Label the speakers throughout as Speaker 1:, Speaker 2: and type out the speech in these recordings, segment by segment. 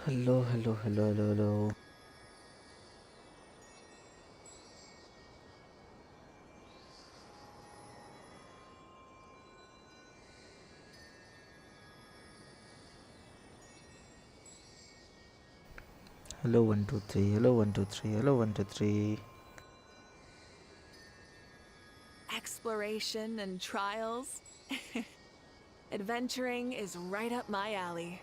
Speaker 1: Hello, hello, hello, hello, hello. Hello, 1 2 3. Hello, 1 2 3. Hello, 1 2 3.
Speaker 2: Exploration and trials. Adventuring is right up my alley.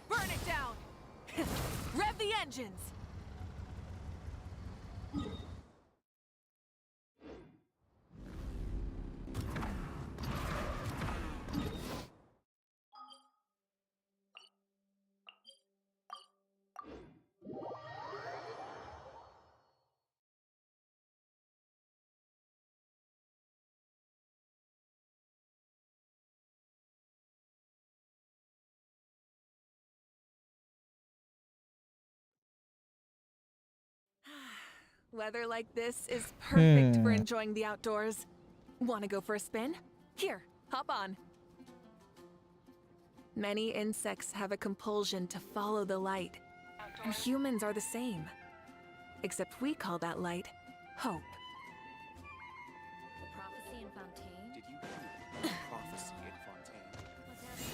Speaker 2: Burn it down! Rev the engines! Weather like this is perfect for enjoying the outdoors. Want to go for a spin? Here, hop on. Many insects have a compulsion to follow the light, and humans are the same. Except we call that light hope.
Speaker 3: The prophecy in Fontaine?
Speaker 4: Did you hear the prophecy in Fontaine?
Speaker 3: What's happening now?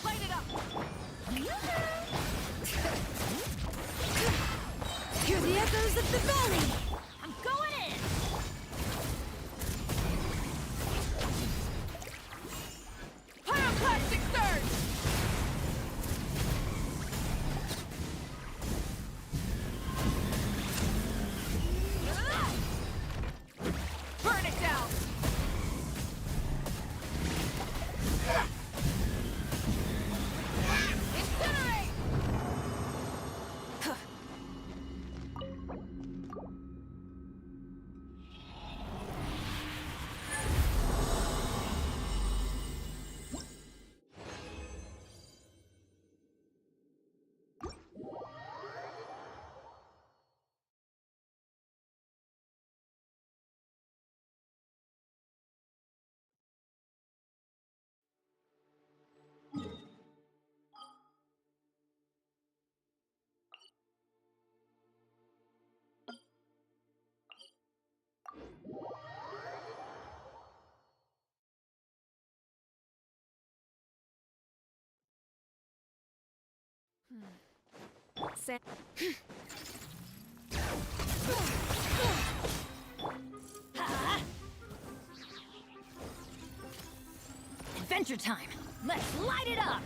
Speaker 2: Light it up!
Speaker 3: Hear the echoes of the valley! I'm going in!
Speaker 2: Pyroclastic surge! Burn it down! Incinerate! Sa-
Speaker 3: Adventure time! Let's light it up!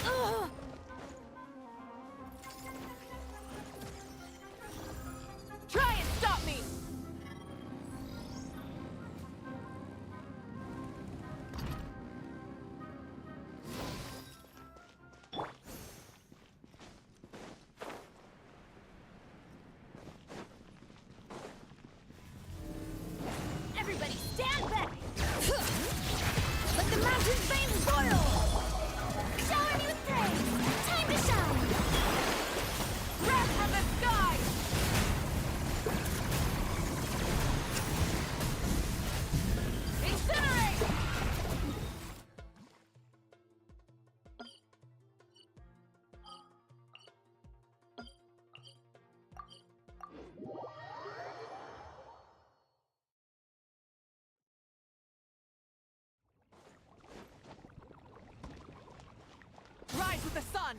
Speaker 3: Ugh!
Speaker 2: Try and stop! rise with the sun!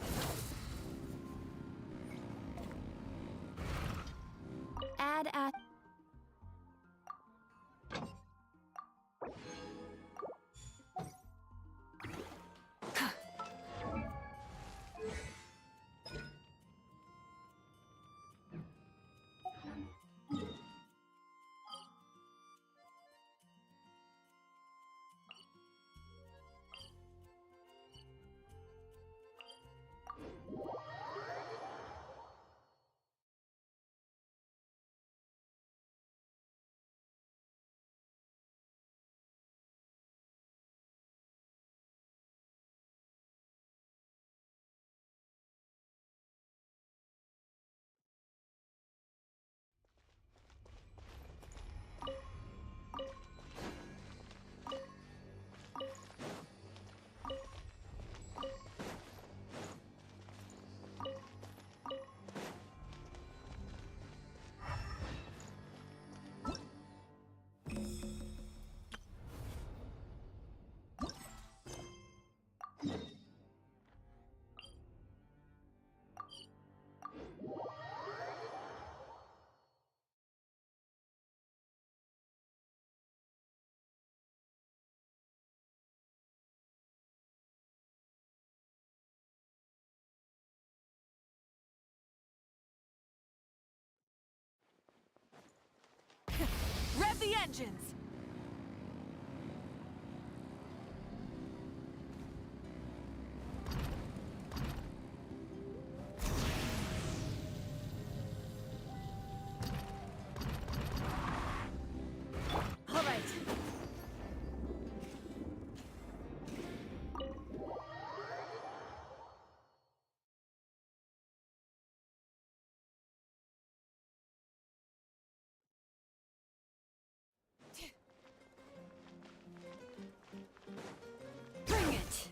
Speaker 3: Add at.
Speaker 2: Rev the engines! All right.
Speaker 3: Bring it!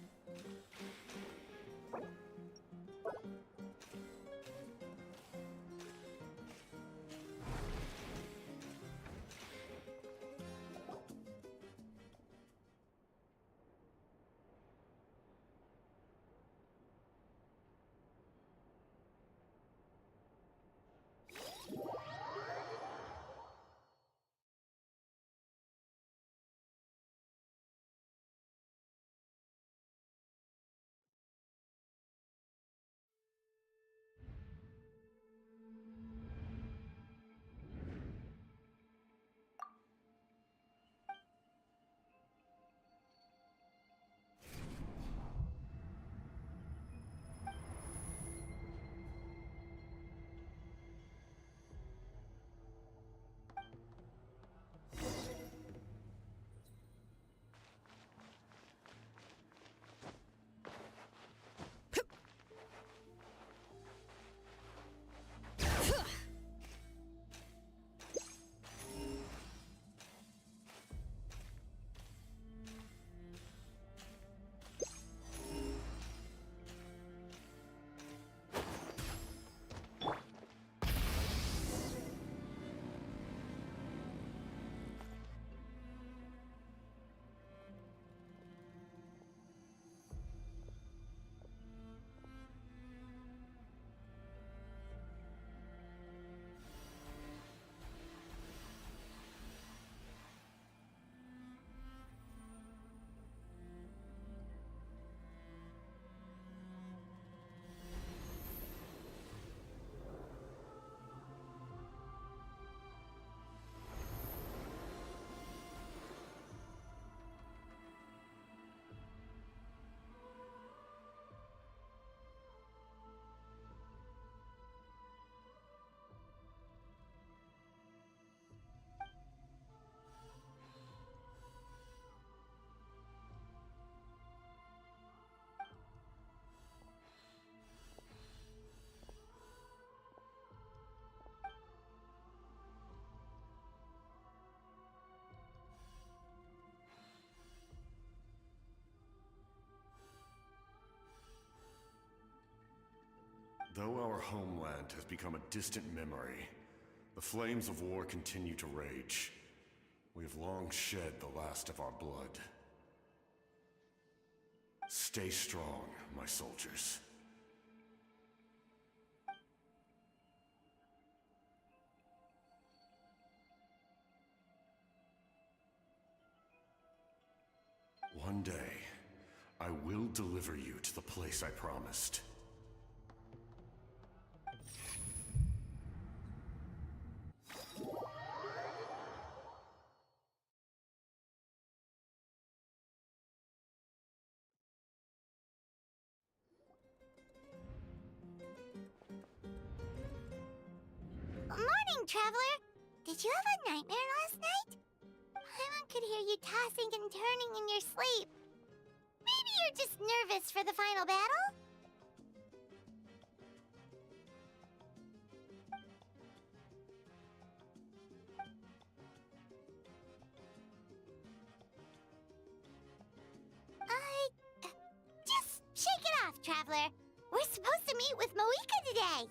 Speaker 5: Though our homeland has become a distant memory, the flames of war continue to rage. We have long shed the last of our blood. Stay strong, my soldiers. One day, I will deliver you to the place I promised.
Speaker 3: Morning, Traveler! Did you have a nightmare last night? Paimon could hear you tossing and turning in your sleep. Maybe you're just nervous for the final battle? Just shake it off, Traveler. We're supposed to meet with Moika today.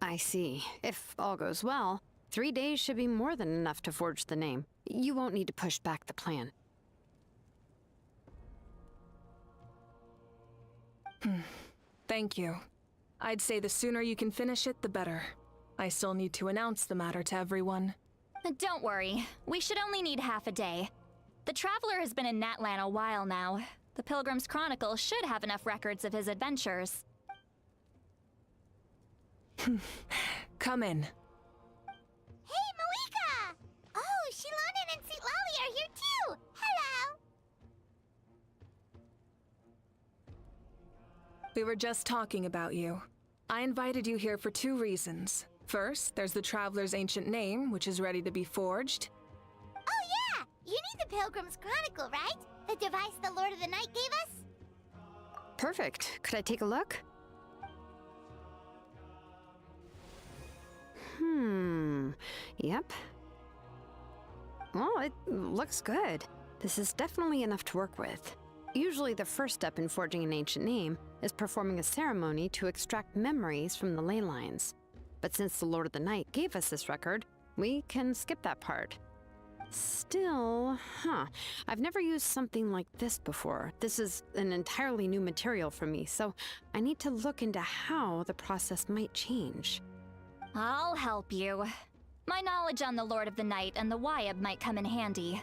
Speaker 6: I see. If all goes well, 3 days should be more than enough to forge the name. You won't need to push back the plan.
Speaker 2: Thank you. I'd say the sooner you can finish it, the better. I still need to announce the matter to everyone.
Speaker 7: Don't worry. We should only need half a day. The Traveler has been in Natlan a while now. The Pilgrim's Chronicle should have enough records of his adventures.
Speaker 2: Come in.
Speaker 3: Hey, Moika! Oh, Shilonen and Citlali are here too! Hello!
Speaker 2: We were just talking about you. I invited you here for 2 reasons. First, there's the Traveler's ancient name, which is ready to be forged.
Speaker 3: Oh yeah! You need the Pilgrim's Chronicle, right? The device the Lord of the Night gave us?
Speaker 6: Perfect. Could I take a look? Yep. Well, it looks good. This is definitely enough to work with. Usually the first step in forging an ancient name is performing a ceremony to extract memories from the ley lines. But since the Lord of the Night gave us this record, we can skip that part. Still, I've never used something like this before. This is an entirely new material for me, so I need to look into how the process might change.
Speaker 7: I'll help you. My knowledge on the Lord of the Night and the Wyab might come in handy.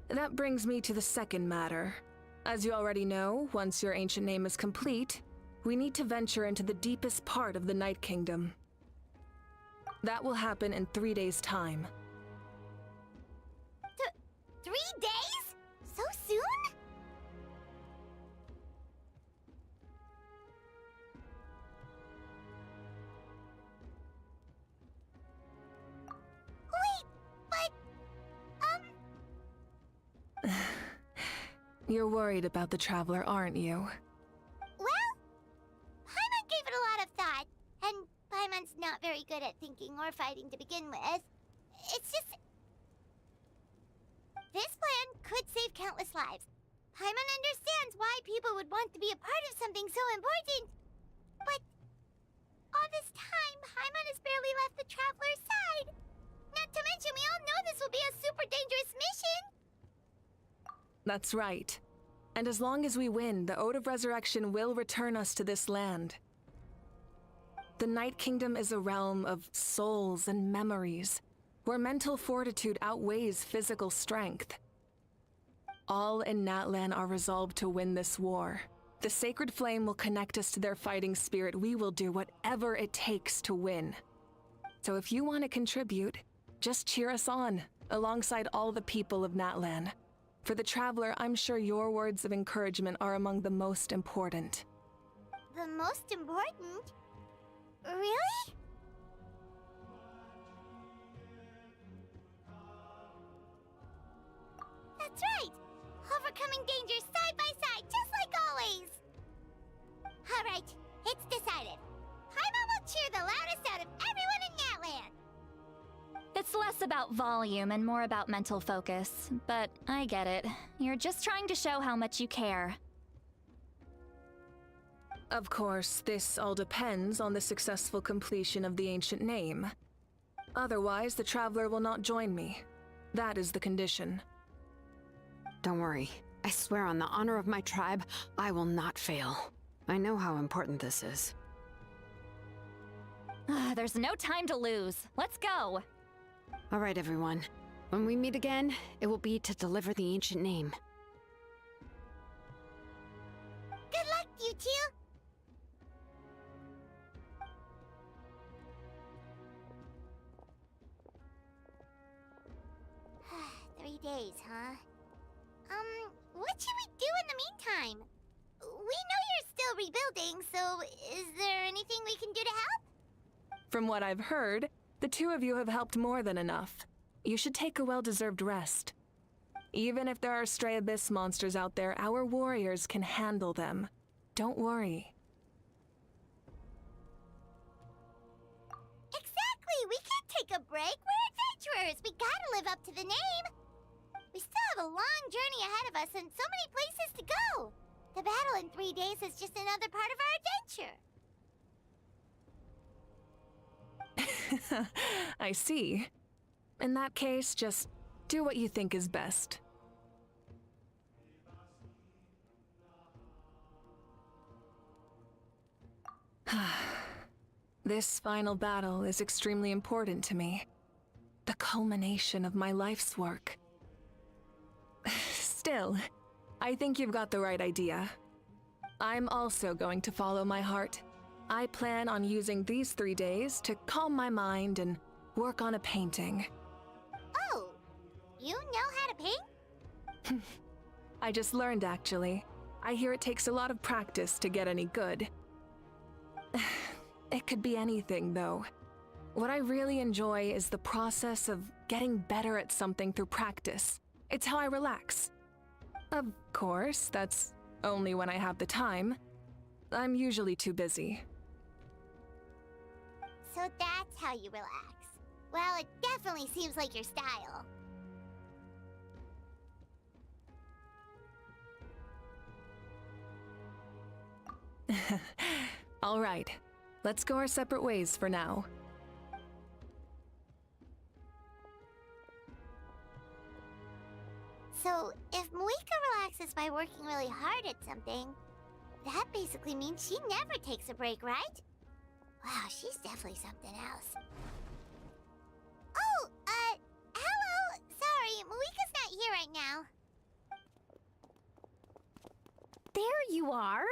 Speaker 2: That brings me to the second matter. As you already know, once your ancient name is complete, we need to venture into the deepest part of the Night Kingdom. That will happen in 3 days' time.
Speaker 3: 3 days? So soon? Wait, but...
Speaker 2: You're worried about the Traveler, aren't you?
Speaker 3: Well, Paimon gave it a lot of thought, and Paimon's not very good at thinking or fighting to begin with. It's just... This plan could save countless lives. Paimon understands why people would want to be a part of something so important. But all this time, Paimon has barely left the Traveler's side. Not to mention, we all know this will be a super dangerous mission.
Speaker 2: That's right. And as long as we win, the Ode of Resurrection will return us to this land. The Night Kingdom is a realm of souls and memories, where mental fortitude outweighs physical strength. All in Natlan are resolved to win this war. The Sacred Flame will connect us to their fighting spirit. We will do whatever it takes to win. So if you want to contribute, just cheer us on, alongside all the people of Natlan. For the Traveler, I'm sure your words of encouragement are among the most important.
Speaker 3: The most important? Really? That's right! Overcoming dangers side by side, just like always! Alright, it's decided. Paimon will cheer the loudest out of everyone in Natlan!
Speaker 7: It's less about volume and more about mental focus, but I get it. You're just trying to show how much you care.
Speaker 2: Of course, this all depends on the successful completion of the ancient name. Otherwise, the Traveler will not join me. That is the condition.
Speaker 6: Don't worry. I swear on the honor of my tribe, I will not fail. I know how important this is.
Speaker 7: There's no time to lose. Let's go!
Speaker 6: All right, everyone. When we meet again, it will be to deliver the ancient name.
Speaker 3: Good luck, you two! Three days, huh? What should we do in the meantime? We know you're still rebuilding, so is there anything we can do to help?
Speaker 2: From what I've heard, the two of you have helped more than enough. You should take a well-deserved rest. Even if there are stray abyss monsters out there, our warriors can handle them. Don't worry.
Speaker 3: Exactly! We can't take a break! We're adventurers! We gotta live up to the name! We still have a long journey ahead of us and so many places to go! The battle in 3 days is just another part of our adventure!
Speaker 2: I see. In that case, just do what you think is best. This final battle is extremely important to me. The culmination of my life's work. Still, I think you've got the right idea. I'm also going to follow my heart. I plan on using these 3 days to calm my mind and work on a painting.
Speaker 3: Oh, you know how to paint?
Speaker 2: I just learned, actually. I hear it takes a lot of practice to get any good. It could be anything, though. What I really enjoy is the process of getting better at something through practice. It's how I relax. Of course, that's only when I have the time. I'm usually too busy.
Speaker 3: So that's how you relax. Well, it definitely seems like your style.
Speaker 2: All right, let's go our separate ways for now.
Speaker 3: So, if Moika relaxes by working really hard at something, that basically means she never takes a break, right? Wow, she's definitely something else. Oh, hello! Sorry, Moika's not here right now.
Speaker 8: There you are.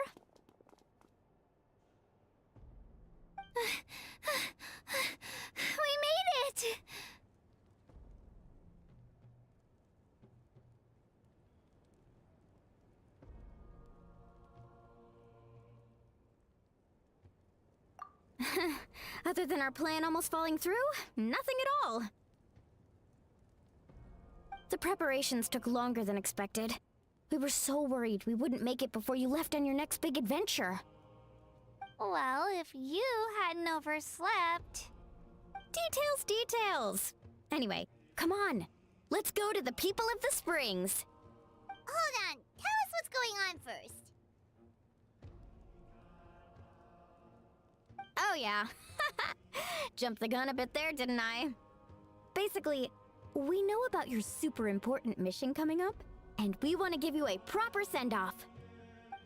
Speaker 3: We made it!
Speaker 8: Other than our plan almost falling through, nothing at all. The preparations took longer than expected. We were so worried we wouldn't make it before you left on your next big adventure.
Speaker 3: Well, if you hadn't overslept...
Speaker 8: Details! Anyway, come on. Let's go to the people of the Springs.
Speaker 3: Hold on, tell us what's going on first.
Speaker 8: Oh yeah. Jumped the gun a bit there, didn't I? Basically, we know about your super important mission coming up, and we want to give you a proper send-off.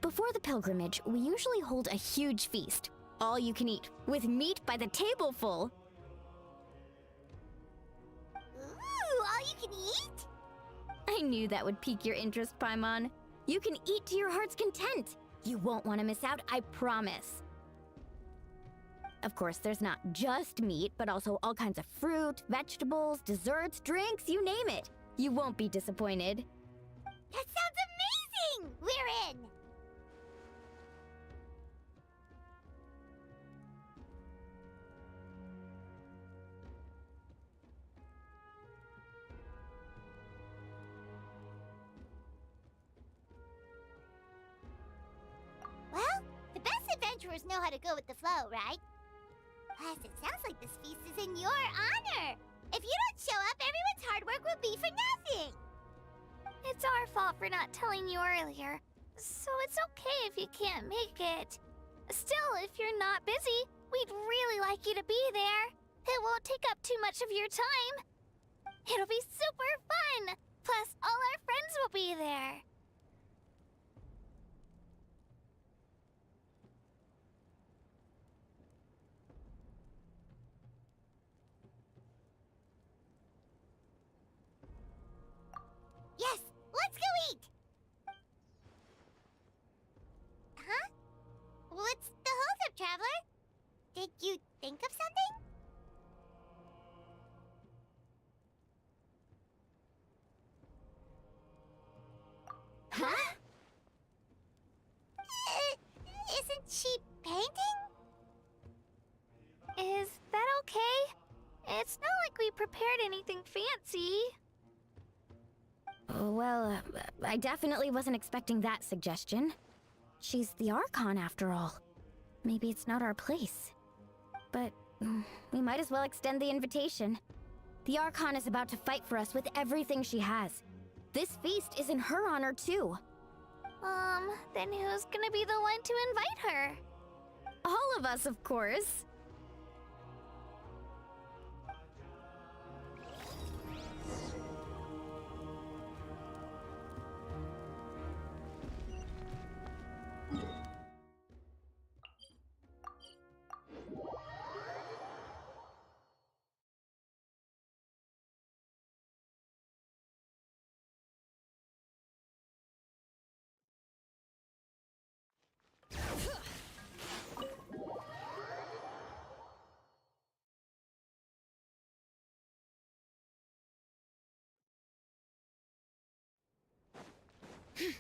Speaker 8: Before the pilgrimage, we usually hold a huge feast, all you can eat, with meat by the tableful.
Speaker 3: Ooh, all you can eat?
Speaker 8: I knew that would pique your interest, Paimon. You can eat to your heart's content. You won't want to miss out, I promise. Of course, there's not just meat, but also all kinds of fruit, vegetables, desserts, drinks, you name it. You won't be disappointed.
Speaker 3: That sounds amazing! We're in! Well, the best adventurers know how to go with the flow, right? Plus, it sounds like this feast is in your honor. If you don't show up, everyone's hard work will be for nothing. It's our fault for not telling you earlier, so it's okay if you can't make it. Still, if you're not busy, we'd really like you to be there. It won't take up too much of your time. It'll be super fun! Plus, all our friends will be there. Yes, let's go eat! Huh? What's the holdup, Traveler? Did you think of something? Huh? Isn't she painting? Is that okay? It's not like we prepared anything fancy.
Speaker 8: Well, I definitely wasn't expecting that suggestion. She's the Archon, after all. Maybe it's not our place. But we might as well extend the invitation. The Archon is about to fight for us with everything she has. This feast is in her honor, too.
Speaker 3: Then who's gonna be the one to invite her?
Speaker 8: All of us, of course.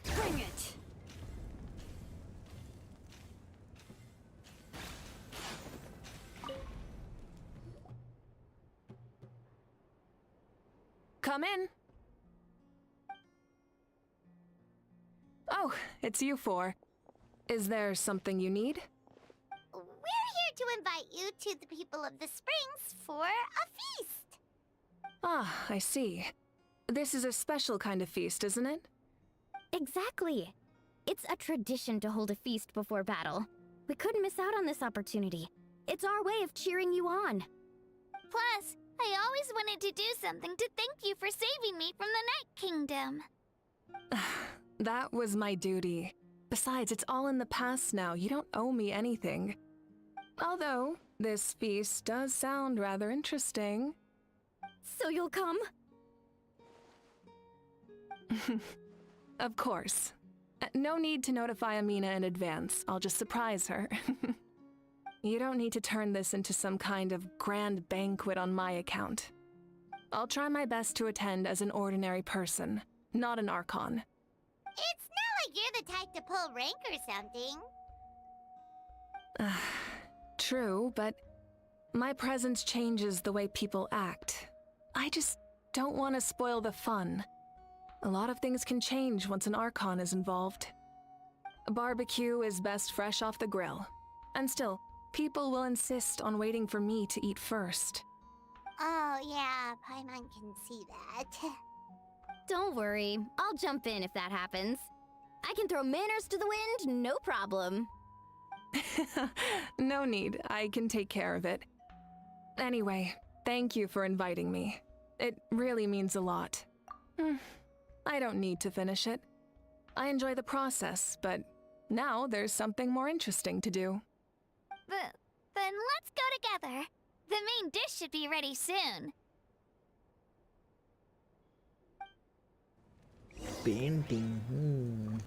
Speaker 8: Bring it!
Speaker 2: Come in. Oh, it's you four. Is there something you need?
Speaker 3: We're here to invite you to the people of the Springs for a feast.
Speaker 2: Ah, I see. This is a special kind of feast, isn't it?
Speaker 8: Exactly. It's a tradition to hold a feast before battle. We couldn't miss out on this opportunity. It's our way of cheering you on.
Speaker 3: Plus, I always wanted to do something to thank you for saving me from the Night Kingdom.
Speaker 2: That was my duty. Besides, it's all in the past now. You don't owe me anything. Although, this feast does sound rather interesting.
Speaker 8: So you'll come?
Speaker 2: Of course. No need to notify Amina in advance. I'll just surprise her. You don't need to turn this into some kind of grand banquet on my account. I'll try my best to attend as an ordinary person, not an Archon.
Speaker 3: It's not like you're the type to pull rank or something.
Speaker 2: True, but my presence changes the way people act. I just don't want to spoil the fun. A lot of things can change once an Archon is involved. A barbecue is best fresh off the grill. And still, people will insist on waiting for me to eat first.
Speaker 3: Oh, yeah, Paimon can see that.
Speaker 8: Don't worry, I'll jump in if that happens. I can throw manners to the wind, no problem.
Speaker 2: No need, I can take care of it. Anyway, thank you for inviting me. It really means a lot. I don't need to finish it. I enjoy the process, but now there's something more interesting to do.
Speaker 3: Then let's go together. The main dish should be ready soon.
Speaker 1: Painting.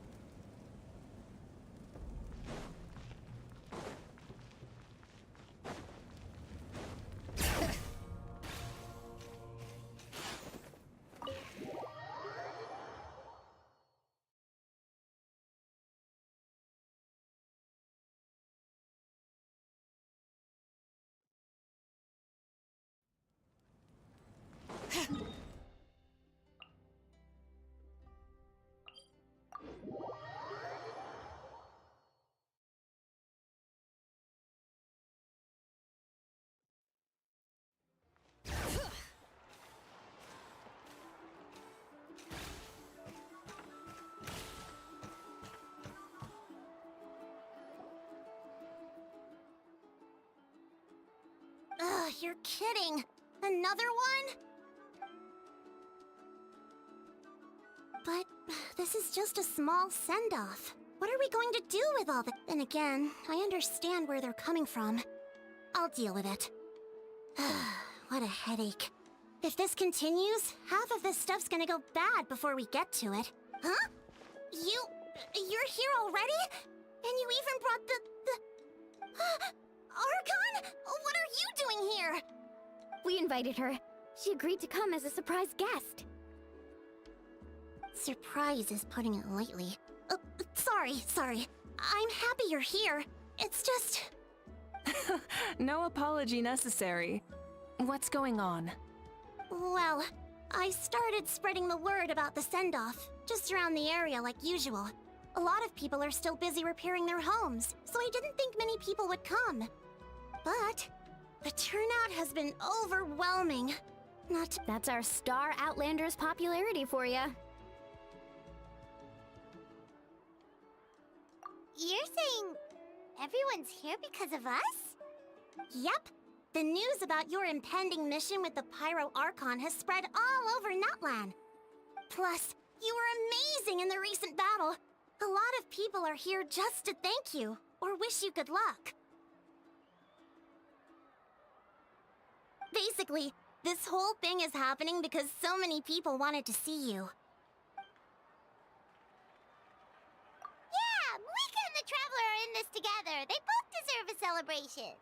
Speaker 3: Ugh, you're kidding. Another one? But this is just a small send-off. What are we going to do with all that? Then again, I understand where they're coming from. I'll deal with it. What a headache. If this continues, half of this stuff's gonna go bad before we get to it. Huh? You're here already? And you even brought the... Archon? What are you doing here?
Speaker 8: We invited her. She agreed to come as a surprise guest.
Speaker 3: Surprise is putting it lightly. Sorry. I'm happy you're here. It's just...
Speaker 2: No apology necessary. What's going on?
Speaker 3: Well, I started spreading the word about the send-off, just around the area like usual. A lot of people are still busy repairing their homes, so I didn't think many people would come. But the turnout has been overwhelming.
Speaker 8: That's our star Outlander's popularity for ya.
Speaker 3: You're saying everyone's here because of us? Yep. The news about your impending mission with the Pyro Archon has spread all over Nutland. Plus, you were amazing in the recent battle. A lot of people are here just to thank you, or wish you good luck. Basically, this whole thing is happening because so many people wanted to see you. Yeah, Moika and the Traveler are in this together. They both deserve a celebration.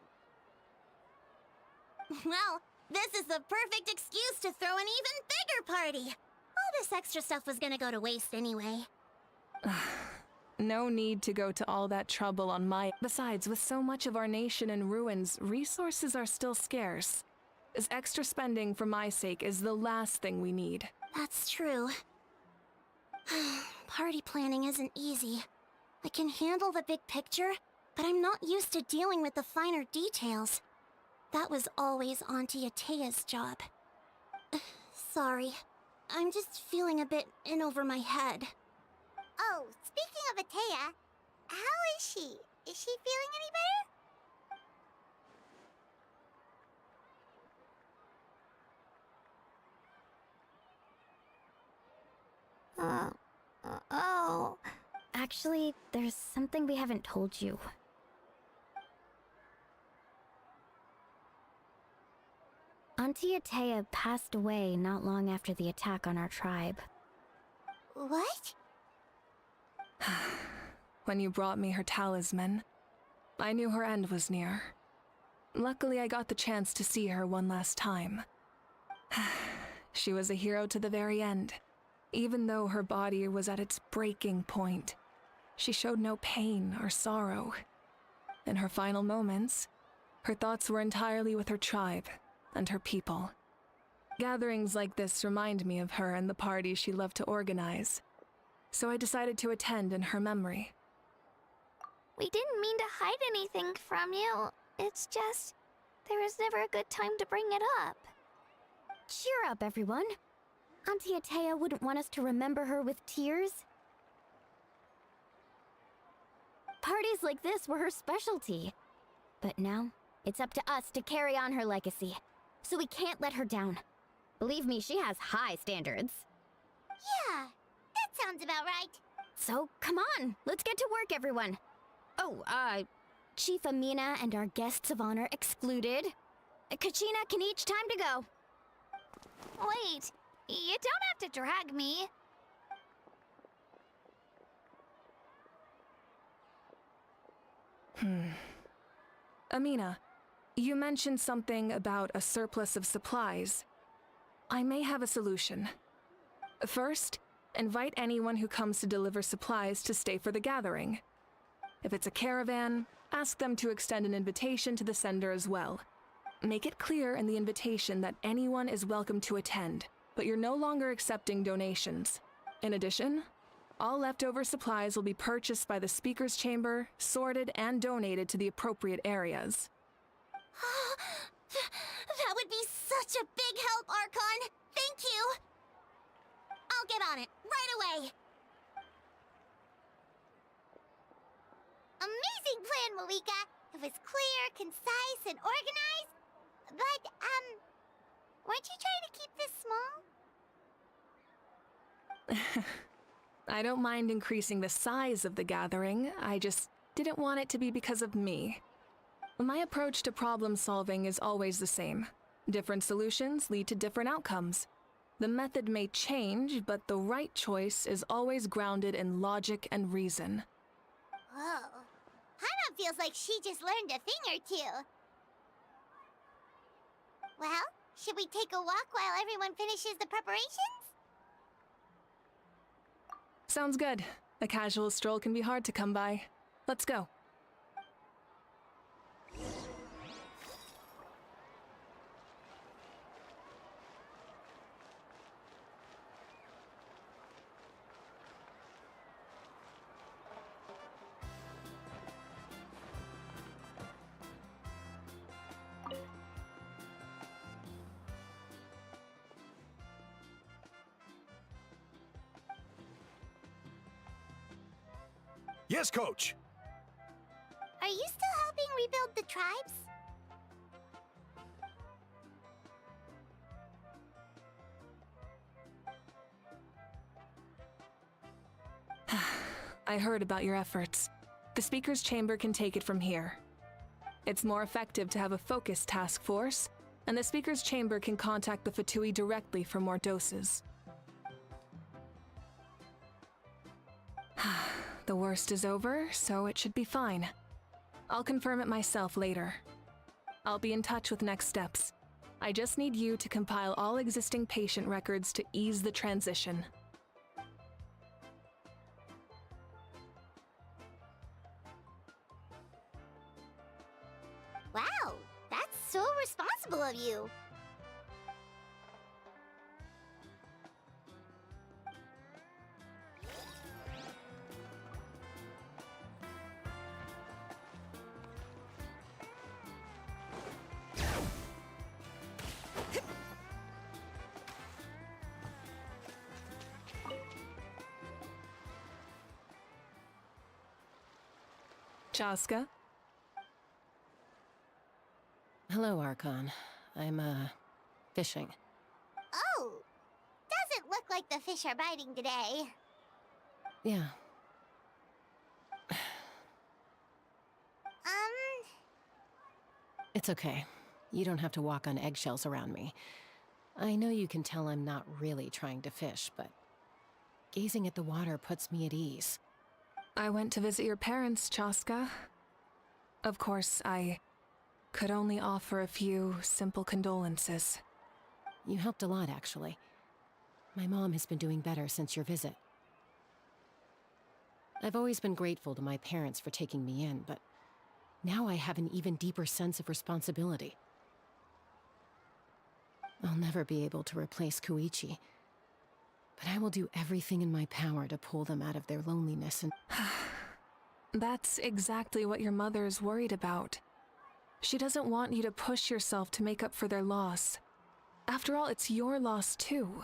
Speaker 3: Well, this is the perfect excuse to throw an even bigger party. All this extra stuff was gonna go to waste anyway.
Speaker 2: No need to go to all that trouble on my... Besides, with so much of our nation in ruins, resources are still scarce. This extra spending for my sake is the last thing we need.
Speaker 3: That's true. Party planning isn't easy. I can handle the big picture, but I'm not used to dealing with the finer details. That was always Auntie Atea's job. Sorry. I'm just feeling a bit in over my head. Oh, speaking of Atea, how is she? Is she feeling any better? Oh.
Speaker 8: Actually, there's something we haven't told you. Auntie Atea passed away not long after the attack on our tribe.
Speaker 3: What?
Speaker 2: When you brought me her talisman, I knew her end was near. Luckily, I got the chance to see her one last time. She was a hero to the very end. Even though her body was at its breaking point, she showed no pain or sorrow. In her final moments, her thoughts were entirely with her tribe and her people. Gatherings like this remind me of her and the parties she loved to organize, so I decided to attend in her memory.
Speaker 3: We didn't mean to hide anything from you. It's just, there was never a good time to bring it up.
Speaker 8: Cheer up, everyone. Auntie Atea wouldn't want us to remember her with tears. Parties like this were her specialty. But now, it's up to us to carry on her legacy. So we can't let her down. Believe me, she has high standards.
Speaker 3: Yeah, that sounds about right.
Speaker 8: So, come on, let's get to work, everyone. Oh, Chief Amina and our guests of honor excluded. Kachina can each time to go.
Speaker 3: Wait, you don't have to drag me.
Speaker 2: Amina, you mentioned something about a surplus of supplies. I may have a solution. First, invite anyone who comes to deliver supplies to stay for the gathering. If it's a caravan, ask them to extend an invitation to the sender as well. Make it clear in the invitation that anyone is welcome to attend, but you're no longer accepting donations. In addition, all leftover supplies will be purchased by the Speaker's Chamber, sorted, and donated to the appropriate areas.
Speaker 3: That would be such a big help, Archon. Thank you. I'll get on it right away. Amazing plan, Malika. It was clear, concise, and organized. But, weren't you trying to keep this small?
Speaker 2: I don't mind increasing the size of the gathering, I just didn't want it to be because of me. My approach to problem solving is always the same. Different solutions lead to different outcomes. The method may change, but the right choice is always grounded in logic and reason.
Speaker 3: Whoa. Hana feels like she just learned a thing or two. Well, should we take a walk while everyone finishes the preparations?
Speaker 2: Sounds good. A casual stroll can be hard to come by. Let's go.
Speaker 9: Yes, Coach.
Speaker 3: Are you still helping rebuild the tribes?
Speaker 2: I heard about your efforts. The Speaker's Chamber can take it from here. It's more effective to have a focused task force, and the Speaker's Chamber can contact the Fatui directly for more doses. The worst is over, so it should be fine. I'll confirm it myself later. I'll be in touch with next steps. I just need you to compile all existing patient records to ease the transition.
Speaker 3: Wow, that's so responsible of you.
Speaker 2: Chaska?
Speaker 10: Hello, Archon. I'm, fishing.
Speaker 3: Oh, doesn't look like the fish are biting today.
Speaker 10: Yeah. It's okay. You don't have to walk on eggshells around me. I know you can tell I'm not really trying to fish, but gazing at the water puts me at ease.
Speaker 2: I went to visit your parents, Chaska. Of course, I could only offer a few simple condolences.
Speaker 10: You helped a lot, actually. My mom has been doing better since your visit. I've always been grateful to my parents for taking me in, but now I have an even deeper sense of responsibility. I'll never be able to replace Koichi, but I will do everything in my power to pull them out of their loneliness and—
Speaker 2: That's exactly what your mother is worried about. She doesn't want you to push yourself to make up for their loss. After all, it's your loss too.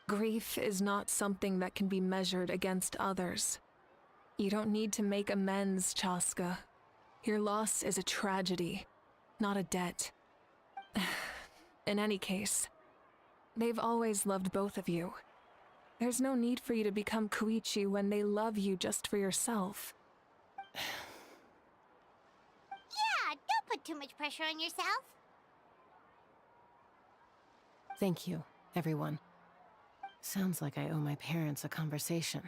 Speaker 2: Grief is not something that can be measured against others. You don't need to make amends, Chaska. Your loss is a tragedy, not a debt. In any case, they've always loved both of you. There's no need for you to become Koichi when they love you just for yourself.
Speaker 3: Yeah, don't put too much pressure on yourself.
Speaker 10: Thank you, everyone. Sounds like I owe my parents a conversation.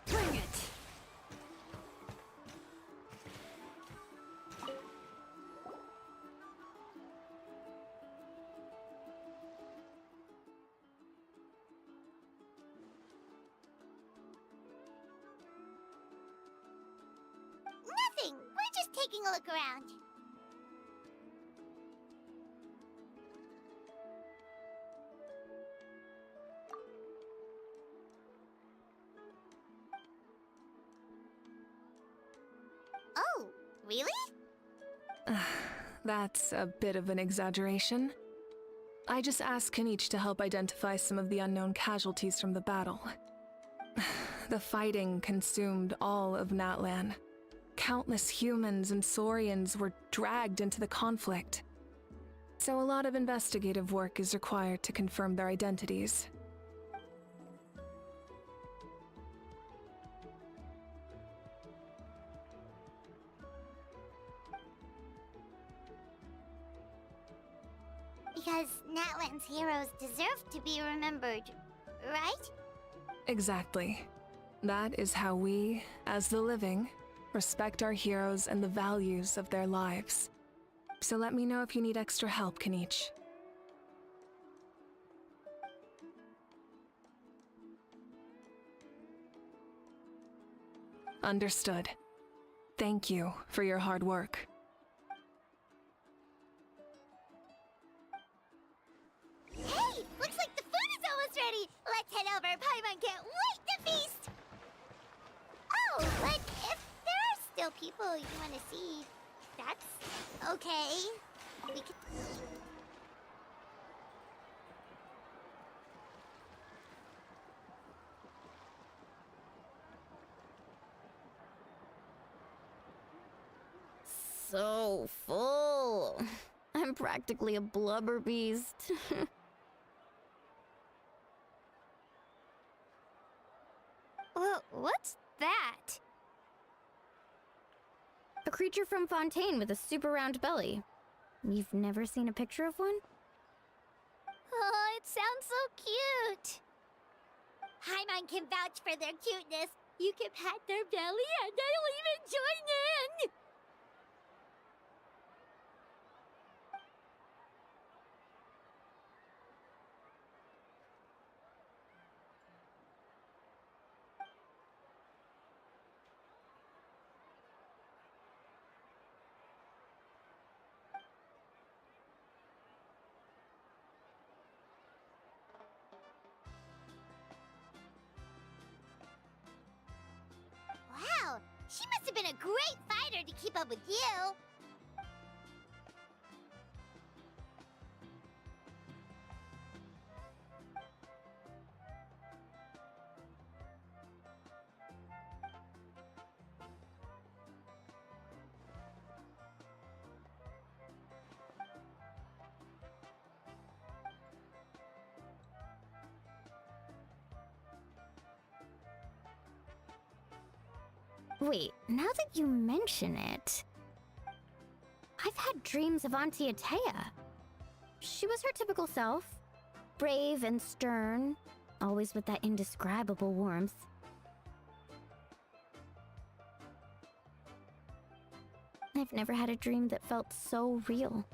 Speaker 6: Bring it!
Speaker 3: Nothing. We're just taking a look around. Oh, really?
Speaker 2: That's a bit of an exaggeration. I just asked Kanich to help identify some of the unknown casualties from the battle. The fighting consumed all of Natlan. Countless humans and Saurians were dragged into the conflict. So a lot of investigative work is required to confirm their identities.
Speaker 3: Because Natlan's heroes deserve to be remembered, right?
Speaker 2: Exactly. That is how we, as the living, respect our heroes and the values of their lives. So let me know if you need extra help, Kanich. Understood. Thank you for your hard work.
Speaker 3: Hey, looks like the food is almost ready. Let's head over. Paimon can't wait to feast. Oh, but if there are still people you want to see, that's okay. We could...
Speaker 8: So full. I'm practically a blubber beast. What's that? A creature from Fontaine with a super round belly. You've never seen a picture of one?
Speaker 3: Oh, it sounds so cute. Paimon can vouch for their cuteness. You can pat their belly and they'll even join in. Wow, she must have been a great fighter to keep up with you.
Speaker 8: Wait, now that you mention it... I've had dreams of Auntie Atea. She was her typical self, brave and stern, always with that indescribable warmth. I've never had a dream that felt so real.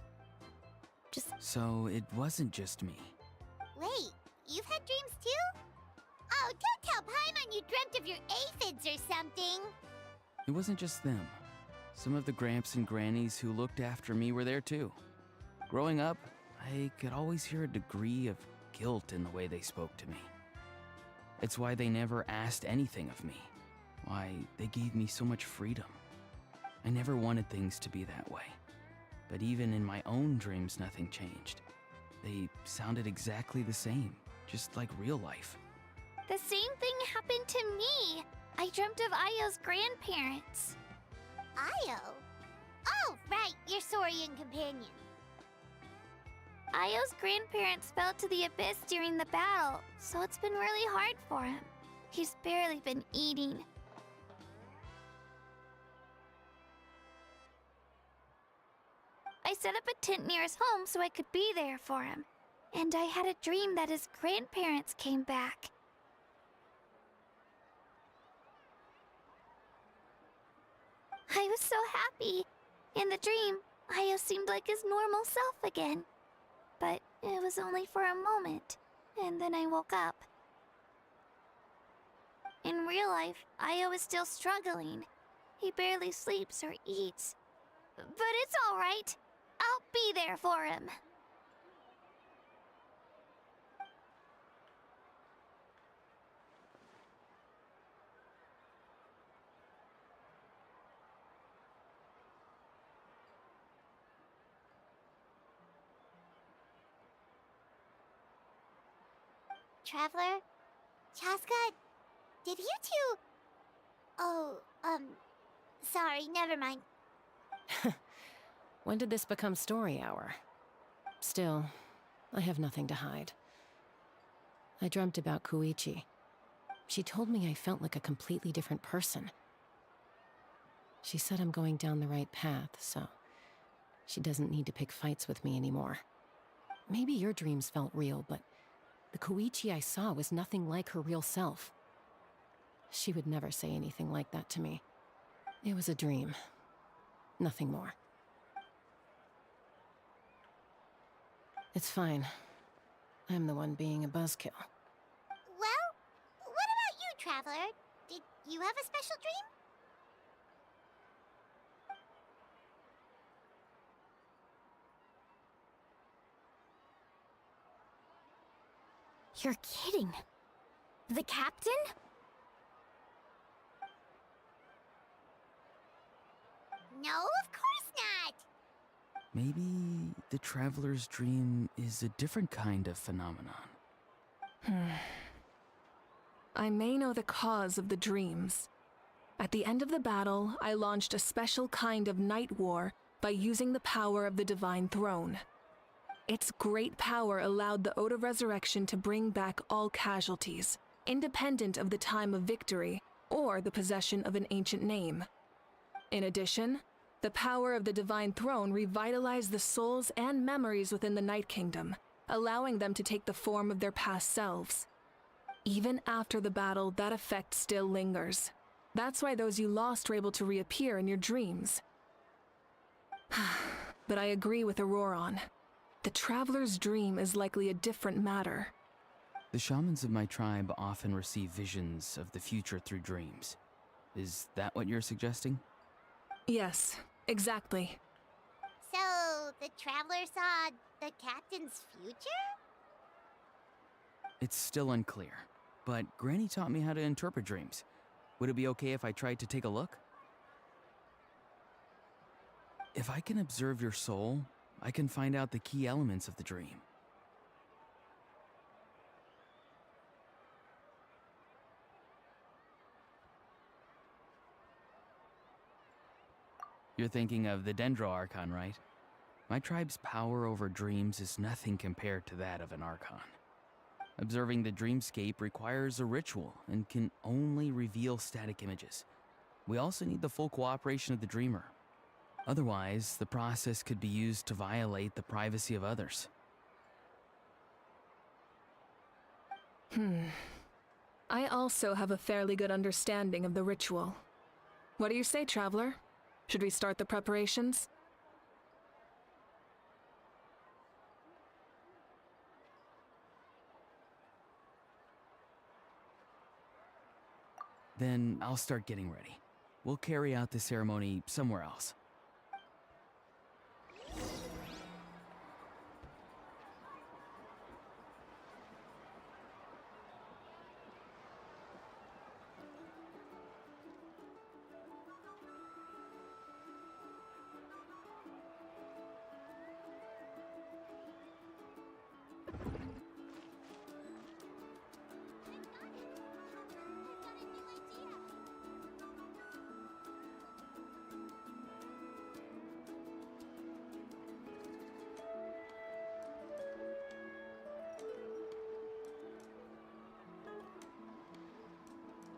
Speaker 9: So it wasn't just me.
Speaker 3: Wait, you've had dreams too? Oh, don't tell Paimon you dreamt of your aphids or something.
Speaker 9: It wasn't just them. Some of the Gramps and Grannies who looked after me were there too. Growing up, I could always hear a degree of guilt in the way they spoke to me. It's why they never asked anything of me. Why they gave me so much freedom. I never wanted things to be that way. But even in my own dreams, nothing changed. They sounded exactly the same, just like real life.
Speaker 3: The same thing happened to me. I dreamt of Io's grandparents. Io? Oh, right, your Saurian companion. Io's grandparents fell to the abyss during the battle, so it's been really hard for him. He's barely been eating. I set up a tent near his home so I could be there for him. And I had a dream that his grandparents came back. I was so happy. In the dream, Io seemed like his normal self again. But it was only for a moment, and then I woke up. In real life, Io is still struggling. He barely sleeps or eats. But it's all right. I'll be there for him. Traveler? Chaska? Did you two... Oh, sorry, never mind.
Speaker 10: When did this become story hour? Still, I have nothing to hide. I dreamt about Koichi. She told me I felt like a completely different person. She said I'm going down the right path, so she doesn't need to pick fights with me anymore. Maybe your dreams felt real, but the Koichi I saw was nothing like her real self. She would never say anything like that to me. It was a dream. Nothing more. It's fine. I'm the one being a buzzkill.
Speaker 3: Well, what about you, Traveler? Did you have a special dream?
Speaker 8: You're kidding. The captain?
Speaker 3: No, of course not!
Speaker 9: Maybe the Traveler's dream is a different kind of phenomenon.
Speaker 2: I may know the cause of the dreams. At the end of the battle, I launched a special kind of night war by using the power of the Divine Throne. Its great power allowed the Ode of Resurrection to bring back all casualties, independent of the time of victory or the possession of an ancient name. In addition, the power of the Divine Throne revitalized the souls and memories within the Night Kingdom, allowing them to take the form of their past selves. Even after the battle, that effect still lingers. That's why those you lost were able to reappear in your dreams. But I agree with Auroron. The Traveler's dream is likely a different matter.
Speaker 9: The shamans of my tribe often receive visions of the future through dreams. Is that what you're suggesting?
Speaker 2: Yes, exactly.
Speaker 3: So, the Traveler saw the captain's future?
Speaker 9: It's still unclear, but Granny taught me how to interpret dreams. Would it be okay if I tried to take a look? If I can observe your soul, I can find out the key elements of the dream. You're thinking of the Dendro Archon, right? My tribe's power over dreams is nothing compared to that of an Archon. Observing the dreamscape requires a ritual and can only reveal static images. We also need the full cooperation of the dreamer. Otherwise, the process could be used to violate the privacy of others.
Speaker 2: I also have a fairly good understanding of the ritual. What do you say, Traveler? Should we start the preparations?
Speaker 9: Then I'll start getting ready. We'll carry out the ceremony somewhere else.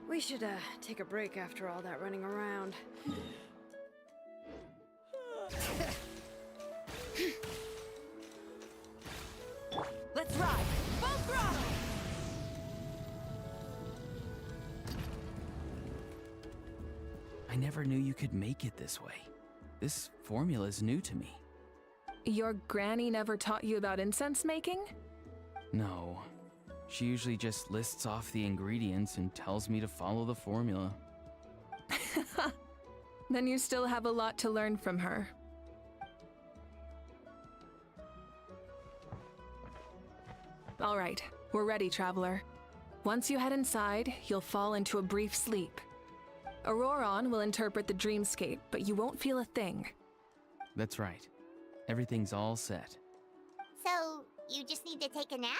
Speaker 6: We should, take a break after all that running around.
Speaker 2: Let's ride! Full throttle!
Speaker 9: I never knew you could make it this way. This formula's new to me.
Speaker 2: Your granny never taught you about incense making?
Speaker 9: No. She usually just lists off the ingredients and tells me to follow the formula.
Speaker 2: Then you still have a lot to learn from her. All right, we're ready, Traveler. Once you head inside, you'll fall into a brief sleep. Auroron will interpret the dreamscape, but you won't feel a thing.
Speaker 9: That's right. Everything's all set.
Speaker 3: So, you just need to take a nap?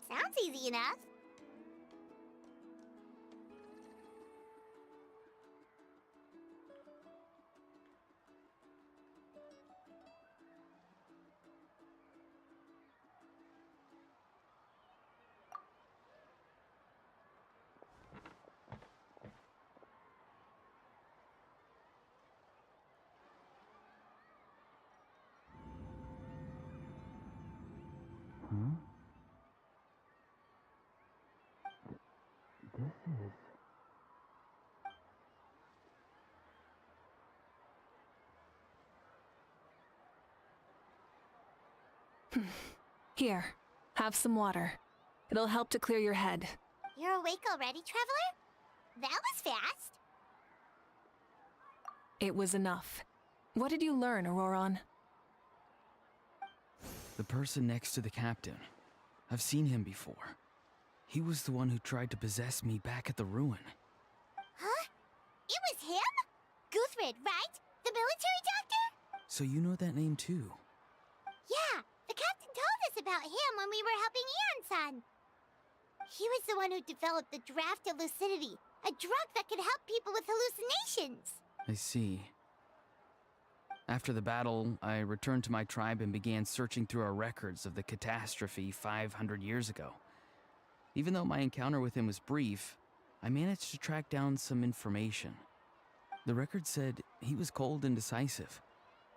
Speaker 3: Sounds easy enough.
Speaker 9: Huh? This is...
Speaker 2: Here, have some water. It'll help to clear your head.
Speaker 3: You're awake already, Traveler? That was fast.
Speaker 2: It was enough. What did you learn, Auroron?
Speaker 9: The person next to the captain. I've seen him before. He was the one who tried to possess me back at the ruin.
Speaker 3: Huh? It was him? Guthred, right? The military doctor?
Speaker 9: So you know that name too?
Speaker 3: Yeah, the captain told us about him when we were helping Eon-san. He was the one who developed the Draft of Lucidity, a drug that could help people with hallucinations.
Speaker 9: I see. After the battle, I returned to my tribe and began searching through our records of the catastrophe 500 years ago. Even though my encounter with him was brief, I managed to track down some information. The record said he was cold and decisive.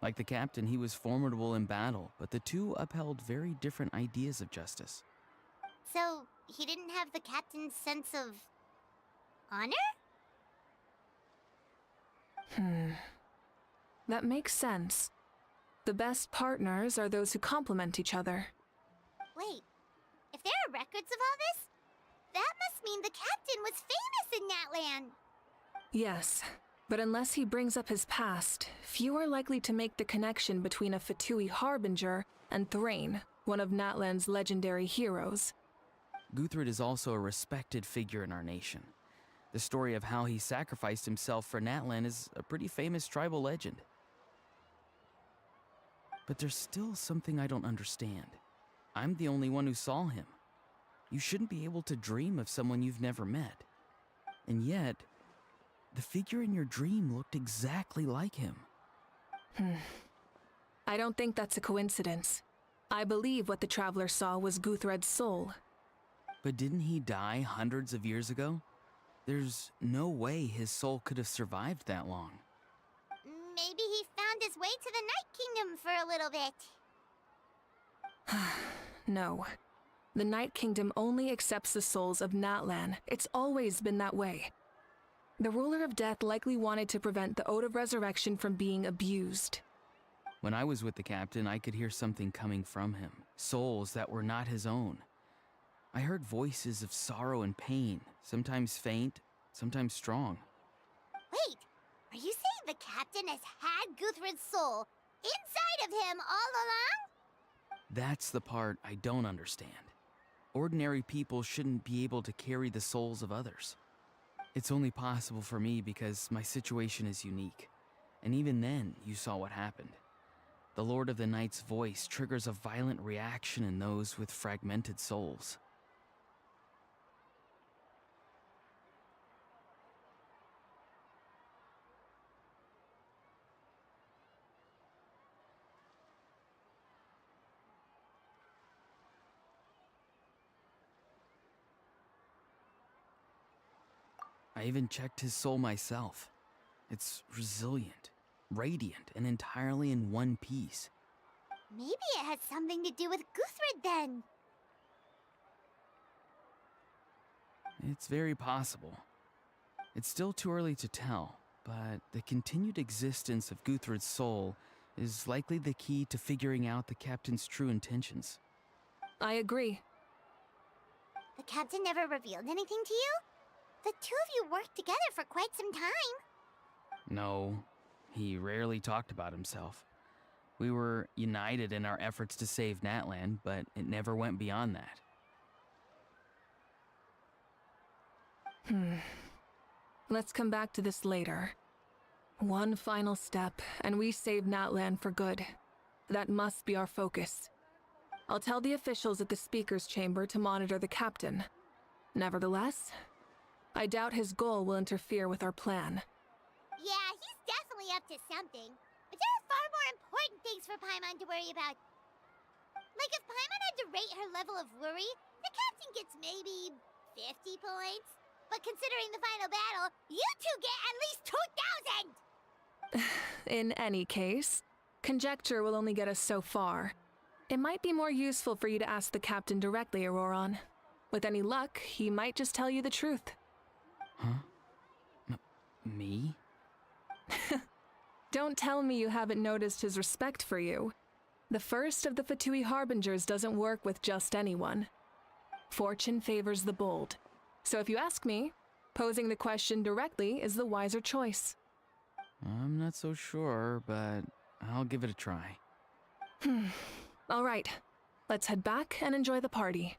Speaker 9: Like the captain, he was formidable in battle, but the two upheld very different ideas of justice.
Speaker 3: So, he didn't have the captain's sense of... honor?
Speaker 2: That makes sense. The best partners are those who complement each other.
Speaker 3: Wait, if there are records of all this, that must mean the captain was famous in Natlan.
Speaker 2: Yes, but unless he brings up his past, few are likely to make the connection between a Fatui harbinger and Thrain, one of Natlan's legendary heroes.
Speaker 9: Guthred is also a respected figure in our nation. The story of how he sacrificed himself for Natlan is a pretty famous tribal legend. But there's still something I don't understand. I'm the only one who saw him. You shouldn't be able to dream of someone you've never met. And yet, the figure in your dream looked exactly like him.
Speaker 2: I don't think that's a coincidence. I believe what the Traveler saw was Guthred's soul.
Speaker 9: But didn't he die hundreds of years ago? There's no way his soul could have survived that long.
Speaker 3: Maybe he found his way to the Night Kingdom for a little bit.
Speaker 2: No. The Night Kingdom only accepts the souls of Natlan. It's always been that way. The Ruler of Death likely wanted to prevent the Ode of Resurrection from being abused.
Speaker 9: When I was with the captain, I could hear something coming from him, souls that were not his own. I heard voices of sorrow and pain, sometimes faint, sometimes strong.
Speaker 3: Wait, are you saying the captain has had Guthred's soul inside of him all along?
Speaker 9: That's the part I don't understand. Ordinary people shouldn't be able to carry the souls of others. It's only possible for me because my situation is unique. And even then, you saw what happened. The Lord of the Night's voice triggers a violent reaction in those with fragmented souls. I even checked his soul myself. It's resilient, radiant, and entirely in one piece.
Speaker 3: Maybe it has something to do with Guthred then.
Speaker 9: It's very possible. It's still too early to tell, but the continued existence of Guthred's soul is likely the key to figuring out the captain's true intentions.
Speaker 2: I agree.
Speaker 3: The captain never revealed anything to you? The two of you worked together for quite some time.
Speaker 9: No, he rarely talked about himself. We were united in our efforts to save Natlan, but it never went beyond that.
Speaker 2: Let's come back to this later. One final step, and we save Natlan for good. That must be our focus. I'll tell the officials at the Speaker's Chamber to monitor the captain. Nevertheless, I doubt his goal will interfere with our plan.
Speaker 3: Yeah, he's definitely up to something. But there are far more important things for Paimon to worry about. Like if Paimon had to rate her level of worry, the captain gets maybe 50 points. But considering the final battle, you two get at least 2,000!
Speaker 2: In any case, conjecture will only get us so far. It might be more useful for you to ask the captain directly, Auroron. With any luck, he might just tell you the truth.
Speaker 9: Huh? Me?
Speaker 2: Don't tell me you haven't noticed his respect for you. The first of the Fatui Harbingers doesn't work with just anyone. Fortune favors the bold. So if you ask me, posing the question directly is the wiser choice.
Speaker 9: I'm not so sure, but I'll give it a try.
Speaker 2: All right, let's head back and enjoy the party.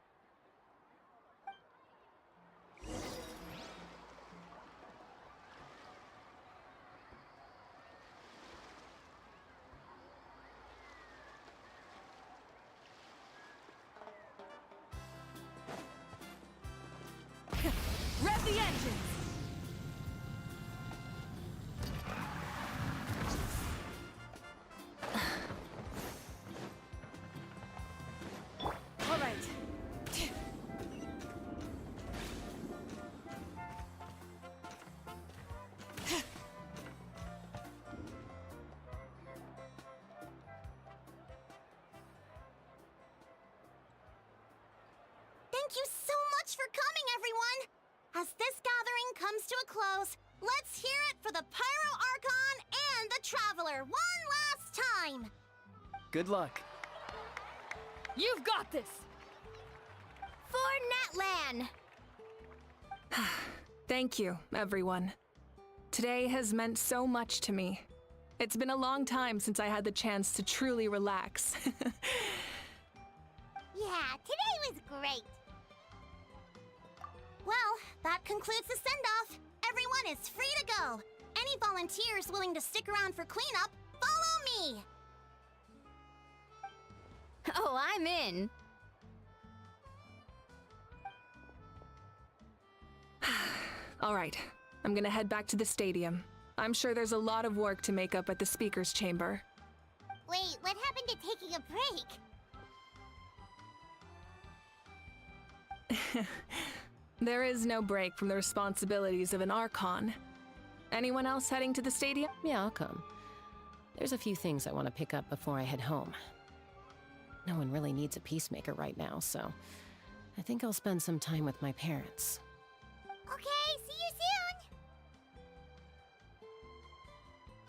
Speaker 2: Rev the engines! All right.
Speaker 3: Thank you so much for coming, everyone! As this gathering comes to a close, let's hear it for the Pyro Archon and the Traveler one last time!
Speaker 11: Good luck.
Speaker 8: You've got this!
Speaker 3: For Natlan!
Speaker 2: Thank you, everyone. Today has meant so much to me. It's been a long time since I had the chance to truly relax.
Speaker 3: Yeah, today was great. Well, that concludes the send-off. Everyone is free to go. Any volunteers willing to stick around for cleanup, follow me!
Speaker 8: Oh, I'm in.
Speaker 2: All right, I'm gonna head back to the stadium. I'm sure there's a lot of work to make up at the Speaker's Chamber.
Speaker 3: Wait, what happened to taking a break?
Speaker 2: There is no break from the responsibilities of an Archon. Anyone else heading to the stadium?
Speaker 10: Yeah, I'll come. There's a few things I want to pick up before I head home. No one really needs a peacemaker right now, so I think I'll spend some time with my parents.
Speaker 3: Okay, see you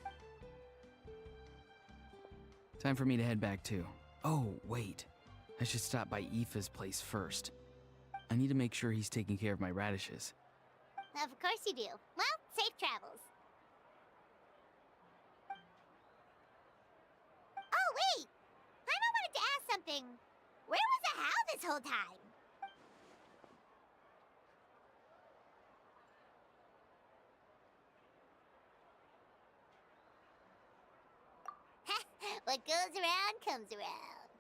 Speaker 3: soon!
Speaker 9: Time for me to head back too. Oh, wait. I should stop by Aoife's place first. I need to make sure he's taking care of my radishes.
Speaker 3: Of course you do. Well, safe travels. Oh, wait! Paimon wanted to ask something. Where was the How this whole time? What goes around comes around.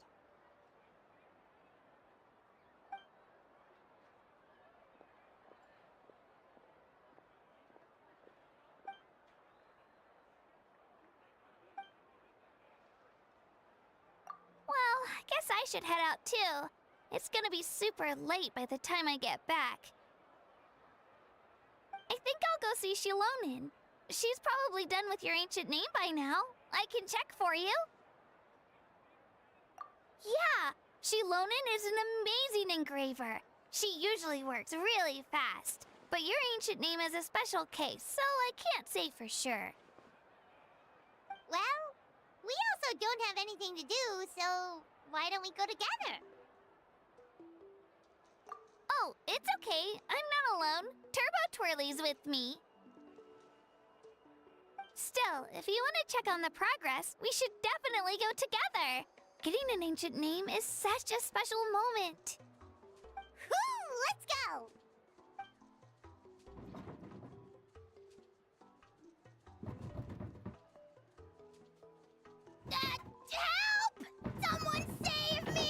Speaker 8: Well, I guess I should head out too. It's gonna be super late by the time I get back. I think I'll go see Shilonin. She's probably done with your ancient name by now. I can check for you. Yeah, Shilonin is an amazing engraver. She usually works really fast. But your ancient name is a special case, so I can't say for sure.
Speaker 3: Well, we also don't have anything to do, so why don't we go together?
Speaker 8: Oh, it's okay. I'm not alone. Turbo Twirly's with me. Still, if you want to check on the progress, we should definitely go together. Getting an ancient name is such a special moment.
Speaker 3: Whoo! Let's go! Help! Someone save me!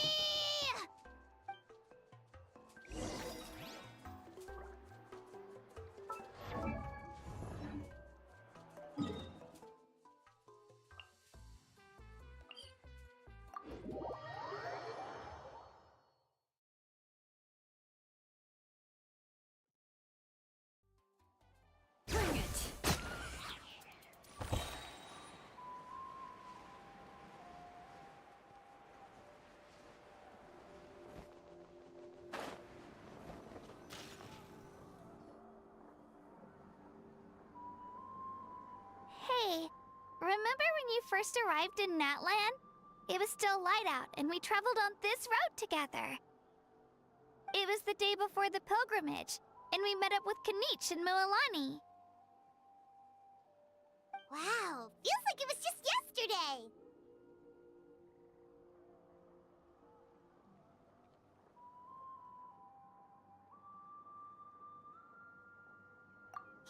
Speaker 6: Bring it!
Speaker 8: Hey, remember when you first arrived in Natlan? It was still light out, and we traveled on this road together. It was the day before the pilgrimage, and we met up with Kanich and Mualani.
Speaker 3: Wow, feels like it was just yesterday.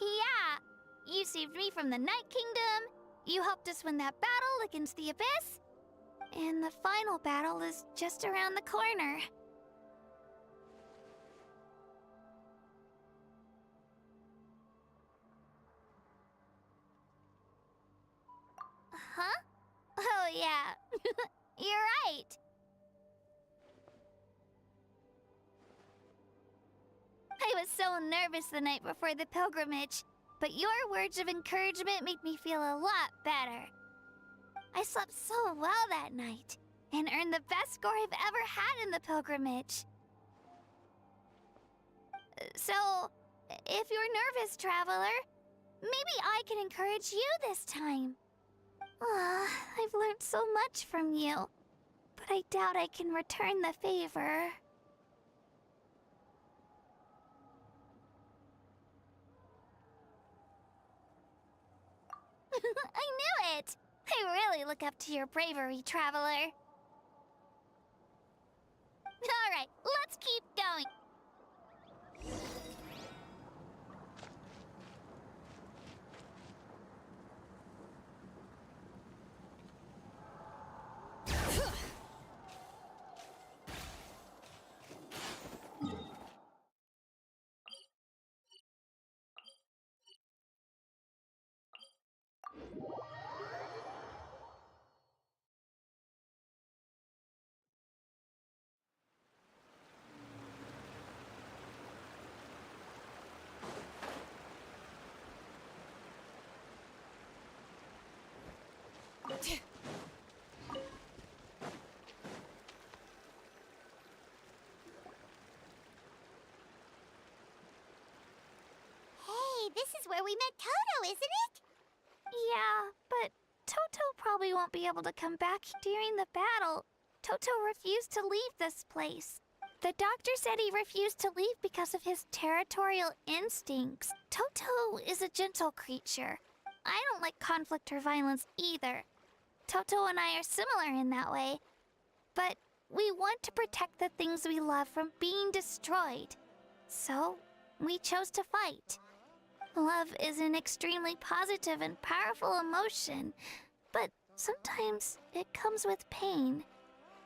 Speaker 8: Yeah, you saved me from the Night Kingdom, you helped us win that battle against the Abyss, and the final battle is just around the corner. Huh? Oh yeah, you're right. I was so nervous the night before the pilgrimage, but your words of encouragement made me feel a lot better. I slept so well that night, and earned the best score I've ever had in the pilgrimage. So, if you're nervous, traveler, maybe I can encourage you this time. I've learned so much from you, but I doubt I can return the favor. I knew it! I really look up to your bravery, traveler. Alright, let's keep going.
Speaker 3: this is where we met Toto, isn't it?
Speaker 8: Yeah, but Toto probably won't be able to come back during the battle. Toto refused to leave this place. The doctor said he refused to leave because of his territorial instincts. Toto is a gentle creature. I don't like conflict or violence either. Toto and I are similar in that way. But we want to protect the things we love from being destroyed. So, we chose to fight. Love is an extremely positive and powerful emotion, but sometimes it comes with pain.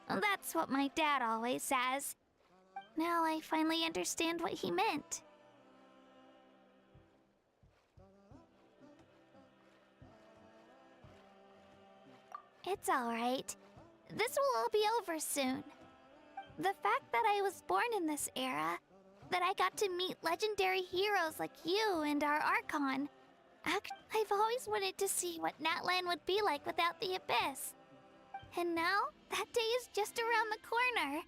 Speaker 8: That's what my dad always says. Now I finally understand what he meant. It's alright. This will all be over soon. The fact that I was born in this era, that I got to meet legendary heroes like you and our Archon. I've always wanted to see what Natlan would be like without the Abyss. And now, that day is just around the corner.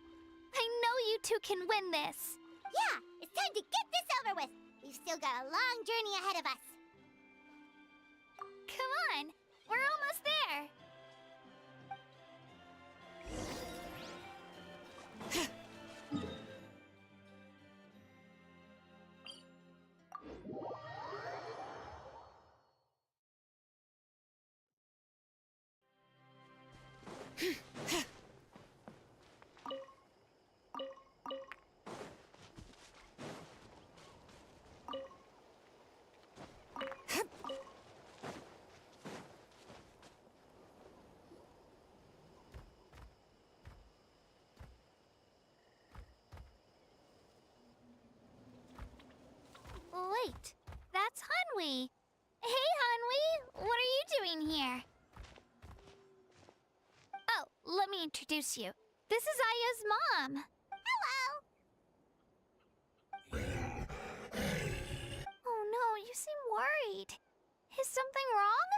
Speaker 8: I know you two can win this.
Speaker 3: Yeah, it's time to get this over with. We've still got a long journey ahead of us.
Speaker 8: Come on, we're almost there. Wait, that's Hanwi. Hey, Hanwi, what are you doing here? Oh, let me introduce you. This is Aya's mom.
Speaker 3: Hello.
Speaker 8: Oh no, you seem worried. Is something wrong?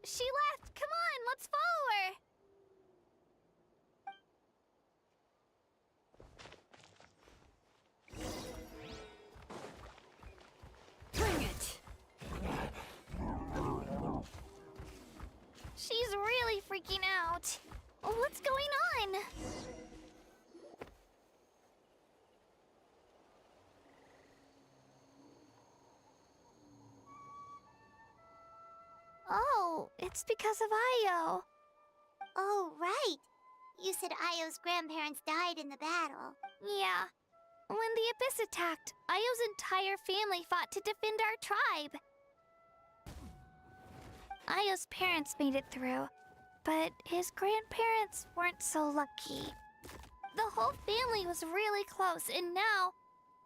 Speaker 8: She left. Come on, let's follow her.
Speaker 6: Bring it!
Speaker 8: She's really freaking out. What's going on? Oh, it's because of Io.
Speaker 3: Oh, right. You said Io's grandparents died in the battle.
Speaker 8: Yeah. When the Abyss attacked, Io's entire family fought to defend our tribe. Io's parents made it through, but his grandparents weren't so lucky. The whole family was really close, and now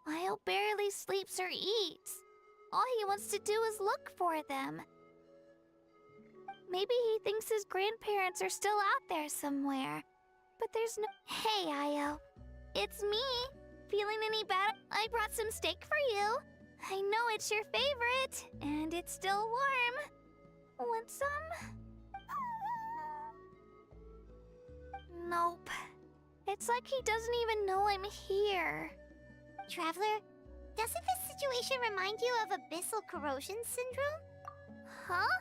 Speaker 8: Io barely sleeps or eats. All he wants to do is look for them. Maybe he thinks his grandparents are still out there somewhere. But there's no... Hey, Io. It's me. Feeling any bad? I brought some steak for you. I know it's your favorite, and it's still warm. Want some? Nope. It's like he doesn't even know I'm here.
Speaker 3: Traveler, doesn't this situation remind you of abyssal corrosion syndrome?
Speaker 8: Huh?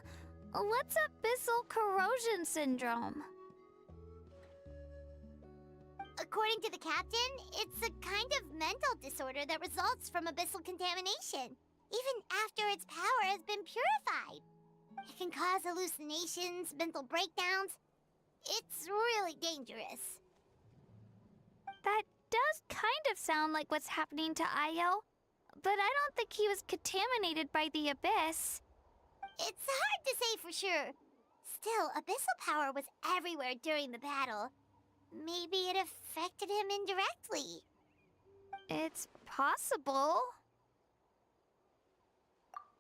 Speaker 8: What's abyssal corrosion syndrome?
Speaker 3: According to the captain, it's a kind of mental disorder that results from abyssal contamination, even after its power has been purified. It can cause hallucinations, mental breakdowns. It's really dangerous.
Speaker 8: That does kind of sound like what's happening to Io, but I don't think he was contaminated by the Abyss.
Speaker 3: It's hard to say for sure. Still, abyssal power was everywhere during the battle. Maybe it affected him indirectly.
Speaker 8: It's possible.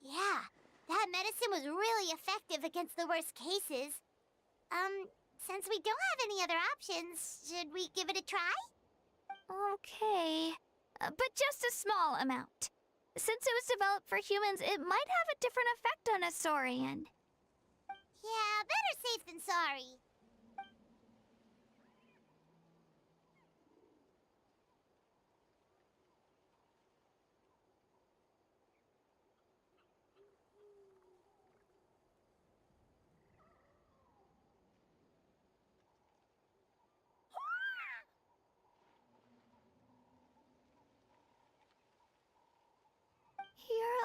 Speaker 3: Yeah, that medicine was really effective against the worst cases. Since we don't have any other options, should we give it a try?
Speaker 8: Okay, but just a small amount. Since it was developed for humans, it might have a different effect on a Saurian.
Speaker 3: Yeah, better safe than sorry.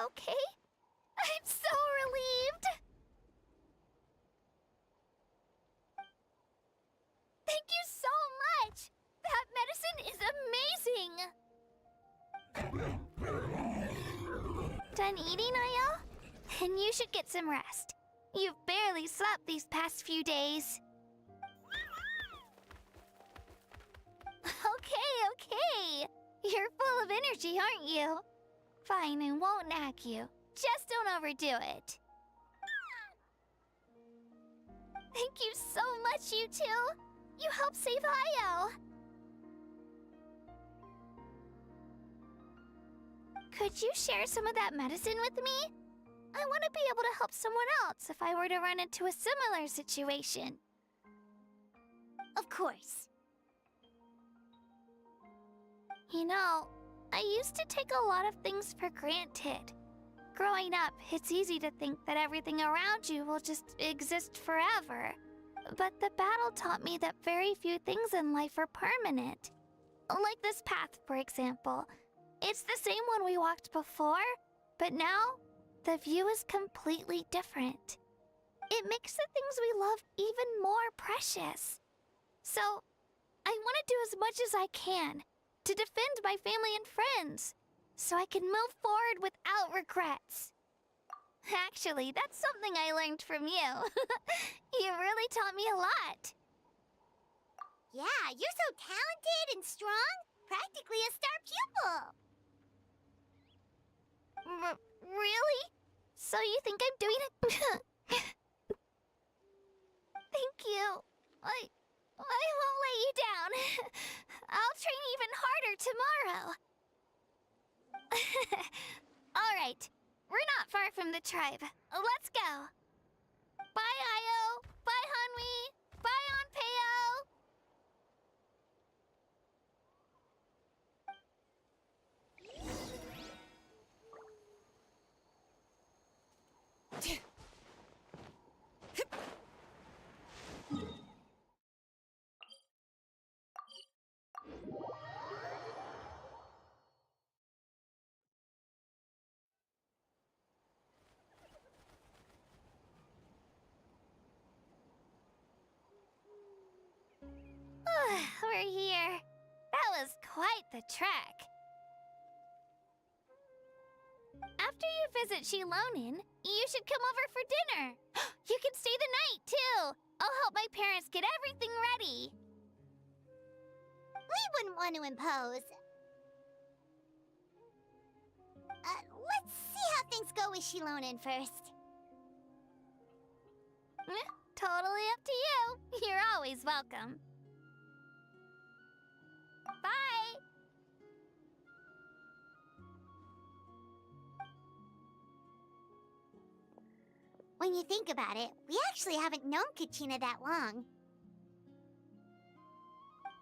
Speaker 3: okay? I'm so relieved! Thank you so much! That medicine is amazing! Done eating, Ayo? Then you should get some rest. You've barely slept these past few days. Okay. You're full of energy, aren't you? Fine, I won't nag you. Just don't overdo it. Thank you so much, you two. You helped save Ayo. Could you share some of that medicine with me? I want to be able to help someone else if I were to run into a similar situation. Of course. You know, I used to take a lot of things for granted. Growing up, it's easy to think that everything around you will just exist forever. But the battle taught me that very few things in life are permanent. Like this path, for example. It's the same one we walked before, but now, the view is completely different. It makes the things we love even more precious. So, I want to do as much as I can to defend my family and friends, so I can move forward without regrets. Actually, that's something I learned from you. You really taught me a lot. Yeah, you're so talented and strong. Practically a star pupil. Really? So you think I'm doing it? Thank you. I won't let you down. I'll train even harder tomorrow. All right. We're not far from the tribe. Let's go. Bye, Ayo. Bye, Hanwi. Bye, Onpeo. We're here. That was quite the trek. After you visit Shilonin, you should come over for dinner. You can stay the night, too. I'll help my parents get everything ready. We wouldn't want to impose. Let's see how things go with Shilonin first. Totally up to you. You're always welcome. Bye! When you think about it, we actually haven't known Kachina that long.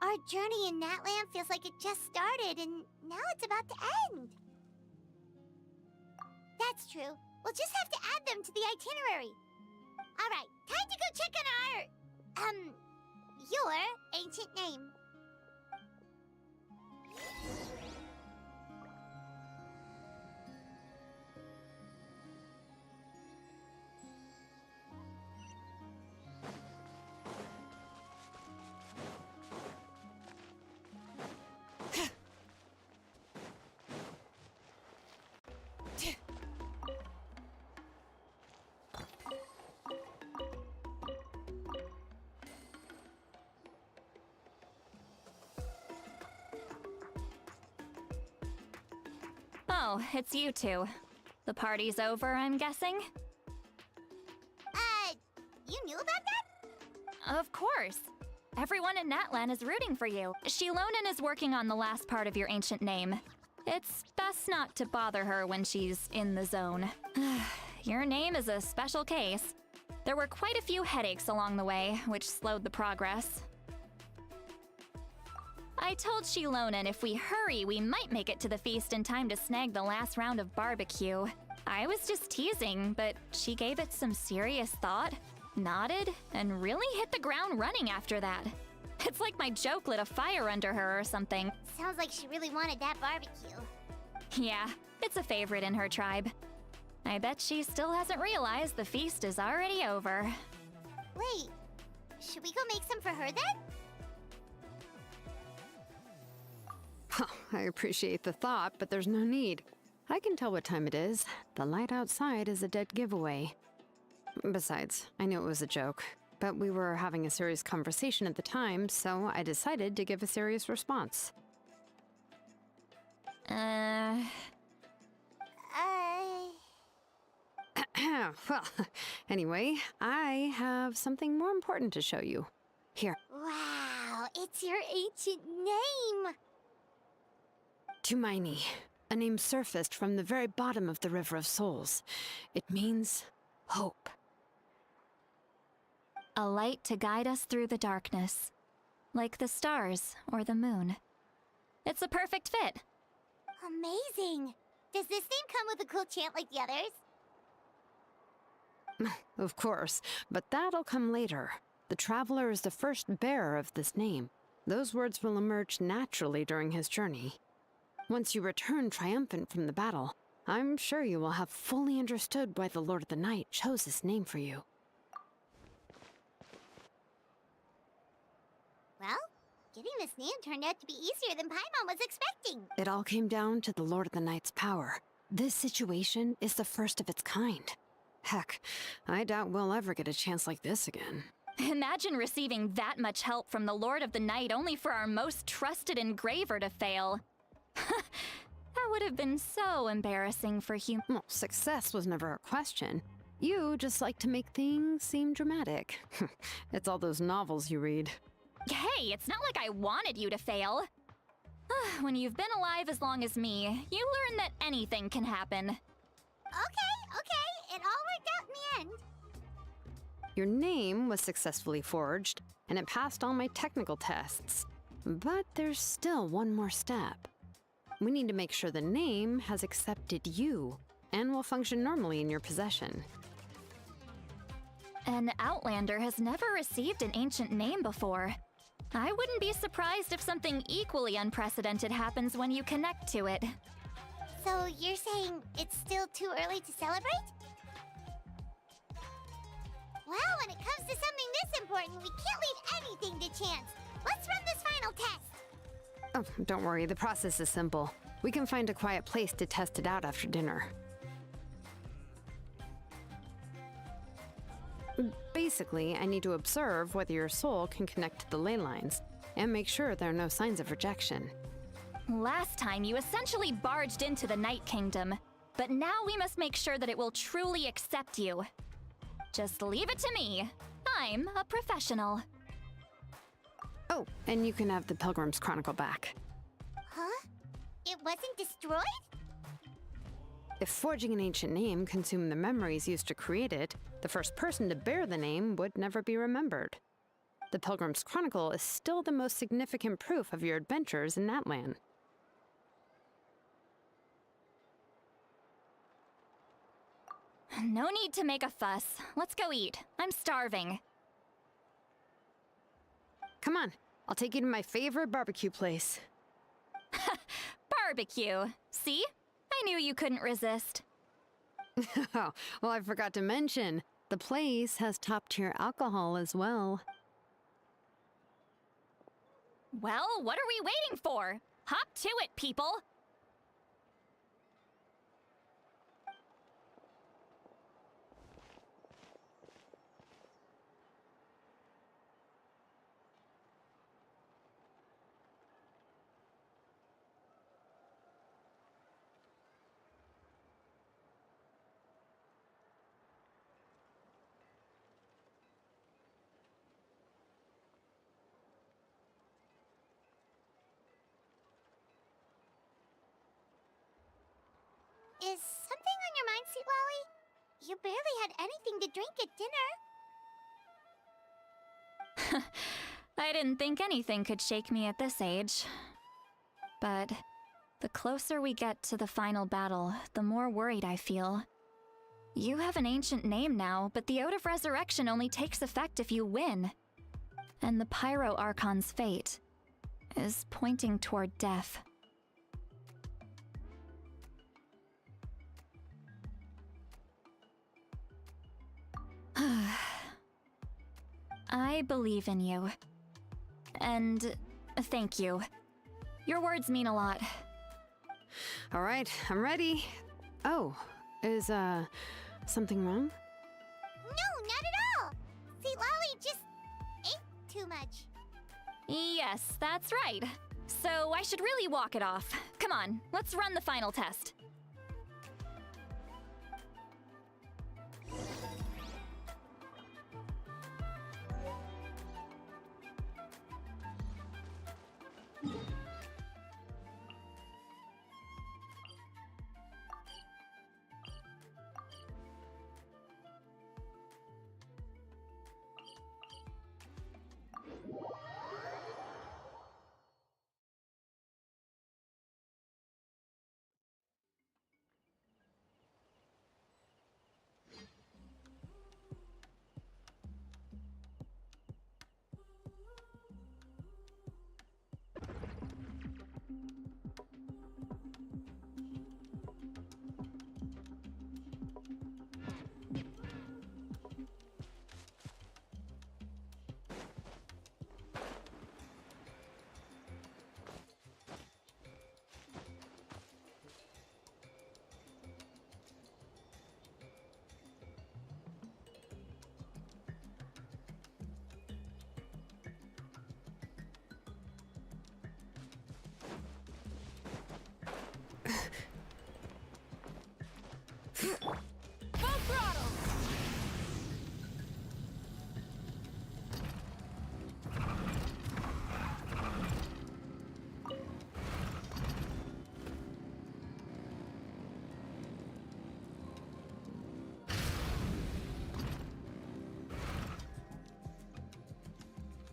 Speaker 3: Our journey in Natlan feels like it just started, and now it's about to end. That's true. We'll just have to add them to the itinerary. Alright, time to go check on your ancient name.
Speaker 7: Oh, it's you two. The party's over, I'm guessing?
Speaker 3: You knew about that?
Speaker 7: Of course. Everyone in Natlan is rooting for you. Shilonin is working on the last part of your ancient name. It's best not to bother her when she's in the zone. Your name is a special case. There were quite a few headaches along the way, which slowed the progress. I told Shilonin if we hurry, we might make it to the feast in time to snag the last round of barbecue. I was just teasing, but she gave it some serious thought, nodded, and really hit the ground running after that. It's like my joke lit a fire under her or something.
Speaker 3: Sounds like she really wanted that barbecue.
Speaker 7: Yeah, it's a favorite in her tribe. I bet she still hasn't realized the feast is already over.
Speaker 3: Wait, should we go make some for her then?
Speaker 6: I appreciate the thought, but there's no need. I can tell what time it is. The light outside is a dead giveaway. Besides, I knew it was a joke, but we were having a serious conversation at the time, so I decided to give a serious response. Well, anyway, I have something more important to show you. Here.
Speaker 3: Wow, it's your ancient name!
Speaker 6: Tumaini, a name surfaced from the very bottom of the River of Souls. It means hope.
Speaker 7: A light to guide us through the darkness, like the stars or the moon. It's a perfect fit.
Speaker 3: Amazing! Does this name come with a cool chant like the others?
Speaker 6: Of course, but that'll come later. The Traveler is the first bearer of this name. Those words will emerge naturally during his journey. Once you return triumphant from the battle, I'm sure you will have fully understood why the Lord of the Night chose this name for you.
Speaker 3: Well, getting this name turned out to be easier than Paimon was expecting.
Speaker 6: It all came down to the Lord of the Night's power. This situation is the first of its kind. Heck, I doubt we'll ever get a chance like this again.
Speaker 7: Imagine receiving that much help from the Lord of the Night only for our most trusted engraver to fail. That would have been so embarrassing for
Speaker 6: Well, success was never a question. You just like to make things seem dramatic. It's all those novels you read.
Speaker 7: Hey, it's not like I wanted you to fail. When you've been alive as long as me, you learn that anything can happen.
Speaker 3: Okay, it all worked out in the end.
Speaker 6: Your name was successfully forged, and it passed all my technical tests. But there's still one more step. We need to make sure the name has accepted you, and will function normally in your possession.
Speaker 7: An Outlander has never received an ancient name before. I wouldn't be surprised if something equally unprecedented happens when you connect to it.
Speaker 3: So you're saying it's still too early to celebrate? Well, when it comes to something this important, we can't leave anything to chance. Let's run this final test.
Speaker 6: Oh, don't worry, the process is simple. We can find a quiet place to test it out after dinner. Basically, I need to observe whether your soul can connect to the ley lines, and make sure there are no signs of rejection.
Speaker 7: Last time, you essentially barged into the Night Kingdom, but now we must make sure that it will truly accept you. Just leave it to me. I'm a professional.
Speaker 6: Oh, and you can have the Pilgrim's Chronicle back.
Speaker 3: Huh? It wasn't destroyed?
Speaker 6: If forging an ancient name consumed the memories used to create it, the first person to bear the name would never be remembered. The Pilgrim's Chronicle is still the most significant proof of your adventures in Natlan.
Speaker 7: No need to make a fuss. Let's go eat. I'm starving.
Speaker 6: Come on, I'll take you to my favorite barbecue place.
Speaker 7: Barbecue. See? I knew you couldn't resist.
Speaker 6: Oh, well, I forgot to mention, the place has top-tier alcohol as well.
Speaker 7: Well, what are we waiting for? Hop to it, people!
Speaker 3: Is something on your mind, Sweet Lolly? You barely had anything to drink at dinner.
Speaker 7: I didn't think anything could shake me at this age. But the closer we get to the final battle, the more worried I feel. You have an ancient name now, but the Ode of Resurrection only takes effect if you win. And the Pyro Archon's fate is pointing toward death. I believe in you. And thank you. Your words mean a lot.
Speaker 6: All right, I'm ready. Oh, is, something wrong?
Speaker 3: No, not at all! See, Lolly just ate too much.
Speaker 7: Yes, that's right. So I should really walk it off. Come on, let's run the final test.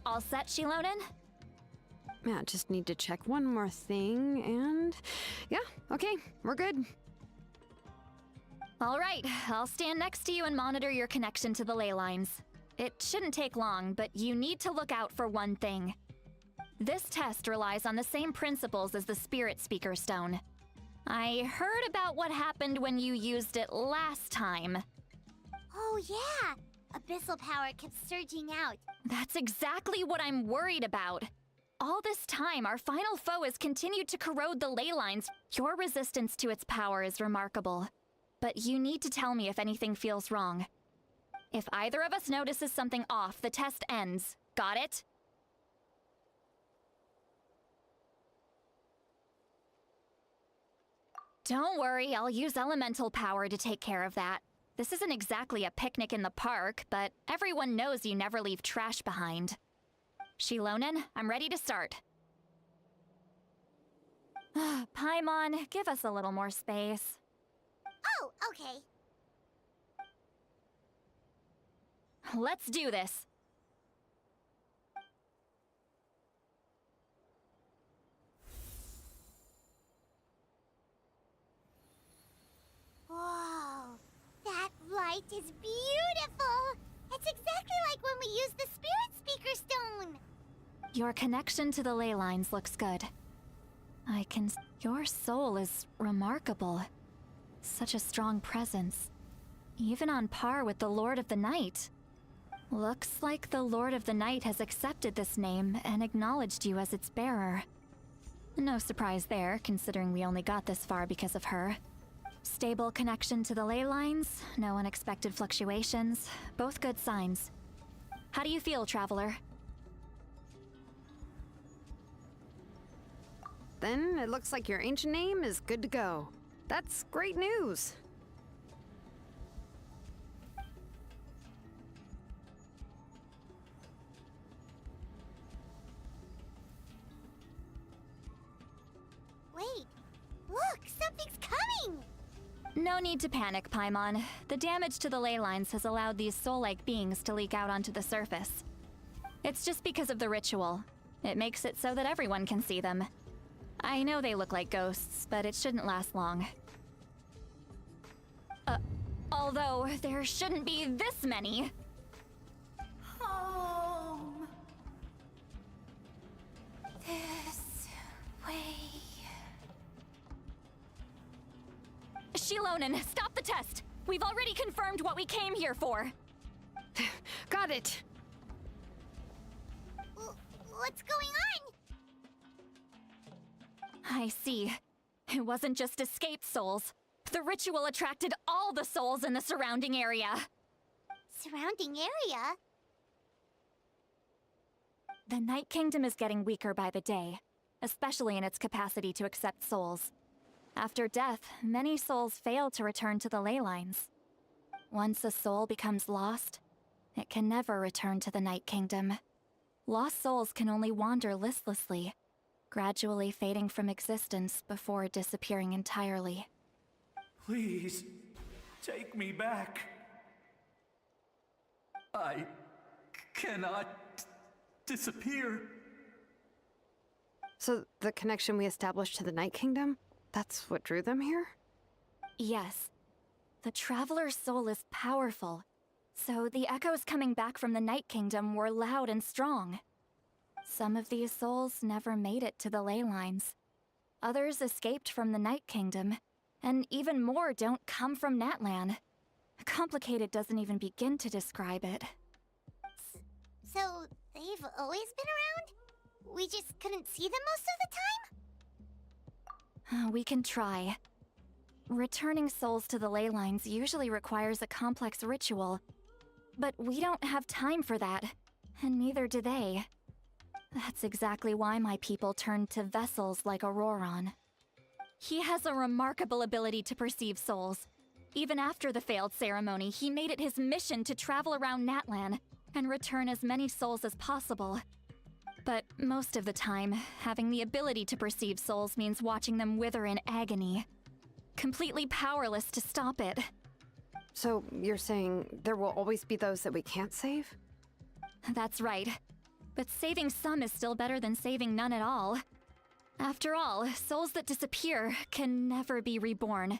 Speaker 7: All set, Shilonen?
Speaker 6: Yeah, just need to check one more thing, and... yeah, okay, we're good.
Speaker 7: All right, I'll stand next to you and monitor your connection to the ley lines. It shouldn't take long, but you need to look out for one thing. This test relies on the same principles as the Spirit Speaker Stone. I heard about what happened when you used it last time.
Speaker 3: Oh, yeah! Abyssal power kept surging out.
Speaker 7: That's exactly what I'm worried about. All this time, our final foe has continued to corrode the ley lines. Your resistance to its power is remarkable. But you need to tell me if anything feels wrong. If either of us notices something off, the test ends. Got it? Don't worry, I'll use elemental power to take care of that. This isn't exactly a picnic in the park, but everyone knows you never leave trash behind. Shilonen, I'm ready to start. Paimon, give us a little more space.
Speaker 3: Oh, okay.
Speaker 7: Let's do this.
Speaker 3: Whoa, that light is beautiful! It's exactly like when we used the Spirit Speaker Stone!
Speaker 7: Your connection to the ley lines looks good. Your soul is remarkable. Such a strong presence. Even on par with the Lord of the Night. Looks like the Lord of the Night has accepted this name and acknowledged you as its bearer. No surprise there, considering we only got this far because of her. Stable connection to the ley lines, no unexpected fluctuations, both good signs. How do you feel, Traveler?
Speaker 6: Then it looks like your ancient name is good to go. That's great news.
Speaker 3: Wait, look, something's coming!
Speaker 7: No need to panic, Paimon. The damage to the ley lines has allowed these soul-like beings to leak out onto the surface. It's just because of the ritual. It makes it so that everyone can see them. I know they look like ghosts, but it shouldn't last long. Although, there shouldn't be this many.
Speaker 8: Home. This way.
Speaker 7: Shilonen, stop the test! We've already confirmed what we came here for!
Speaker 6: Got it!
Speaker 3: What's going on?
Speaker 7: I see. It wasn't just escaped souls. The ritual attracted all the souls in the surrounding area.
Speaker 3: Surrounding area?
Speaker 7: The Night Kingdom is getting weaker by the day, especially in its capacity to accept souls. After death, many souls fail to return to the ley lines. Once a soul becomes lost, it can never return to the Night Kingdom. Lost souls can only wander listlessly, gradually fading from existence before disappearing entirely.
Speaker 11: Please, take me back. I cannot disappear.
Speaker 6: So, the connection we established to the Night Kingdom? That's what drew them here?
Speaker 7: Yes. The Traveler's soul is powerful, so the echoes coming back from the Night Kingdom were loud and strong. Some of these souls never made it to the ley lines. Others escaped from the Night Kingdom, and even more don't come from Natlan. Complicated doesn't even begin to describe it.
Speaker 3: So, they've always been around? We just couldn't see them most of the time?
Speaker 7: We can try. Returning souls to the ley lines usually requires a complex ritual, but we don't have time for that, and neither do they. That's exactly why my people turned to vessels like Auroron. He has a remarkable ability to perceive souls. Even after the failed ceremony, he made it his mission to travel around Natlan and return as many souls as possible. But most of the time, having the ability to perceive souls means watching them wither in agony. Completely powerless to stop it.
Speaker 6: So, you're saying there will always be those that we can't save?
Speaker 7: That's right. But saving some is still better than saving none at all. After all, souls that disappear can never be reborn.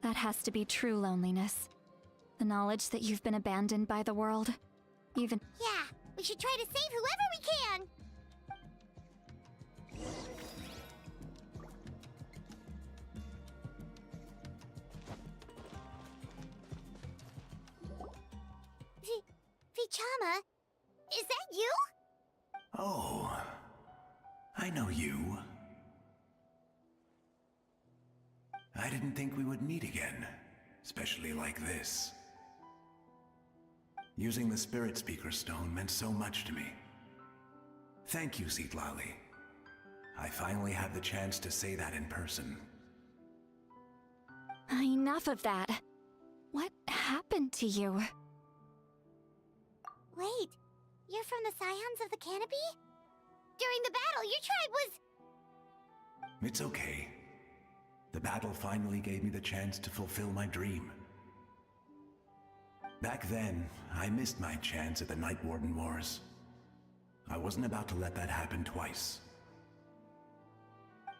Speaker 7: That has to be true loneliness. The knowledge that you've been abandoned by the world. Even—
Speaker 3: Yeah, we should try to save whoever we can! Vichama, is that you?
Speaker 11: Oh, I know you. I didn't think we would meet again, especially like this. Using the Spirit Speaker Stone meant so much to me. Thank you, Citlali. I finally had the chance to say that in person.
Speaker 7: Enough of that. What happened to you?
Speaker 3: Wait, you're from the Scions of the Canopy? During the battle, your tribe was—
Speaker 11: It's okay. The battle finally gave me the chance to fulfill my dream. Back then, I missed my chance at the Night Warden Wars. I wasn't about to let that happen twice.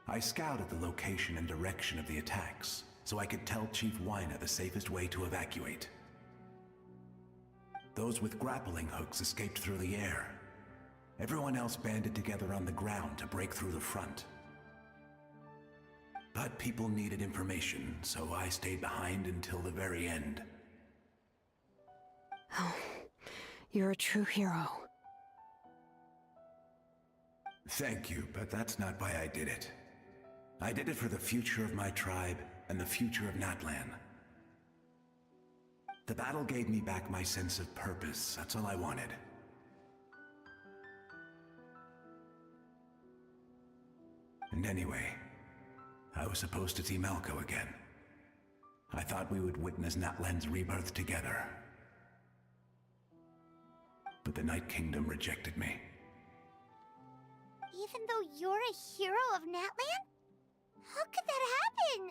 Speaker 11: I scouted the location and direction of the attacks, so I could tell Chief Wyna the safest way to evacuate. Those with grappling hooks escaped through the air. Everyone else banded together on the ground to break through the front. But people needed information, so I stayed behind until the very end.
Speaker 6: Oh, you're a true hero.
Speaker 11: Thank you, but that's not why I did it. I did it for the future of my tribe and the future of Natlan. The battle gave me back my sense of purpose. That's all I wanted. And anyway, I was supposed to see Malko again. I thought we would witness Natlan's rebirth together. But the Night Kingdom rejected me.
Speaker 3: Even though you're a hero of Natlan? How could that happen?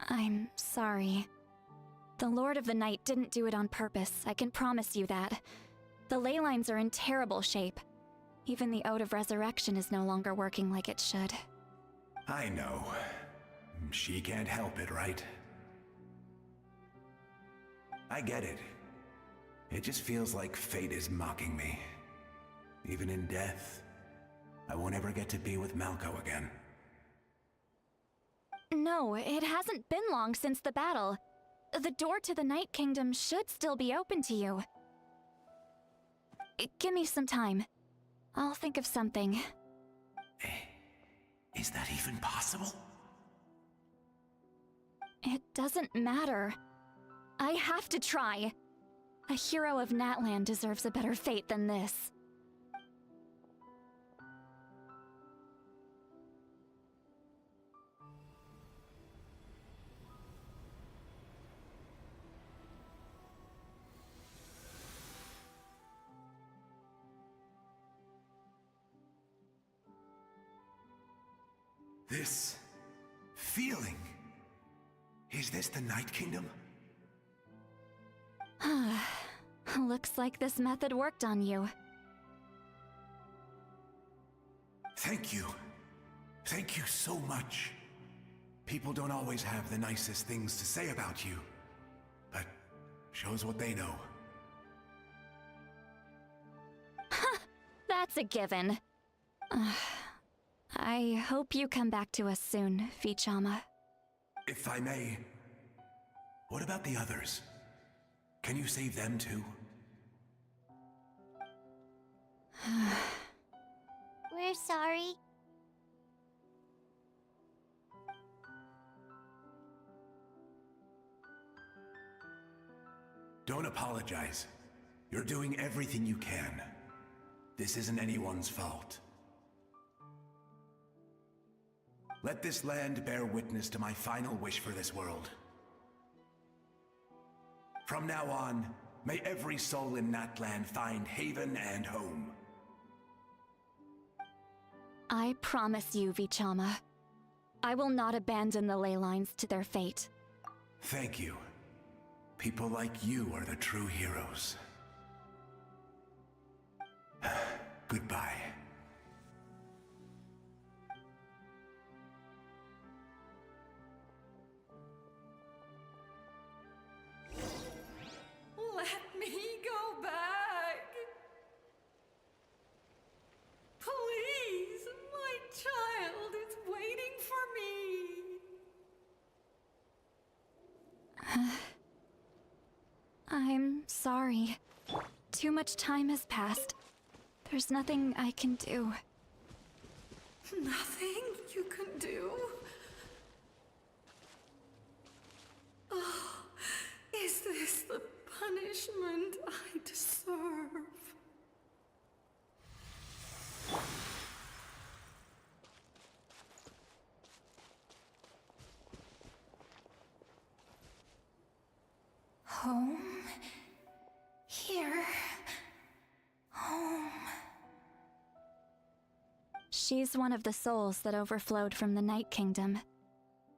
Speaker 7: I'm sorry. The Lord of the Night didn't do it on purpose, I can promise you that. The ley lines are in terrible shape. Even the Ode of Resurrection is no longer working like it should.
Speaker 11: I know. She can't help it, right? I get it. It just feels like fate is mocking me. Even in death, I won't ever get to be with Malko again.
Speaker 7: No, it hasn't been long since the battle. The door to the Night Kingdom should still be open to you. Give me some time. I'll think of something.
Speaker 11: Is that even possible?
Speaker 7: It doesn't matter. I have to try. A hero of Natlan deserves a better fate than this.
Speaker 11: This feeling. Is this the Night Kingdom?
Speaker 7: Looks like this method worked on you.
Speaker 11: Thank you. Thank you so much. People don't always have the nicest things to say about you, but shows what they know.
Speaker 7: That's a given. I hope you come back to us soon, Vichama.
Speaker 11: If I may, what about the others? Can you save them too?
Speaker 3: We're sorry.
Speaker 11: Don't apologize. You're doing everything you can. This isn't anyone's fault. Let this land bear witness to my final wish for this world. From now on, may every soul in Natlan find haven and home.
Speaker 7: I promise you, Vichama. I will not abandon the ley lines to their fate.
Speaker 11: Thank you. People like you are the true heroes. Goodbye.
Speaker 2: Let me go back. Please, my child is waiting for me.
Speaker 7: I'm sorry. Too much time has passed. There's nothing I can do.
Speaker 2: Nothing you can do? Oh, is this the punishment I deserve? Home? Here? Home?
Speaker 7: She's one of the souls that overflowed from the Night Kingdom.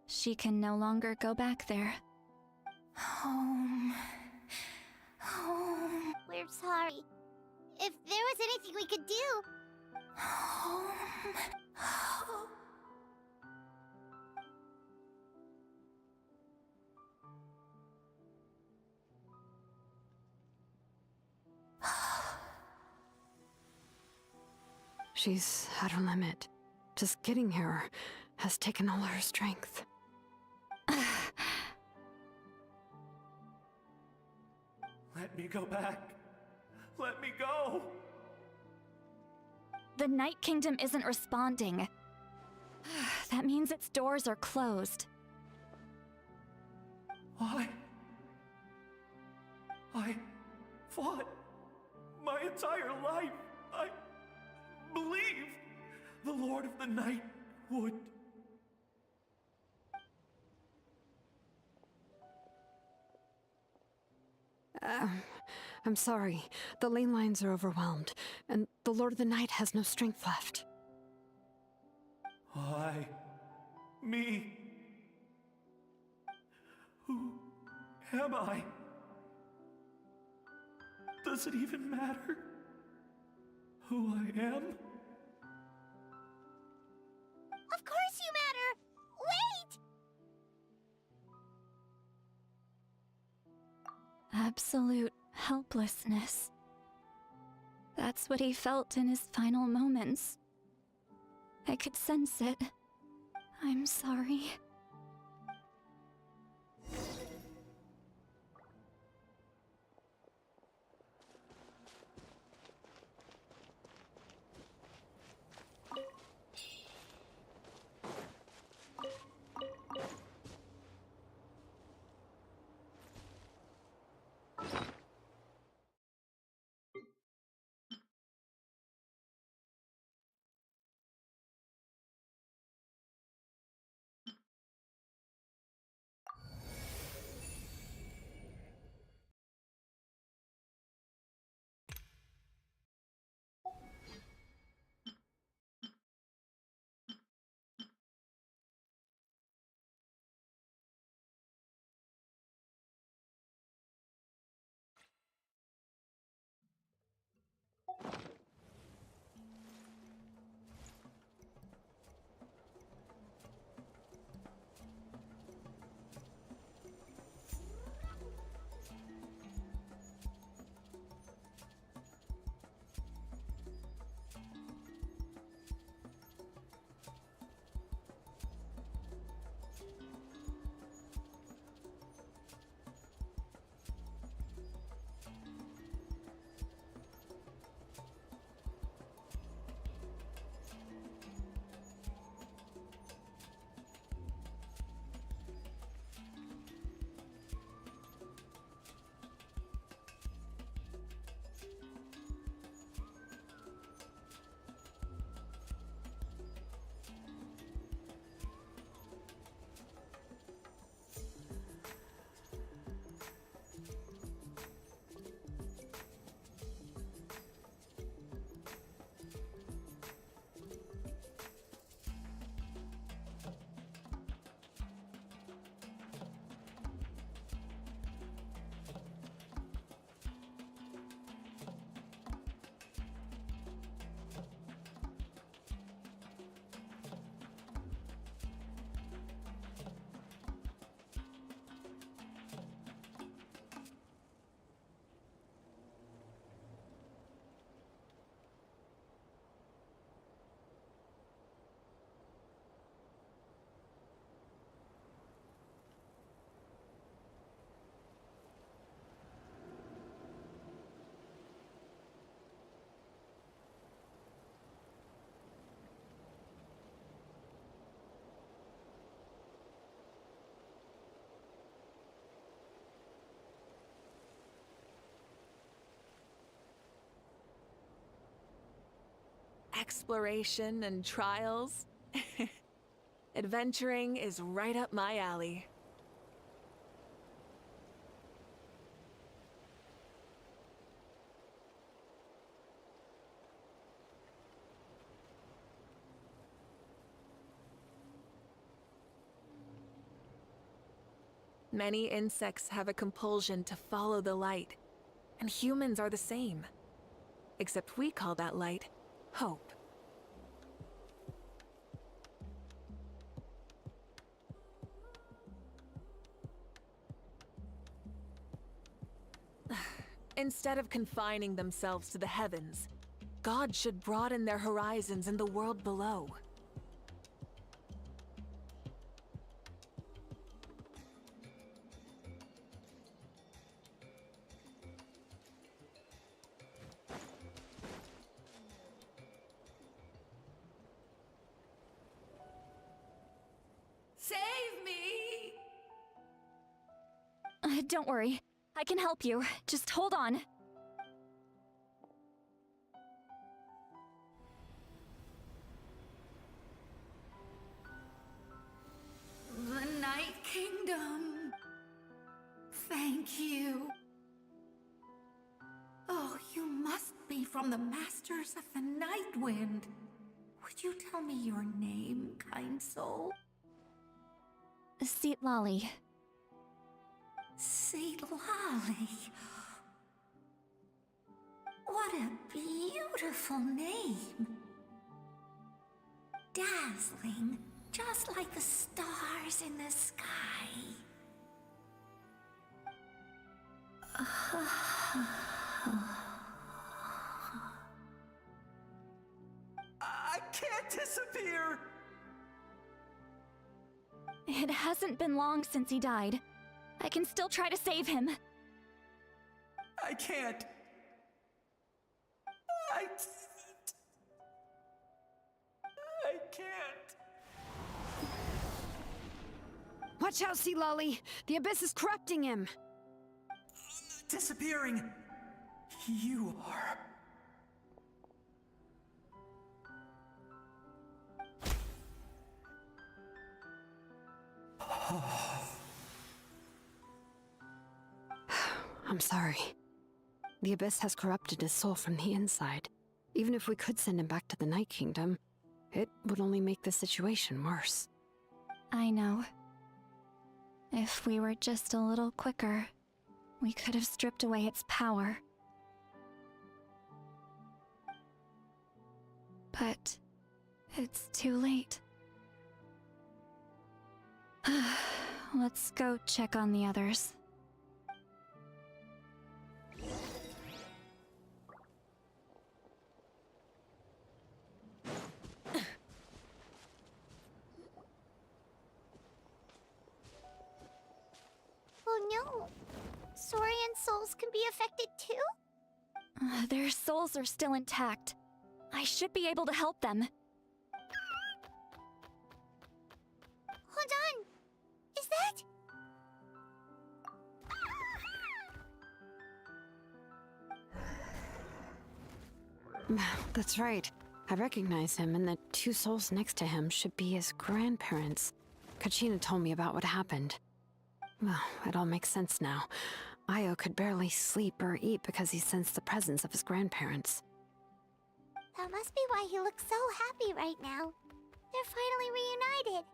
Speaker 7: She can no longer go back there.
Speaker 2: Home. Home.
Speaker 3: We're sorry. If there was anything we could do.
Speaker 2: Home. Home.
Speaker 6: She's at her limit. Just getting here has taken all her strength.
Speaker 4: Let me go back. Let me go.
Speaker 7: The Night Kingdom isn't responding. That means its doors are closed.
Speaker 4: Why? I fought my entire life. I believed the Lord of the Night would.
Speaker 6: I'm sorry. The ley lines are overwhelmed, and the Lord of the Night has no strength left.
Speaker 4: Why? Me? Who am I? Does it even matter who I am?
Speaker 3: Of course you matter! Wait!
Speaker 7: Absolute helplessness. That's what he felt in his final moments. I could sense it. I'm sorry.
Speaker 2: exploration and trials. Adventuring is right up my alley. Many insects have a compulsion to follow the light, and humans are the same. Except we call that light hope. Instead of confining themselves to the heavens, God should broaden their horizons in the world below.
Speaker 12: Save me!
Speaker 7: Don't worry. I can help you. Just hold on.
Speaker 12: The Night Kingdom. Thank you. Oh, you must be from the Masters of the Night Wind. Would you tell me your name, kind soul?
Speaker 7: Seatlali.
Speaker 12: Seatlali. What a beautiful name. Dazzling, just like the stars in the sky.
Speaker 4: I can't disappear!
Speaker 7: It hasn't been long since he died. I can still try to save him.
Speaker 4: I can't. I can't.
Speaker 6: Watch out, Seatlali! The Abyss is corrupting him!
Speaker 4: Disappearing. You are.
Speaker 6: I'm sorry. The Abyss has corrupted his soul from the inside. Even if we could send him back to the Night Kingdom, it would only make the situation worse.
Speaker 7: I know. If we were just a little quicker, we could have stripped away its power. But it's too late. Let's go check on the others.
Speaker 3: Oh no! Saurian souls can be affected too?
Speaker 7: Their souls are still intact. I should be able to help them.
Speaker 3: Hold on! Is that...
Speaker 6: That's right. I recognize him, and the two souls next to him should be his grandparents. Kachina told me about what happened. Well, it all makes sense now. Io could barely sleep or eat because he sensed the presence of his grandparents.
Speaker 3: That must be why he looks so happy right now. They're finally reunited.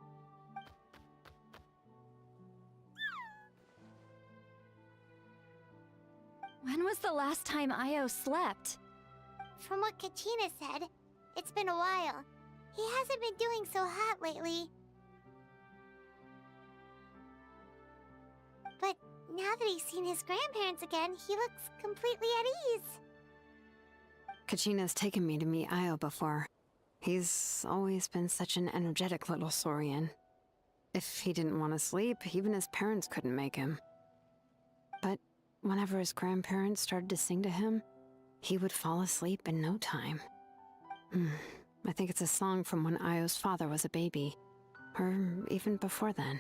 Speaker 7: When was the last time Io slept?
Speaker 3: From what Kachina said, it's been a while. He hasn't been doing so hot lately. But now that he's seen his grandparents again, he looks completely at ease.
Speaker 6: Kachina's taken me to meet Io before. He's always been such an energetic little Saurian. If he didn't want to sleep, even his parents couldn't make him. But whenever his grandparents started to sing to him, he would fall asleep in no time. I think it's a song from when Io's father was a baby, or even before then.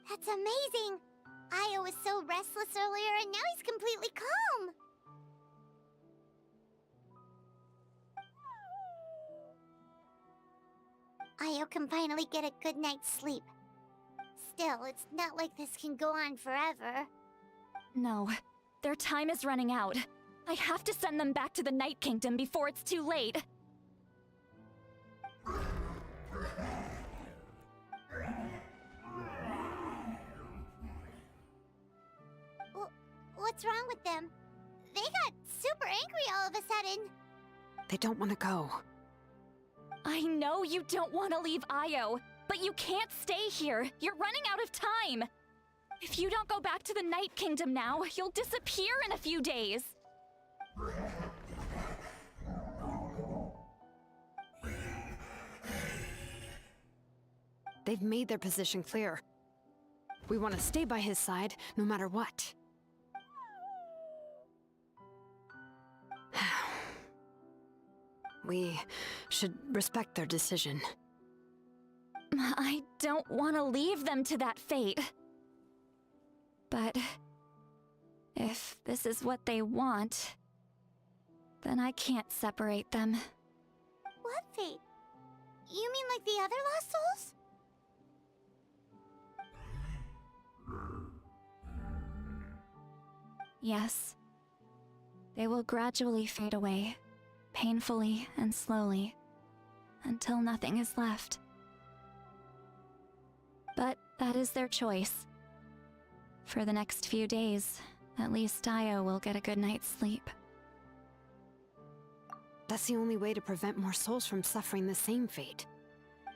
Speaker 3: That's amazing! Io was so restless earlier and now he's completely calm! Io can finally get a good night's sleep. Still, it's not like this can go on forever.
Speaker 7: No, their time is running out. I have to send them back to the Night Kingdom before it's too late.
Speaker 3: What's wrong with them? They got super angry all of a sudden.
Speaker 6: They don't want to go.
Speaker 7: I know you don't want to leave Io, but you can't stay here. You're running out of time. If you don't go back to the Night Kingdom now, you'll disappear in a few days.
Speaker 6: They've made their position clear. We want to stay by his side, no matter what. We should respect their decision.
Speaker 7: I don't want to leave them to that fate. But if this is what they want, then I can't separate them.
Speaker 3: What fate? You mean like the other lost souls?
Speaker 7: Yes. They will gradually fade away, painfully and slowly, until nothing is left. But that is their choice. For the next few days, at least Io will get a good night's sleep.
Speaker 6: That's the only way to prevent more souls from suffering the same fate.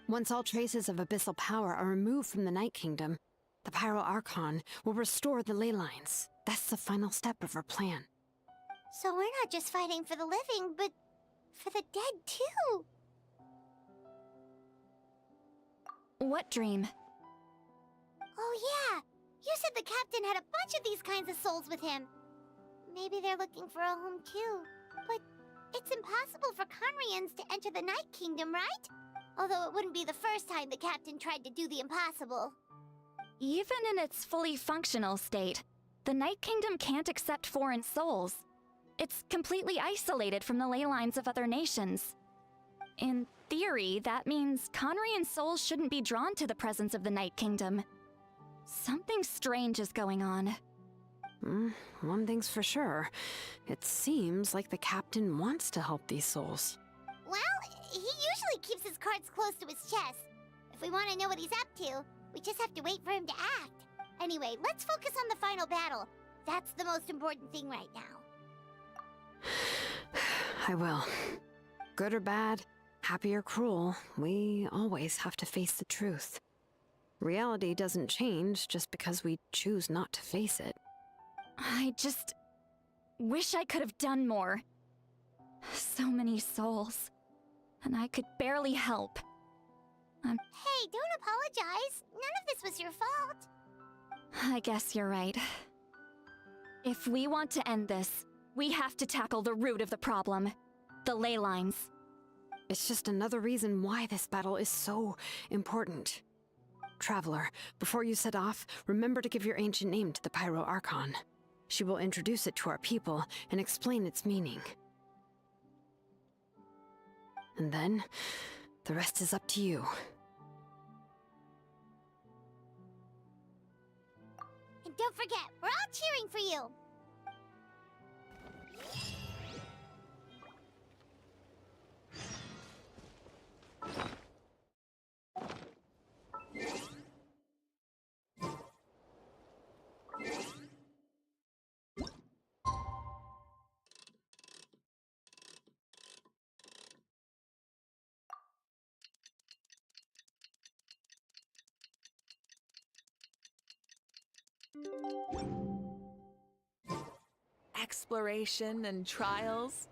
Speaker 6: Once all traces of abyssal power are removed from the Night Kingdom, the Pyro Archon will restore the ley lines. That's the final step of our plan.
Speaker 3: So we're not just fighting for the living, but for the dead too.
Speaker 7: What dream?
Speaker 3: Oh yeah, you said the captain had a bunch of these kinds of souls with him. Maybe they're looking for a home too. But it's impossible for Conrians to enter the Night Kingdom, right? Although it wouldn't be the first time the captain tried to do the impossible.
Speaker 7: Even in its fully functional state, the Night Kingdom can't accept foreign souls. It's completely isolated from the ley lines of other nations. In theory, that means Conrian souls shouldn't be drawn to the presence of the Night Kingdom. Something strange is going on.
Speaker 6: One thing's for sure. It seems like the captain wants to help these souls.
Speaker 3: Well, he usually keeps his cards close to his chest. If we want to know what he's up to, we just have to wait for him to act. Anyway, let's focus on the final battle. That's the most important thing right now.
Speaker 6: I will. Good or bad, happy or cruel, we always have to face the truth. Reality doesn't change just because we choose not to face it.
Speaker 7: I just wish I could have done more. So many souls, and I could barely help.
Speaker 3: Hey, don't apologize. None of this was your fault.
Speaker 7: I guess you're right. If we want to end this, we have to tackle the root of the problem. The ley lines.
Speaker 6: It's just another reason why this battle is so important. Traveler, before you set off, remember to give your ancient name to the Pyro Archon. She will introduce it to our people and explain its meaning. And then, the rest is up to you.
Speaker 3: And don't forget, we're all cheering for you.
Speaker 2: Exploration and trials.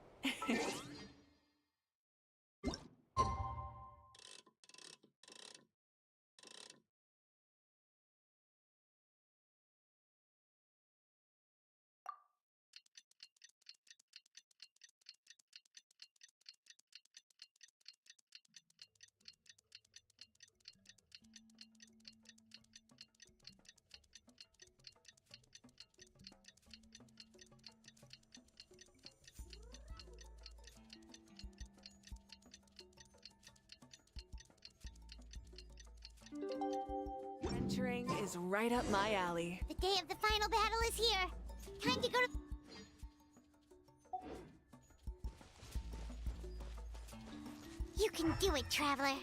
Speaker 2: is right up my alley.
Speaker 3: The day of the final battle is here. Time to go to... You can do it, Traveler.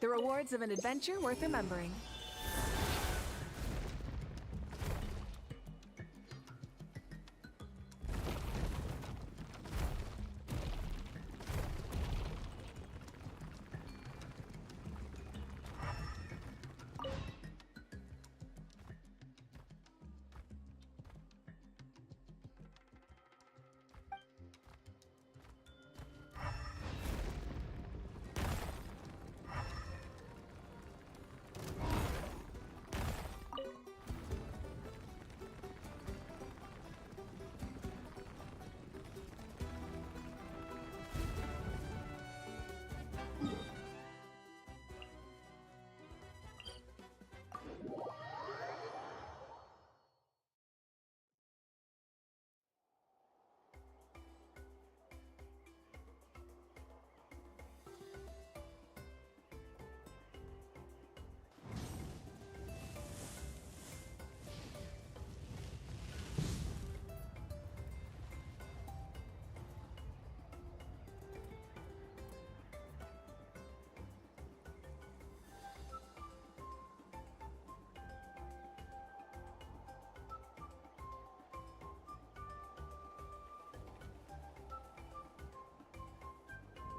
Speaker 2: The rewards of an adventure worth remembering.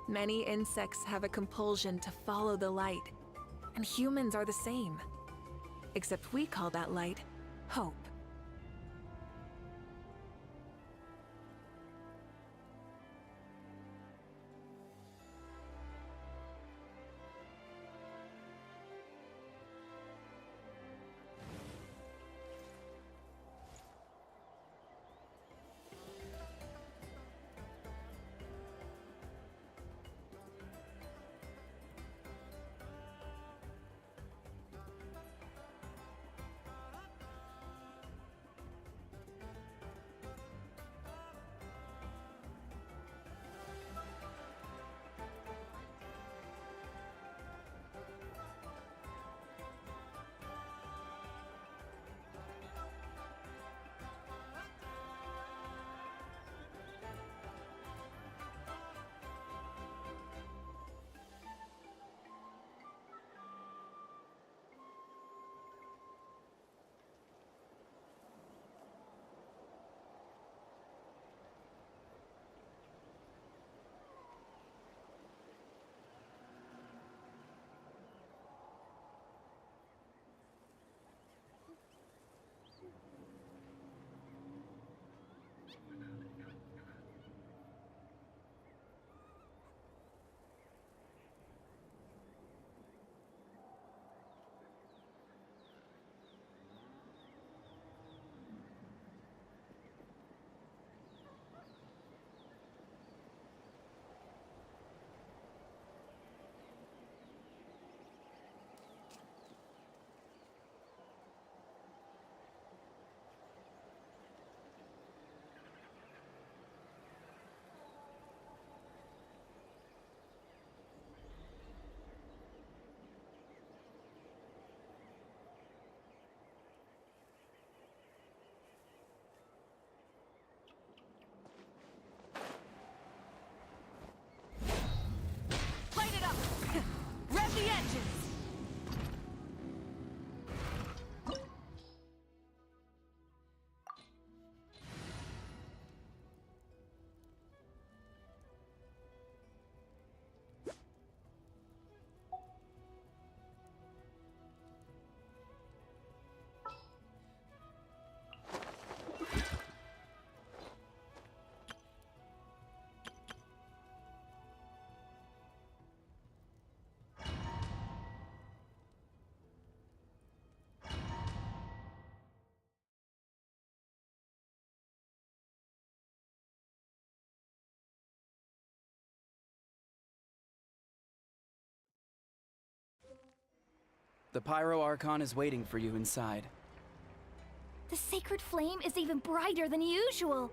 Speaker 2: Many insects have a compulsion to follow the light, and humans are the same. Except we call that light hope.
Speaker 13: The Pyro Archon is waiting for you inside.
Speaker 8: The sacred flame is even brighter than usual.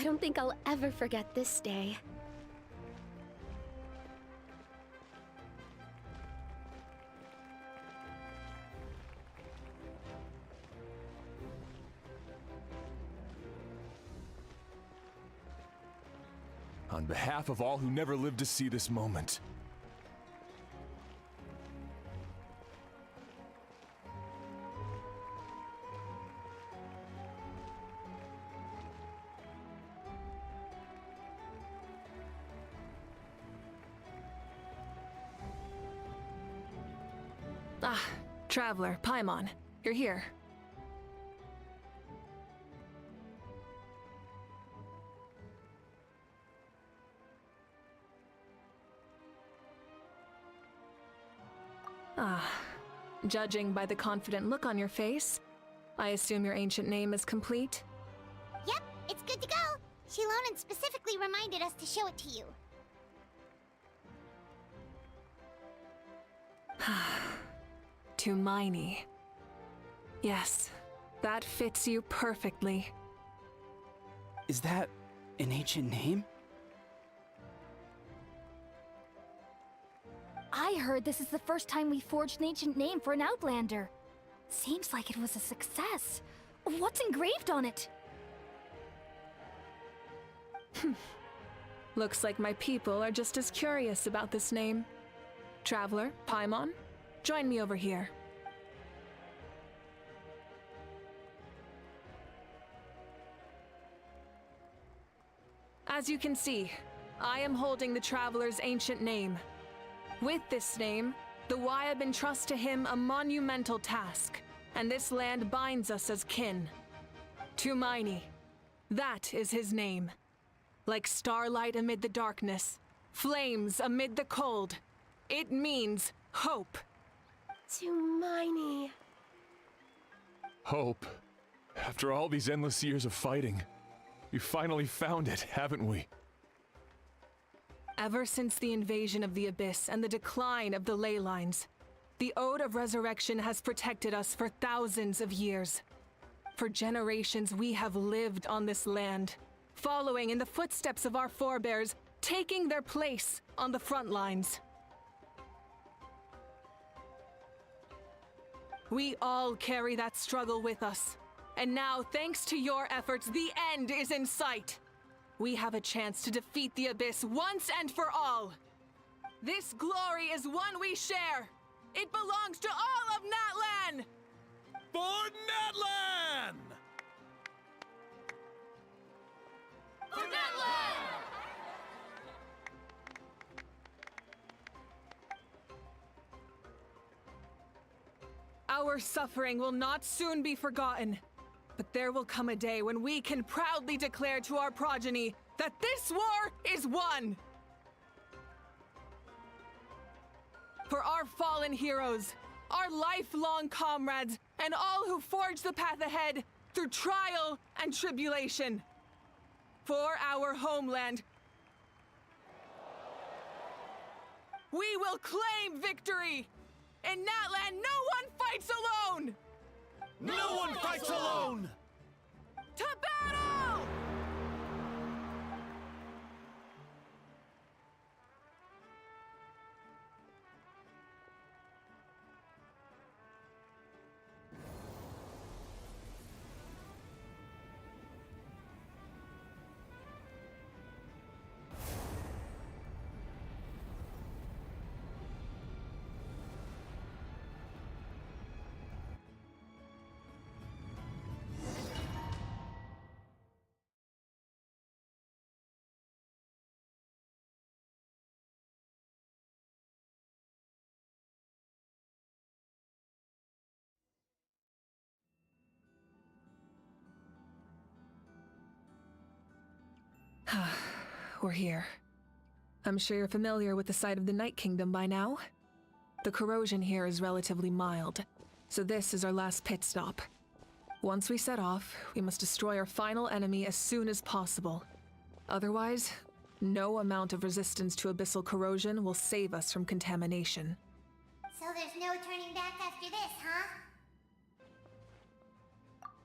Speaker 14: I don't think I'll ever forget this day.
Speaker 15: On behalf of all who never lived to see this moment,
Speaker 2: Ah, Traveler, Paimon, you're here. Ah, judging by the confident look on your face, I assume your ancient name is complete?
Speaker 3: Yep, it's good to go. Shilonan specifically reminded us to show it to you.
Speaker 2: Tumaini. Yes, that fits you perfectly.
Speaker 13: Is that an ancient name?
Speaker 8: I heard this is the first time we forged an ancient name for an Outlander. Seems like it was a success. What's engraved on it?
Speaker 2: Looks like my people are just as curious about this name. Traveler, Paimon, join me over here. As you can see, I am holding the Traveler's ancient name. With this name, the Wyab entrust to him a monumental task, and this land binds us as kin. Tumaini, that is his name. Like starlight amid the darkness, flames amid the cold, it means hope.
Speaker 14: Tumaini.
Speaker 15: hope. After all these endless years of fighting, we finally found it, haven't we?
Speaker 2: Ever since the invasion of the Abyss and the decline of the ley lines, the Ode of Resurrection has protected us for thousands of years. For generations we have lived on this land, following in the footsteps of our forebears, taking their place on the front lines. We all carry that struggle with us. And now, thanks to your efforts, the end is in sight. We have a chance to defeat the Abyss once and for all. This glory is one we share. It belongs to all of Natlan!
Speaker 4: For Natlan!
Speaker 2: For Natlan! Our suffering will not soon be forgotten. But there will come a day when we can proudly declare to our progeny that this war is won! For our fallen heroes, our lifelong comrades, and all who forge the path ahead through trial and tribulation. For our homeland, we will claim victory! In Natlan, no one fights alone!
Speaker 4: No one fights alone!
Speaker 2: To battle! We're here. I'm sure you're familiar with the site of the Night Kingdom by now. The corrosion here is relatively mild, so this is our last pit stop. Once we set off, we must destroy our final enemy as soon as possible. Otherwise, no amount of resistance to abyssal corrosion will save us from contamination.
Speaker 3: So there's no turning back after this, huh?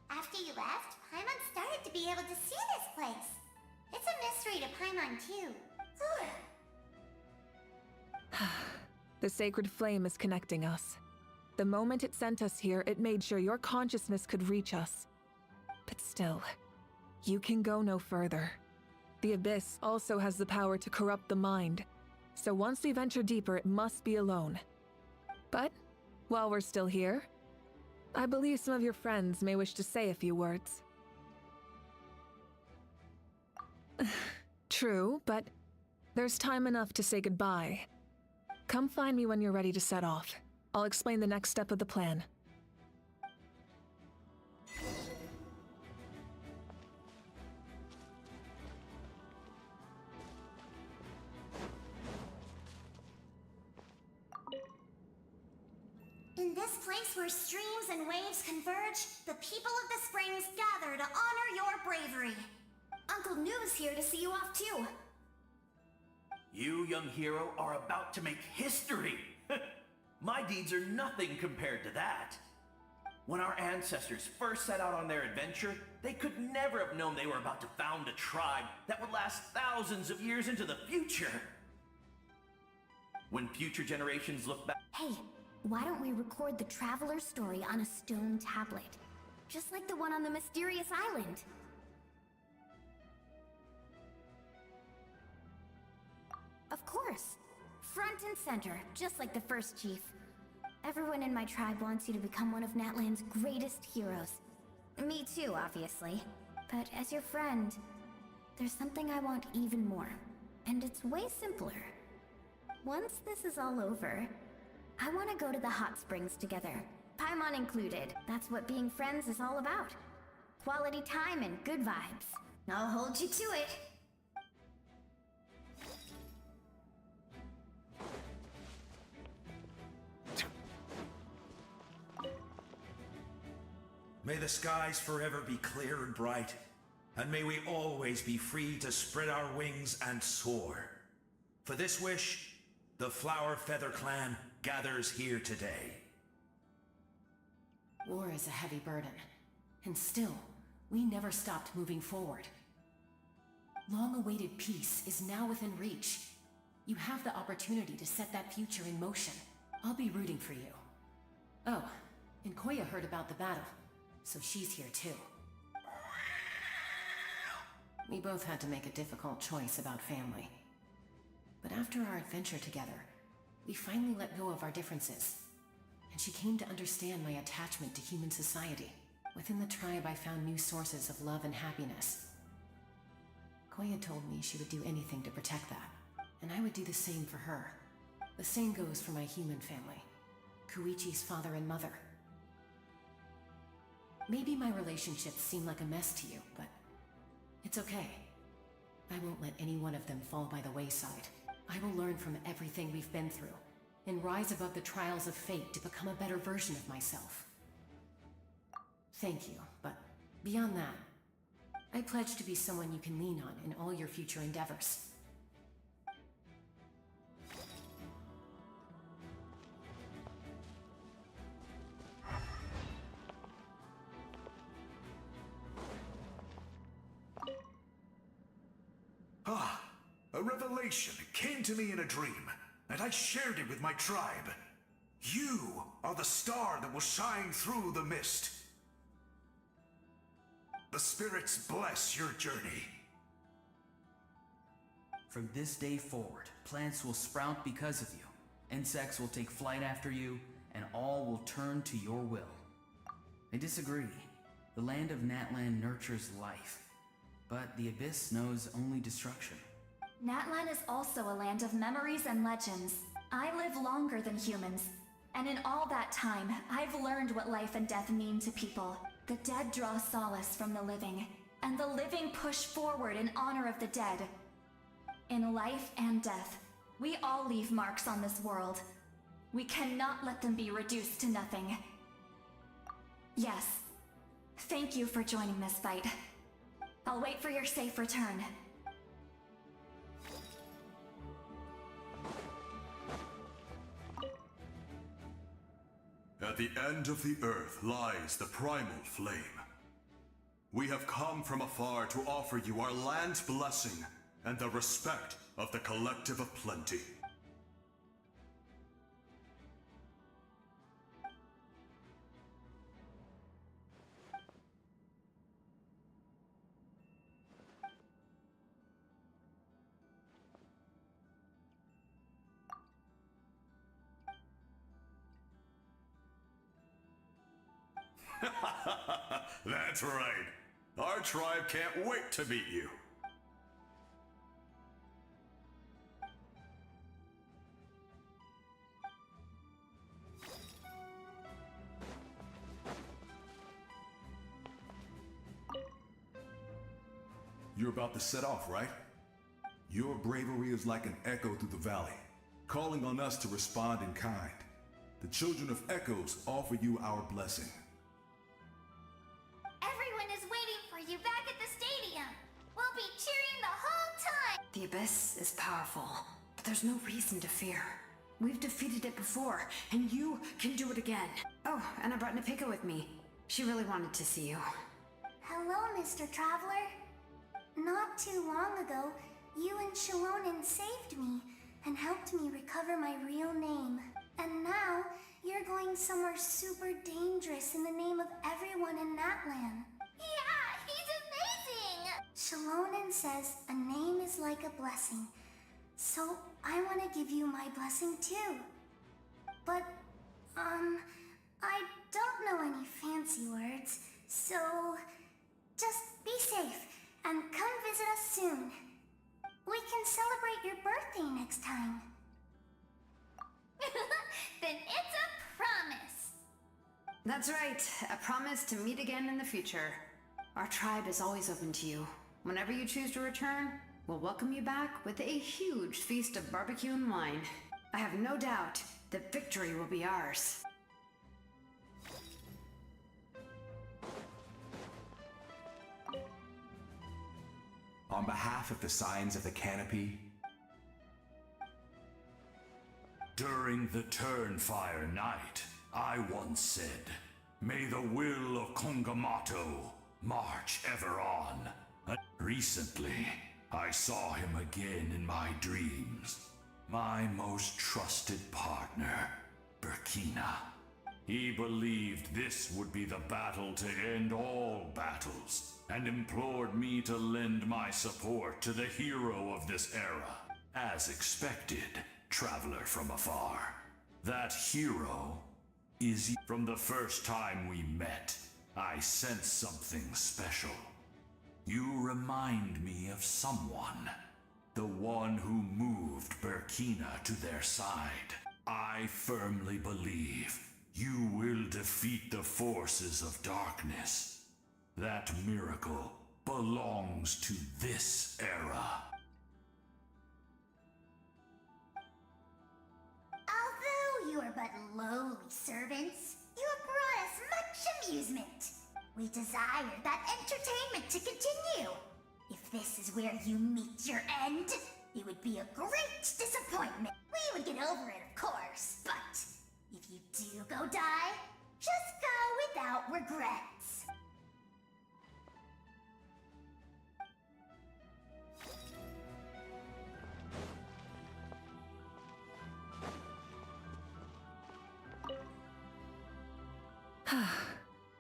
Speaker 3: After you left, Paimon started to be able to see this place. It's a mystery to Paimon, too.
Speaker 2: The sacred flame is connecting us. The moment it sent us here, it made sure your consciousness could reach us. But still, you can go no further. The Abyss also has the power to corrupt the mind, so once we venture deeper, it must be alone. But, while we're still here, I believe some of your friends may wish to say a few words. True, but there's time enough to say goodbye. Come find me when you're ready to set off. I'll explain the next step of the plan.
Speaker 3: In this place where streams and waves converge, the people of the Springs gather to honor your bravery. Uncle Noo's here to see you off too.
Speaker 4: You, young hero, are about to make history. My deeds are nothing compared to that. When our ancestors first set out on their adventure, they could never have known they were about to found a tribe that would last thousands of years into the future. When future generations look back...
Speaker 8: Hey, why don't we record the Traveler's story on a stone tablet? Just like the one on the mysterious island. Of course. Front and center, just like the first chief. Everyone in my tribe wants you to become one of Natlan's greatest heroes. Me too, obviously. But as your friend, there's something I want even more. And it's way simpler. Once this is all over, I want to go to the hot springs together. Paimon included. That's what being friends is all about. Quality time and good vibes. I'll hold you to it.
Speaker 11: May the skies forever be clear and bright, and may we always be free to spread our wings and soar. For this wish, the Flower Feather Clan gathers here today.
Speaker 10: War is a heavy burden, and still, we never stopped moving forward. Long-awaited peace is now within reach. You have the opportunity to set that future in motion. I'll be rooting for you. Oh, and Koya heard about the battle, so she's here too. We both had to make a difficult choice about family. But after our adventure together, we finally let go of our differences. And she came to understand my attachment to human society. Within the tribe, I found new sources of love and happiness. Koya told me she would do anything to protect that, and I would do the same for her. The same goes for my human family, Koichi's father and mother. Maybe my relationships seem like a mess to you, but it's okay. I won't let any one of them fall by the wayside. I will learn from everything we've been through, and rise above the trials of fate to become a better version of myself. Thank you, but beyond that, I pledge to be someone you can lean on in all your future endeavors.
Speaker 11: A revelation came to me in a dream, and I shared it with my tribe. You are the star that will shine through the mist. The spirits bless your journey.
Speaker 9: From this day forward, plants will sprout because of you. Insects will take flight after you, and all will turn to your will. I disagree. The land of Natlan nurtures life, but the Abyss knows only destruction.
Speaker 7: Natlan is also a land of memories and legends. I live longer than humans, and in all that time, I've learned what life and death mean to people. The dead draw solace from the living, and the living push forward in honor of the dead. In life and death, we all leave marks on this world. We cannot let them be reduced to nothing. Yes, thank you for joining this fight. I'll wait for your safe return.
Speaker 5: At the end of the earth lies the primal flame. We have come from afar to offer you our land's blessing and the respect of the Collective of Plenty. That's right. Our tribe can't wait to meet you.
Speaker 11: You're about to set off, right? Your bravery is like an echo through the valley, calling on us to respond in kind. The Children of Echoes offer you our blessing.
Speaker 3: Everyone is waiting for you back at the stadium. We'll be cheering the whole time.
Speaker 6: The Abyss is powerful, but there's no reason to fear. We've defeated it before, and you can do it again. Oh, and I brought Nepika with me. She really wanted to see you.
Speaker 3: Hello, Mr. Traveler. Not too long ago, you and Shalonen saved me and helped me recover my real name. And now, you're going somewhere super dangerous in the name of everyone in Natlan. Yeah, he's amazing! Shalonen says a name is like a blessing. So, I want to give you my blessing too. But, I don't know any fancy words, so just be safe and come visit us soon. We can celebrate your birthday next time. Then it's a promise.
Speaker 6: That's right, a promise to meet again in the future. Our tribe is always open to you. Whenever you choose to return, we'll welcome you back with a huge feast of barbecue and wine. I have no doubt that victory will be ours.
Speaker 11: On behalf of the Signs of the Canopy,
Speaker 16: during the Turnfire Night, I once said, "May the will of Kongamato march ever on." Recently, I saw him again in my dreams. My most trusted partner, Burkina. He believed this would be the battle to end all battles, and implored me to lend my support to the hero of this era. As expected, traveler from afar. That hero is from the first time we met. I sensed something special. You remind me of someone. The one who moved Burkina to their side. I firmly believe you will defeat the forces of darkness. That miracle belongs to this era.
Speaker 3: Although you are but lowly servants, you have brought us much amusement. We desire that entertainment to continue. If this is where you meet your end, it would be a great disappointment. We would get over it, of course, but if you do go die, just go without regrets.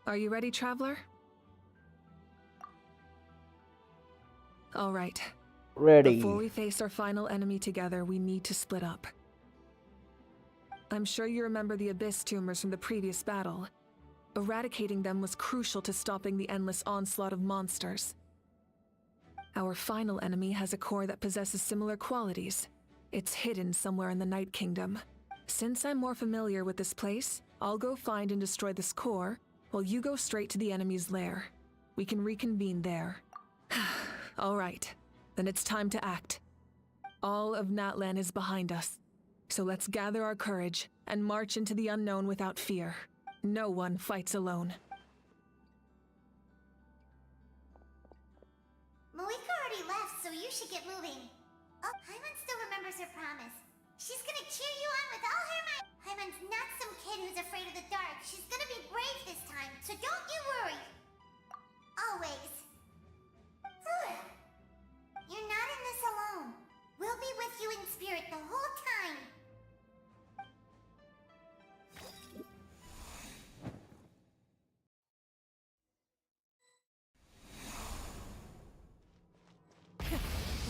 Speaker 2: Are you ready, Traveler? All right.
Speaker 1: Ready.
Speaker 2: Before we face our final enemy together, we need to split up. I'm sure you remember the Abyss tumors from the previous battle. Eradicating them was crucial to stopping the endless onslaught of monsters. Our final enemy has a core that possesses similar qualities. It's hidden somewhere in the Night Kingdom. Since I'm more familiar with this place, I'll go find and destroy this core, while you go straight to the enemy's lair. We can reconvene there. All right, then it's time to act. All of Natlan is behind us, so let's gather our courage and march into the unknown without fear. No one fights alone.
Speaker 3: Moika already left, so you should get moving. Oh, Paimon still remembers her promise. She's gonna cheer you on with all her might. Paimon's not some kid who's afraid of the dark. She's gonna be brave this time, so don't you worry. Always. You're not in this alone. We'll be with you in spirit the whole time.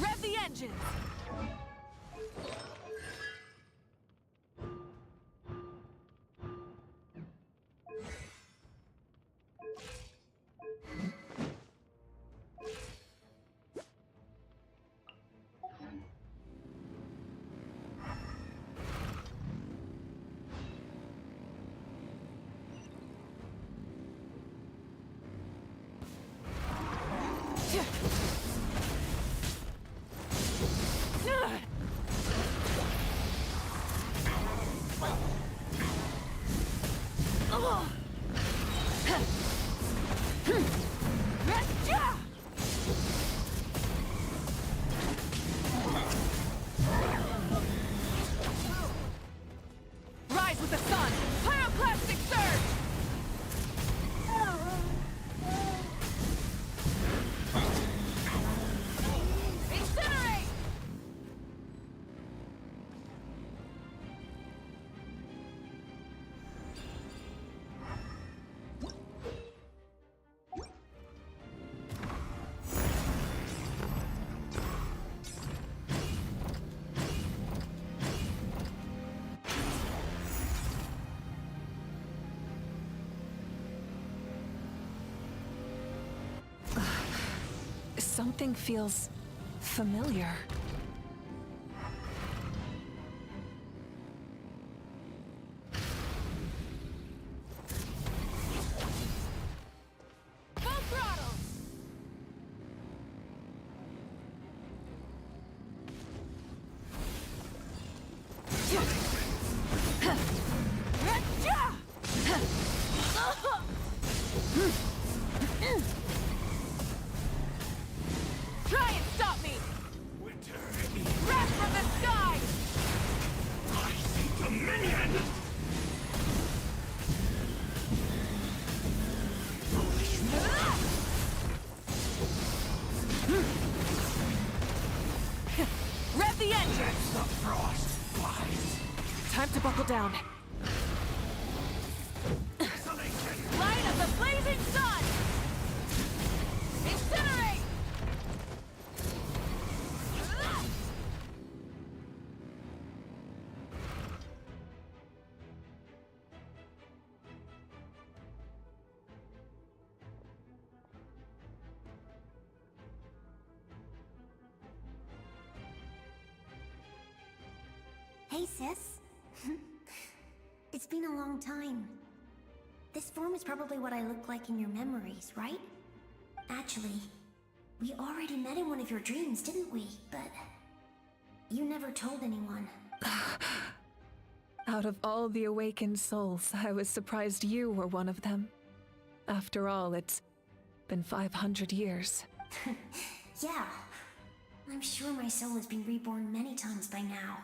Speaker 2: Rev the engines! Rise with the sun! Pyroclastic surge! Incinerate! Something feels familiar. Full throttle! Try and stop me!
Speaker 16: Winter.
Speaker 2: Wrath from the sky!
Speaker 16: I see dominion!
Speaker 2: Rev the engine!
Speaker 16: The frost flies.
Speaker 2: Time to buckle down. Light of the blazing sun! Incinerate!
Speaker 3: Hey, sis. It's been a long time. This form is probably what I look like in your memories, right? Actually, we already met in one of your dreams, didn't we? But you never told anyone.
Speaker 2: Out of all the awakened souls, I was surprised you were one of them. After all, it's been 500 years.
Speaker 3: Yeah. I'm sure my soul has been reborn many times by now.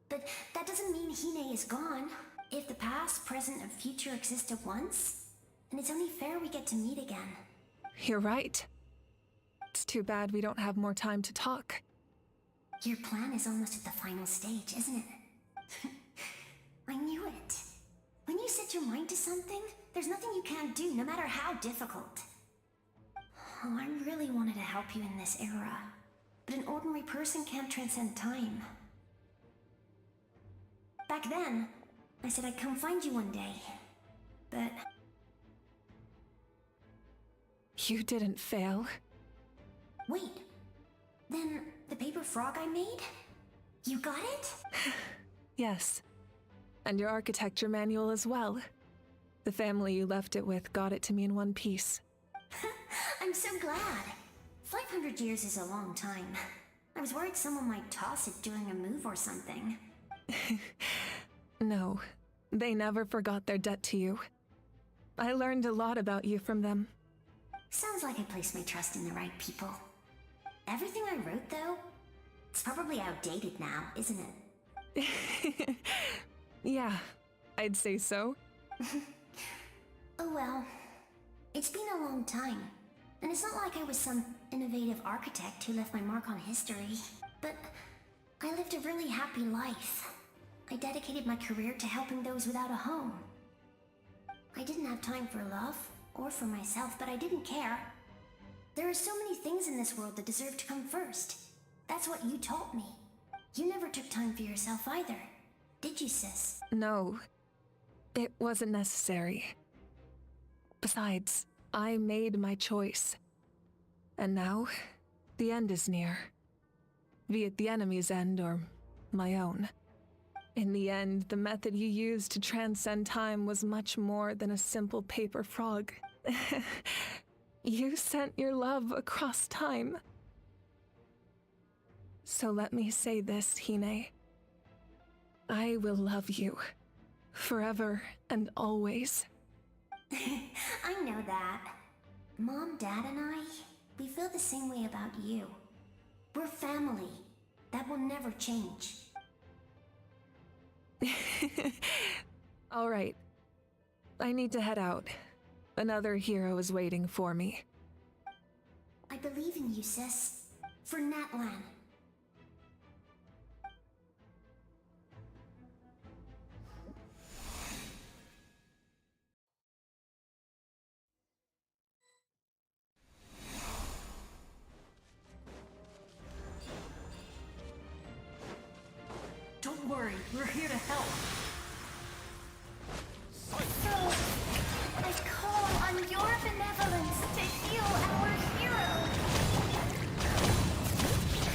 Speaker 3: But that doesn't mean Hine is gone. If the past, present, and future exist at once, then it's only fair we get to meet again.
Speaker 2: You're right. It's too bad we don't have more time to talk.
Speaker 3: Your plan is almost at the final stage, isn't it? I knew it. When you set your mind to something, there's nothing you can't do, no matter how difficult. Oh, I really wanted to help you in this era, but an ordinary person can't transcend time. Back then, I said I'd come find you one day, but...
Speaker 2: You didn't fail.
Speaker 3: Wait, then the paper frog I made? You got it?
Speaker 2: Yes. And your architecture manual as well. The family you left it with got it to me in one piece.
Speaker 3: I'm so glad.
Speaker 17: 500 years is a long time. I was worried someone might toss it during a move or something.
Speaker 2: No, they never forgot their debt to you. I learned a lot about you from them.
Speaker 17: Sounds like I placed my trust in the right people. Everything I wrote, though, it's probably outdated now, isn't it?
Speaker 2: Yeah, I'd say so.
Speaker 17: Oh well. It's been a long time. And it's not like I was some innovative architect who left my mark on history. But I lived a really happy life. I dedicated my career to helping those without a home. I didn't have time for love, or for myself, but I didn't care. There are so many things in this world that deserve to come first. That's what you taught me. You never took time for yourself either, did you, sis?
Speaker 2: No, it wasn't necessary. Besides, I made my choice. And now, the end is near. Be it the enemy's end or my own. In the end, the method you used to transcend time was much more than a simple paper frog. You sent your love across time. So let me say this, Hine. I will love you. Forever and always.
Speaker 17: I know that. Mom, Dad, and I, we feel the same way about you. We're family. That will never change.
Speaker 2: All right. I need to head out. Another hero is waiting for me.
Speaker 17: I believe in you, sis. For Natlan.
Speaker 12: Don't worry, we're here to help.
Speaker 8: So, I call on your benevolence to heal our hero.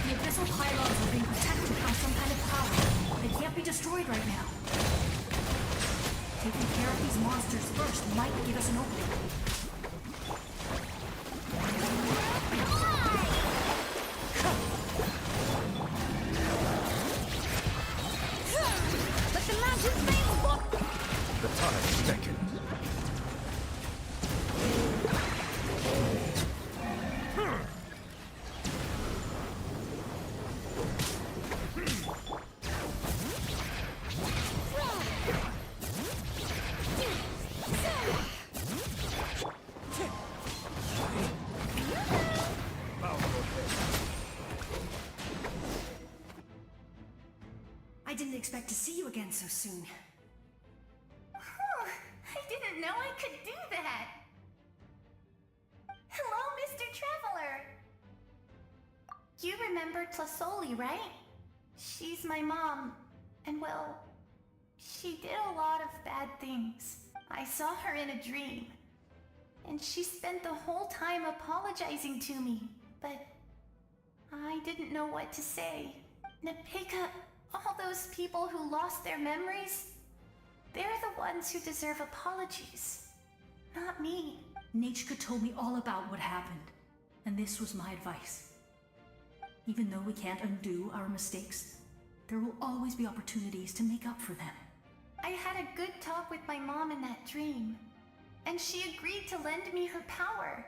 Speaker 12: The abyssal pylons are being protected by some kind of power. They can't be destroyed right now. Taking care of these monsters first might give us an opening.
Speaker 8: Let the mountains fail!
Speaker 15: The time beckons.
Speaker 12: I didn't expect to see you again so soon.
Speaker 8: I didn't know I could do that. Hello, Mr. Traveler. You remember Tlasoli, right? She's my mom. And well, she did a lot of bad things. I saw her in a dream. And she spent the whole time apologizing to me. But I didn't know what to say. Napika, all those people who lost their memories, they're the ones who deserve apologies, not me.
Speaker 12: Nachka told me all about what happened, and this was my advice. Even though we can't undo our mistakes, there will always be opportunities to make up for them.
Speaker 8: I had a good talk with my mom in that dream, and she agreed to lend me her power.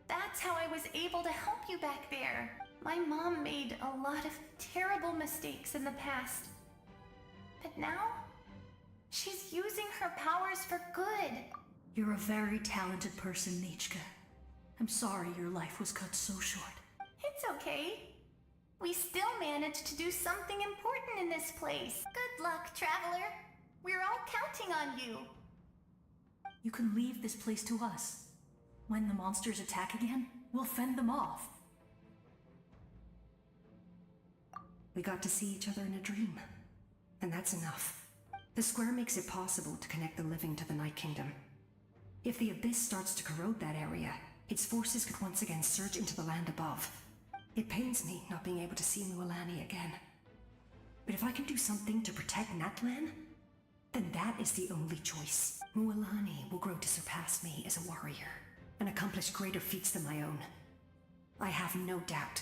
Speaker 8: That's how I was able to help you back there. My mom made a lot of terrible mistakes in the past. But now, she's using her powers for good.
Speaker 12: You're a very talented person, Nachka. I'm sorry your life was cut so short.
Speaker 8: It's okay. We still managed to do something important in this place. Good luck, Traveler. We're all counting on you.
Speaker 12: You can leave this place to us. When the monsters attack again, we'll fend them off. We got to see each other in a dream, and that's enough. The square makes it possible to connect the living to the Night Kingdom. If the Abyss starts to corrode that area, its forces could once again surge into the land above. It pains me not being able to see Mualani again. But if I can do something to protect Natlan, then that is the only choice. Mualani will grow to surpass me as a warrior, and accomplish greater feats than my own. I have no doubt.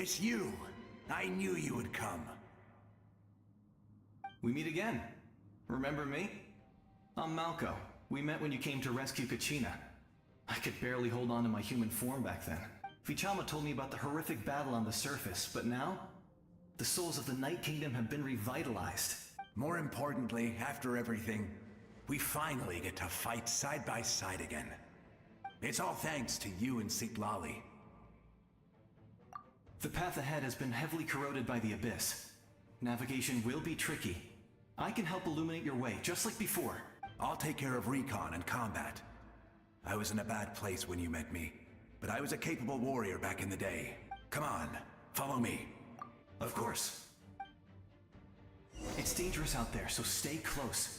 Speaker 11: It's you! I knew you would come.
Speaker 18: We meet again. Remember me? I'm Malco. We met when you came to rescue Kachina. I could barely hold on to my human form back then. Vichama told me about the horrific battle on the surface, but now, the souls of the Night Kingdom have been revitalized.
Speaker 11: More importantly, after everything, we finally get to fight side by side again. It's all thanks to you and Sitlali.
Speaker 18: The path ahead has been heavily corroded by the Abyss. Navigation will be tricky. I can help illuminate your way, just like before.
Speaker 11: I'll take care of recon and combat. I was in a bad place when you met me, but I was a capable warrior back in the day. Come on, follow me.
Speaker 18: Of course. It's dangerous out there, so stay close.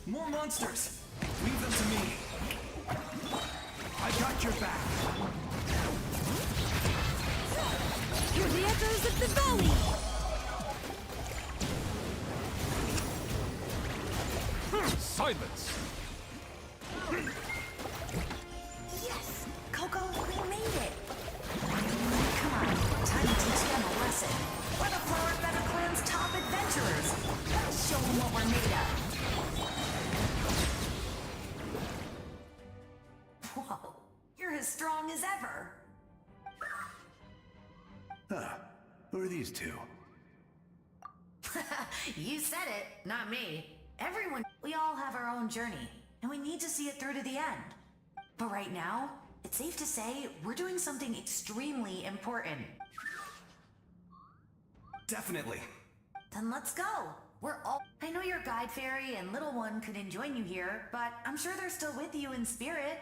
Speaker 18: More monsters! Leave them to me!
Speaker 11: I got your back!
Speaker 8: You're the echoes of the valley!
Speaker 15: Silence!
Speaker 19: Yes! Coco, we made it! Come on, time to teach them a lesson. We're the Flower Feather Clan's top adventurers! Let's show them what we're made of! Whoa, you're as strong as ever!
Speaker 11: Who are these two?
Speaker 19: You said it, not me. Everyone, we all have our own journey, and we need to see it through to the end. But right now, it's safe to say we're doing something extremely important.
Speaker 18: Definitely.
Speaker 19: Then let's go. I know your guide fairy and little one couldn't join you here, but I'm sure they're still with you in spirit.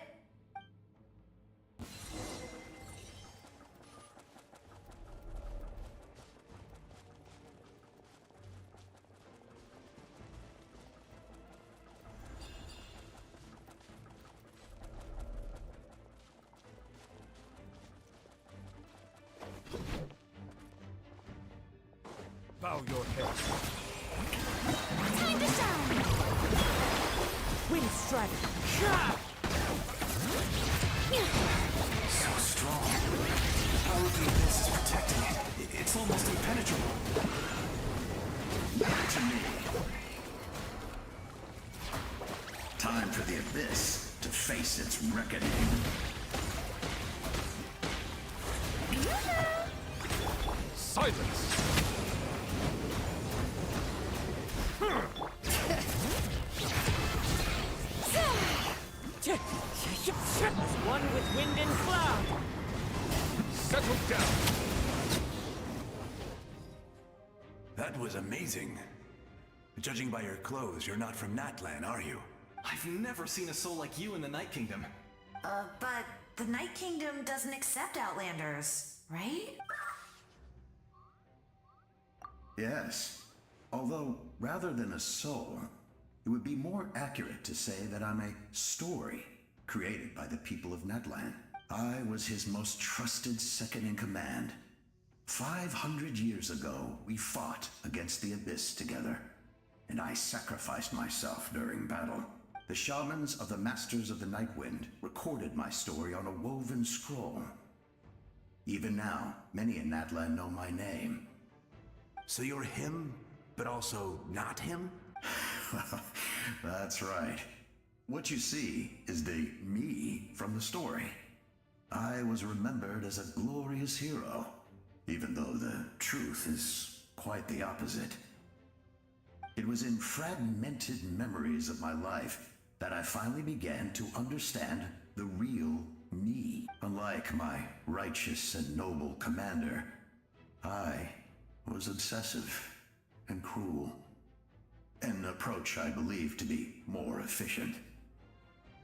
Speaker 15: Bow your head.
Speaker 8: Time to shine!
Speaker 19: Wind strike!
Speaker 18: So strong. The power of the Abyss is protecting it. It's almost impenetrable.
Speaker 20: Back to me. Time for the Abyss to face its reckoning.
Speaker 15: Silence!
Speaker 19: One with wind and cloud!
Speaker 15: Settle down!
Speaker 11: That was amazing. Judging by your clothes, you're not from Natlan, are you?
Speaker 18: I've never seen a soul like you in the Night Kingdom.
Speaker 19: But the Night Kingdom doesn't accept Outlanders, right?
Speaker 20: Yes. Although, rather than a soul, it would be more accurate to say that I'm a story created by the people of Natlan. I was his most trusted second-in-command. 500 years ago, we fought against the Abyss together, and I sacrificed myself during battle. The shamans of the Masters of the Nightwind recorded my story on a woven scroll. Even now, many in Natlan know my name.
Speaker 11: So you're him, but also not him?
Speaker 20: That's right. What you see is the me from the story. I was remembered as a glorious hero, even though the truth is quite the opposite. It was in fragmented memories of my life that I finally began to understand the real me. Unlike my righteous and noble commander, I was obsessive and cruel. An approach I believe to be more efficient.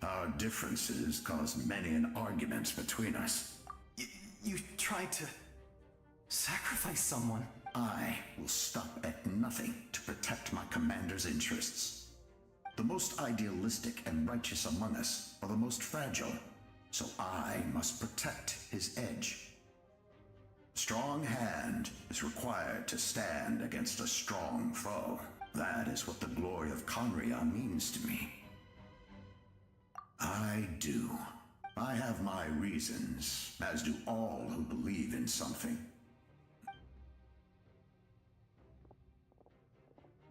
Speaker 20: Our differences caused many an arguments between us.
Speaker 18: You tried to sacrifice someone?
Speaker 20: I will stop at nothing to protect my commander's interests. The most idealistic and righteous among us are the most fragile, so I must protect his edge. A strong hand is required to stand against a strong foe. That is what the glory of Conria means to me. I do. I have my reasons, as do all who believe in something.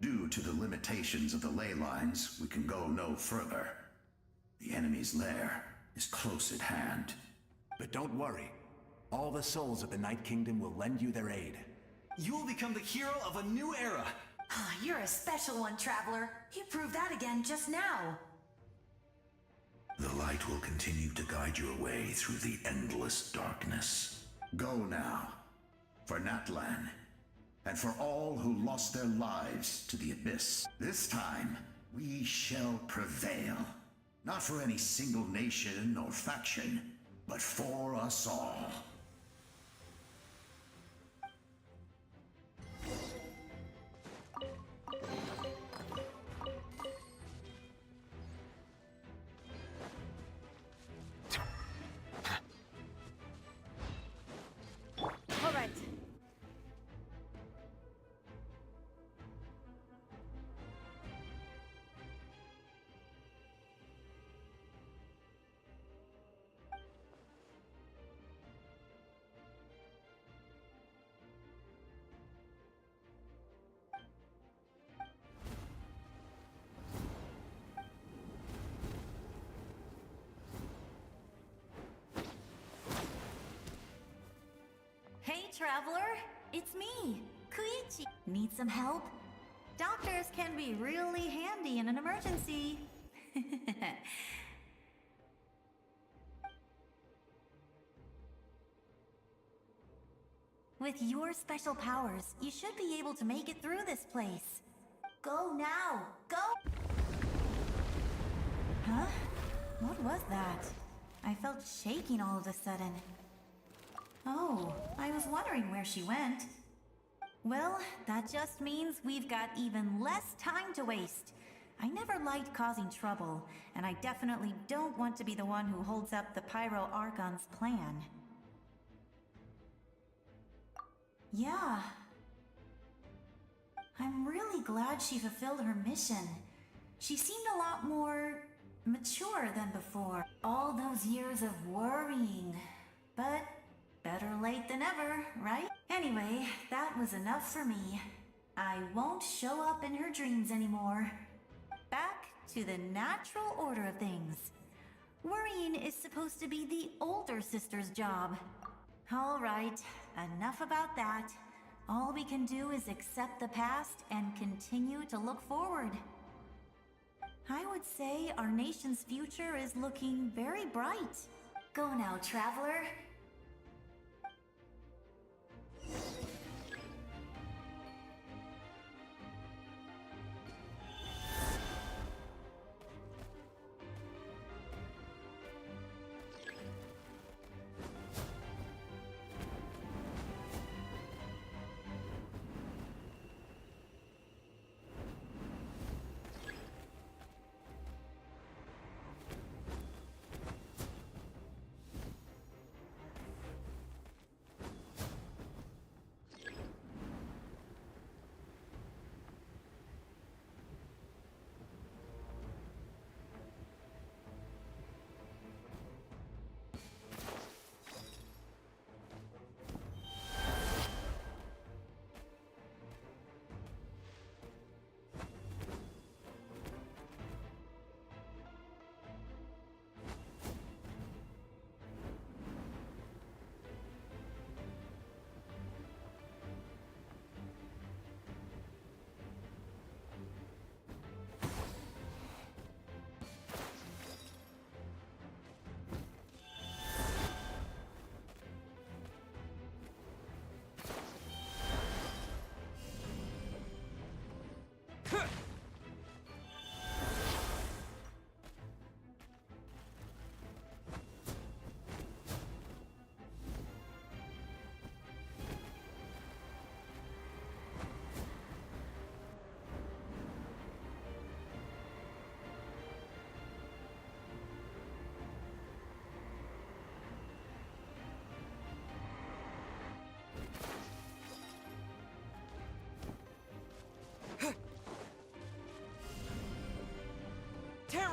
Speaker 20: Due to the limitations of the ley lines, we can go no further. The enemy's lair is close at hand.
Speaker 11: But don't worry. All the souls of the Night Kingdom will lend you their aid.
Speaker 18: You will become the hero of a new era.
Speaker 19: You're a special one, Traveler. You proved that again just now.
Speaker 20: The light will continue to guide your way through the endless darkness. Go now, for Natlan, and for all who lost their lives to the Abyss. This time, we shall prevail. Not for any single nation or faction, but for us all.
Speaker 2: All right.
Speaker 21: Hey, Traveler! It's me, Koichi. Need some help? Doctors can be really handy in an emergency. With your special powers, you should be able to make it through this place. Go now! Go! Huh? What was that? I felt shaking all of a sudden. Oh, I was wondering where she went. Well, that just means we've got even less time to waste. I never liked causing trouble, and I definitely don't want to be the one who holds up the Pyro Archon's plan. Yeah. I'm really glad she fulfilled her mission. She seemed a lot more mature than before. All those years of worrying. But better late than ever, right? Anyway, that was enough for me. I won't show up in her dreams anymore. Back to the natural order of things. Worrying is supposed to be the older sister's job. All right, enough about that. All we can do is accept the past and continue to look forward. I would say our nation's future is looking very bright. Go now, Traveler.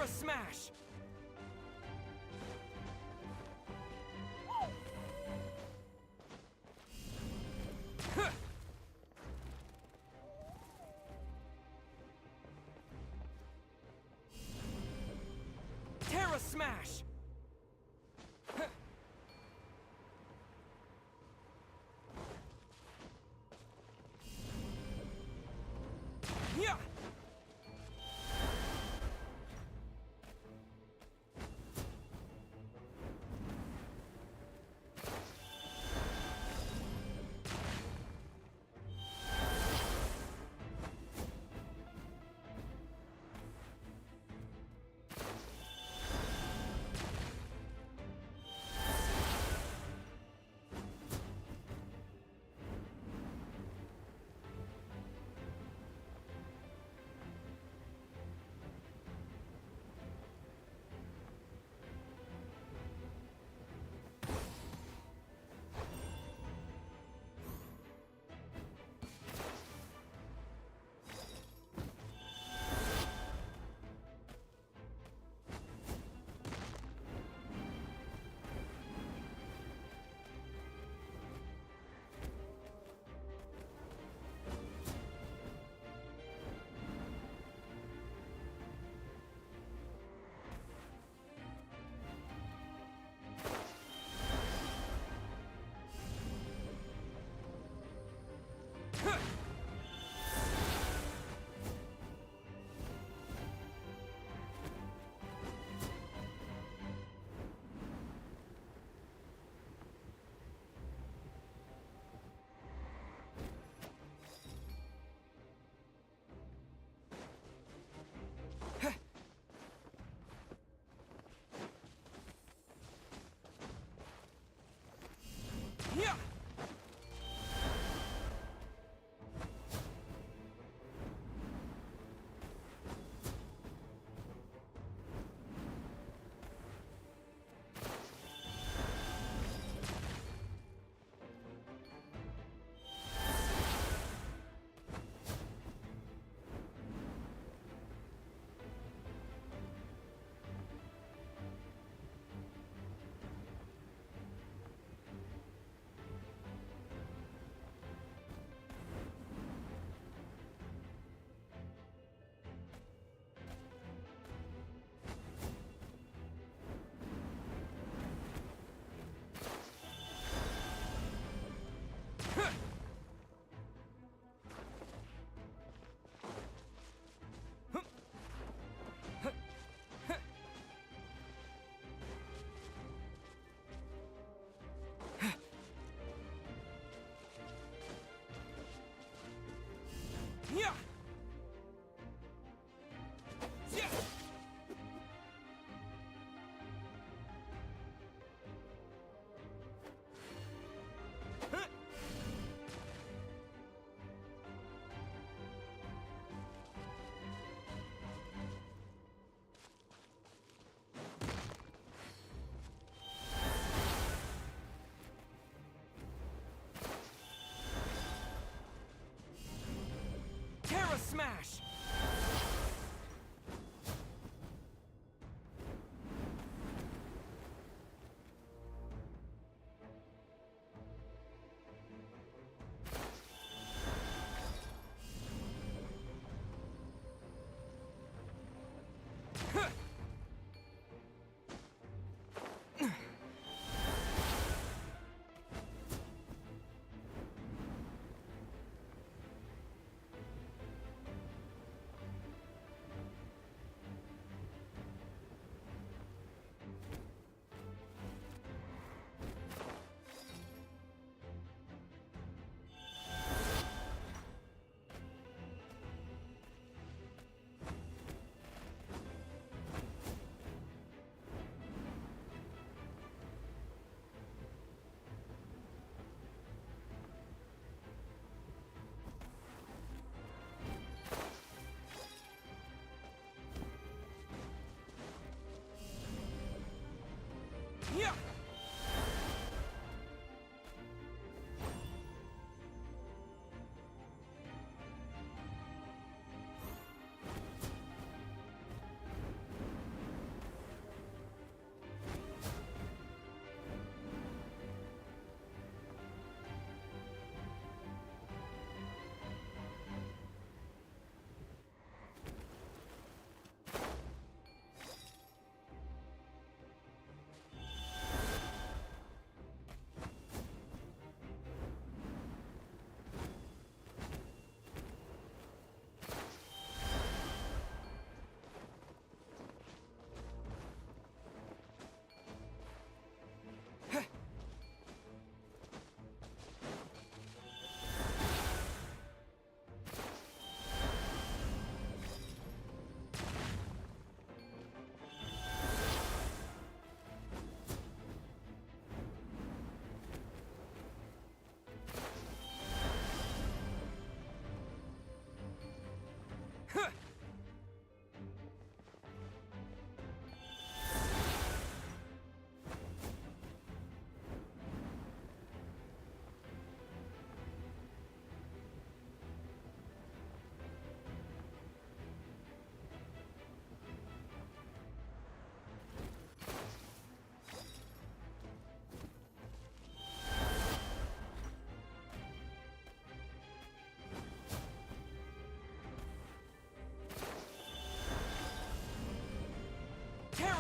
Speaker 13: Terra Smash! Terra Smash! Yeah! Yeah! Yeah! Yeah! Terra Smash!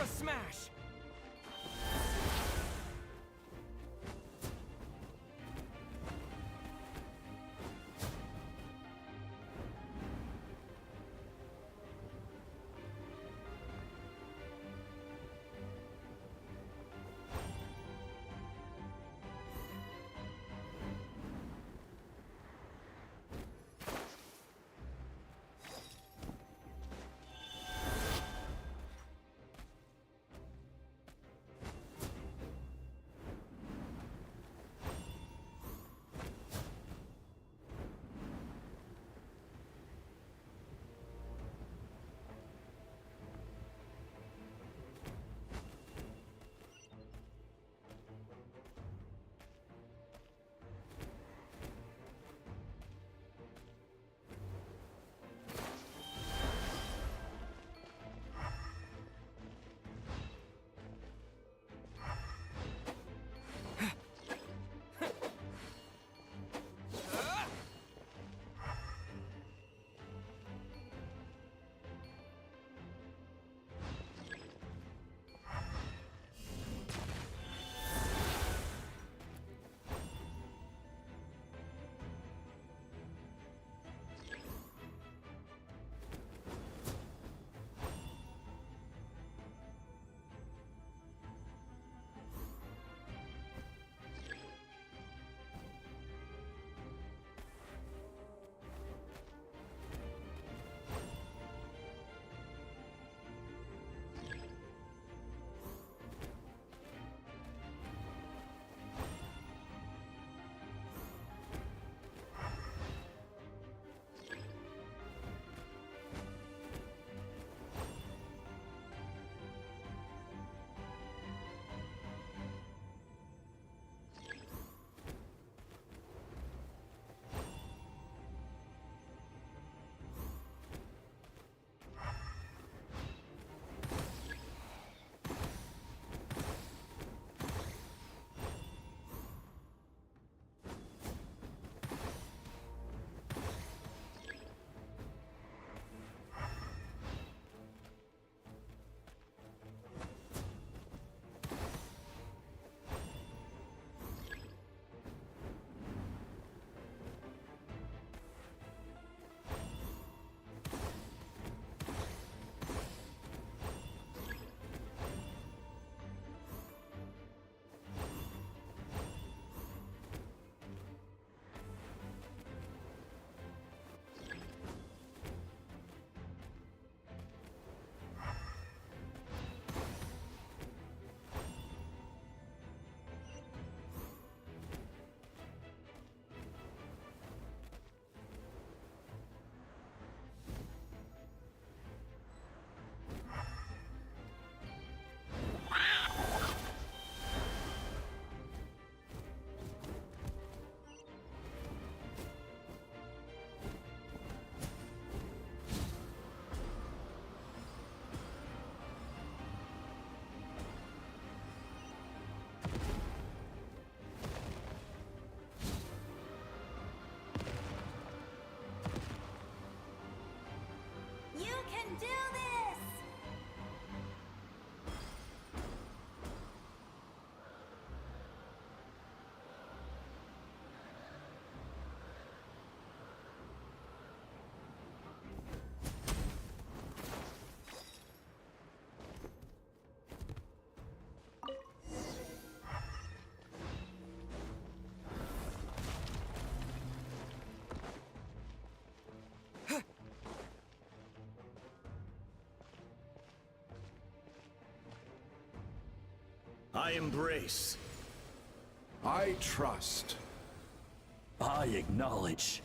Speaker 13: Terra Smash!
Speaker 21: Do this!
Speaker 11: I embrace.
Speaker 14: I trust.
Speaker 16: I acknowledge.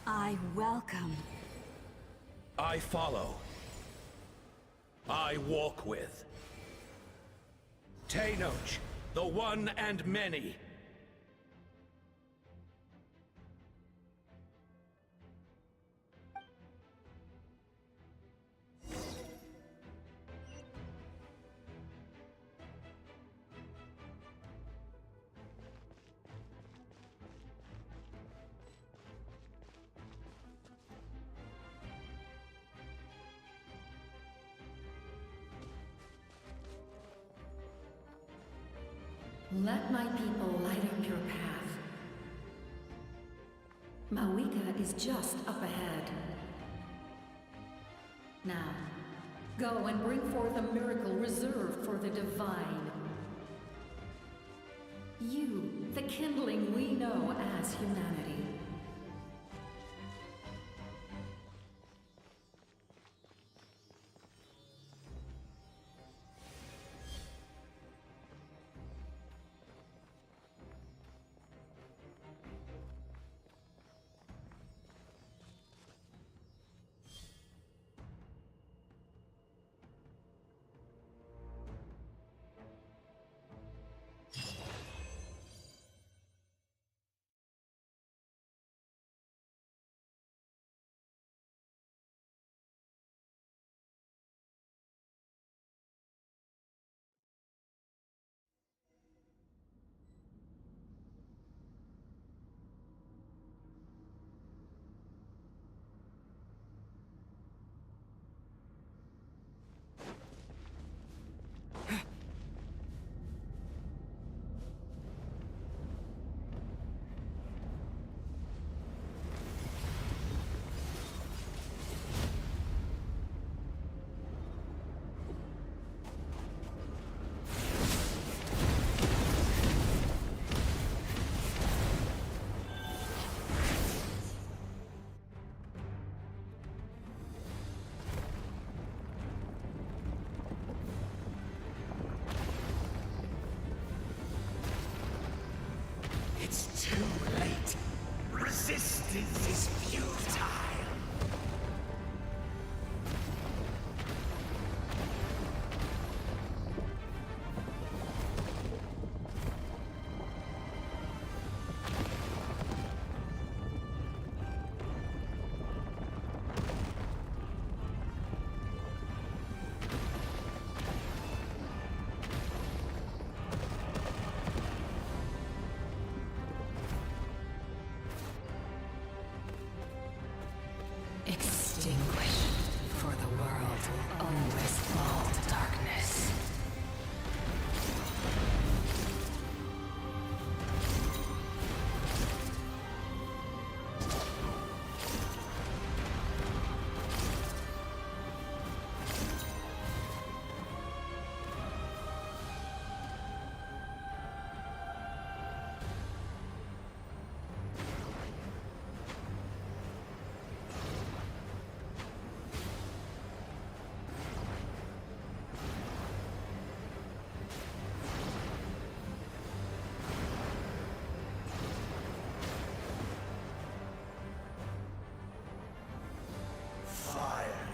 Speaker 21: I welcome.
Speaker 11: I follow. I walk with. Tenoch, the one and many.
Speaker 4: Let my people light up your path. Mawika is just up ahead. Now, go and bring forth a miracle reserved for the divine. You, the kindling we know as humanity.
Speaker 11: It's too late. Resistance is futile.
Speaker 4: Extinguish for the world only small darkness.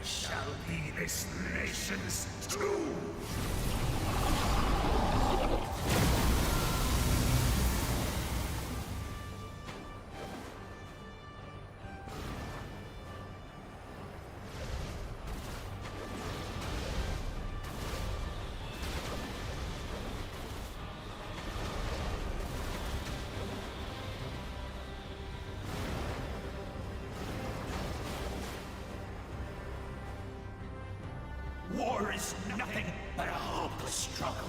Speaker 11: Shall be this nation's tomb! War is nothing but a hopeless struggle.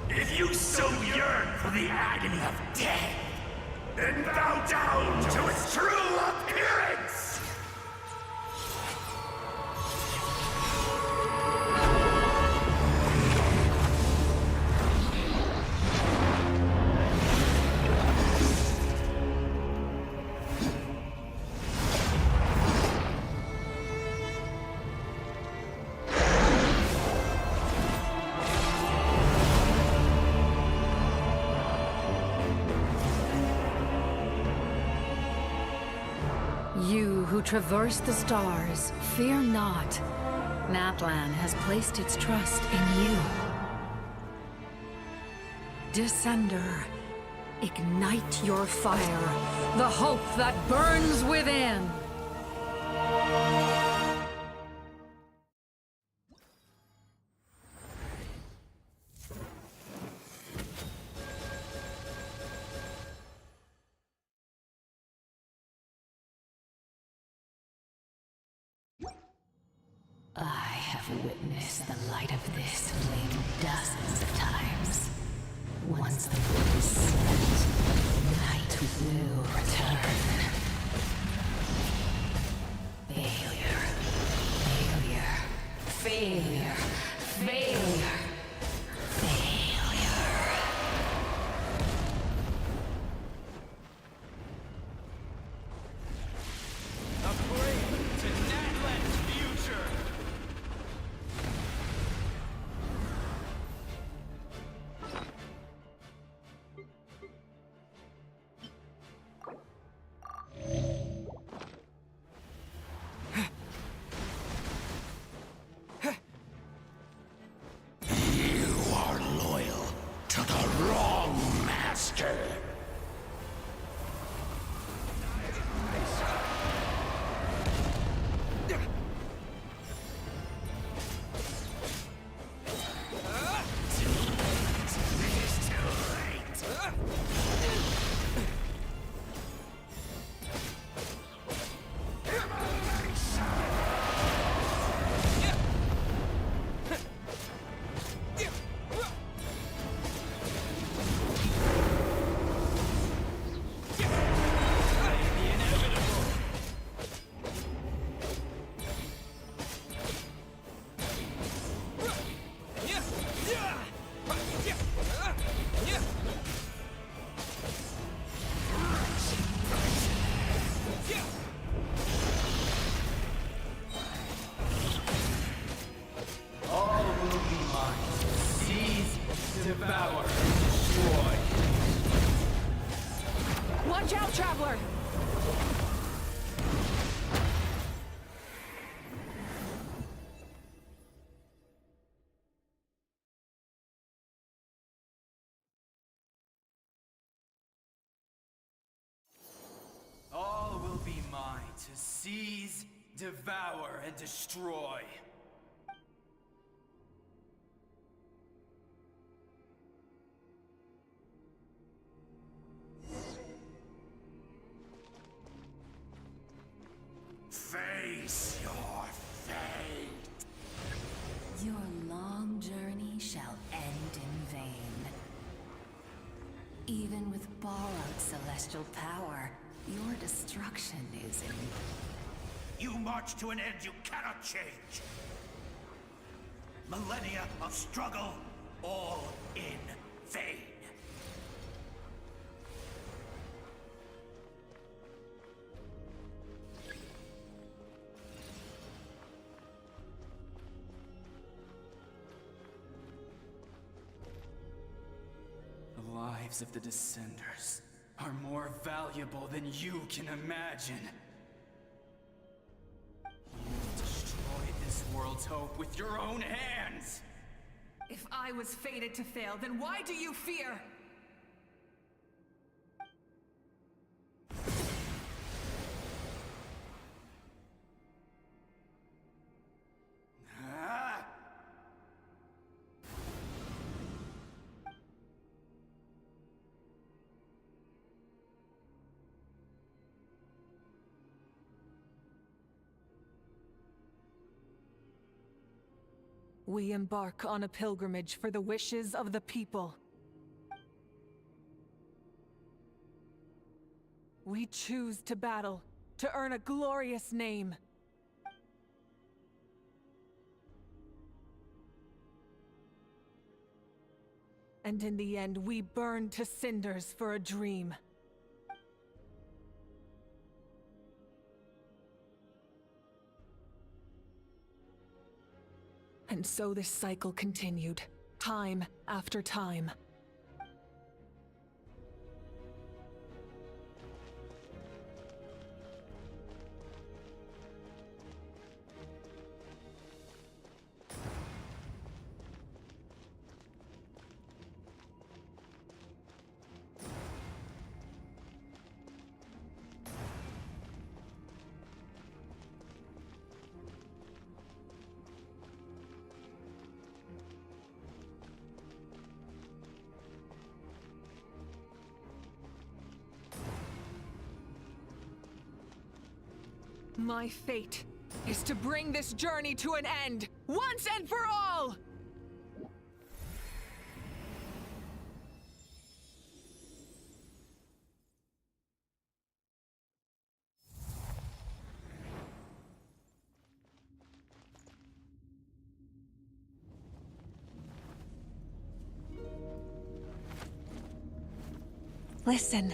Speaker 11: If you so yearn for the agony of death, then bow down to its true appearance!
Speaker 4: You who traverse the stars, fear not. Natlan has placed its trust in you. Descender, ignite your fire, the hope that burns within!
Speaker 19: I have witnessed the light of this flame dozens of times. Once the wind is set, night will return. Failure. Failure. Failure. Failure.
Speaker 13: Devour. Destroy.
Speaker 2: Watch out, Traveler!
Speaker 13: All will be mine to seize, devour, and destroy.
Speaker 16: Face your fate.
Speaker 19: Your long journey shall end in vain. Even with borrowed celestial power, your destruction is in...
Speaker 11: You march to an end you cannot change. Millennia of struggle, all in vain.
Speaker 13: The lives of the Descenders are more valuable than you can imagine. You destroyed this world's hope with your own hands!
Speaker 2: If I was fated to fail, then why do you fear? We embark on a pilgrimage for the wishes of the people. We choose to battle, to earn a glorious name. And in the end, we burn to cinders for a dream. And so this cycle continued, time after time. My fate is to bring this journey to an end, once and for all! Listen.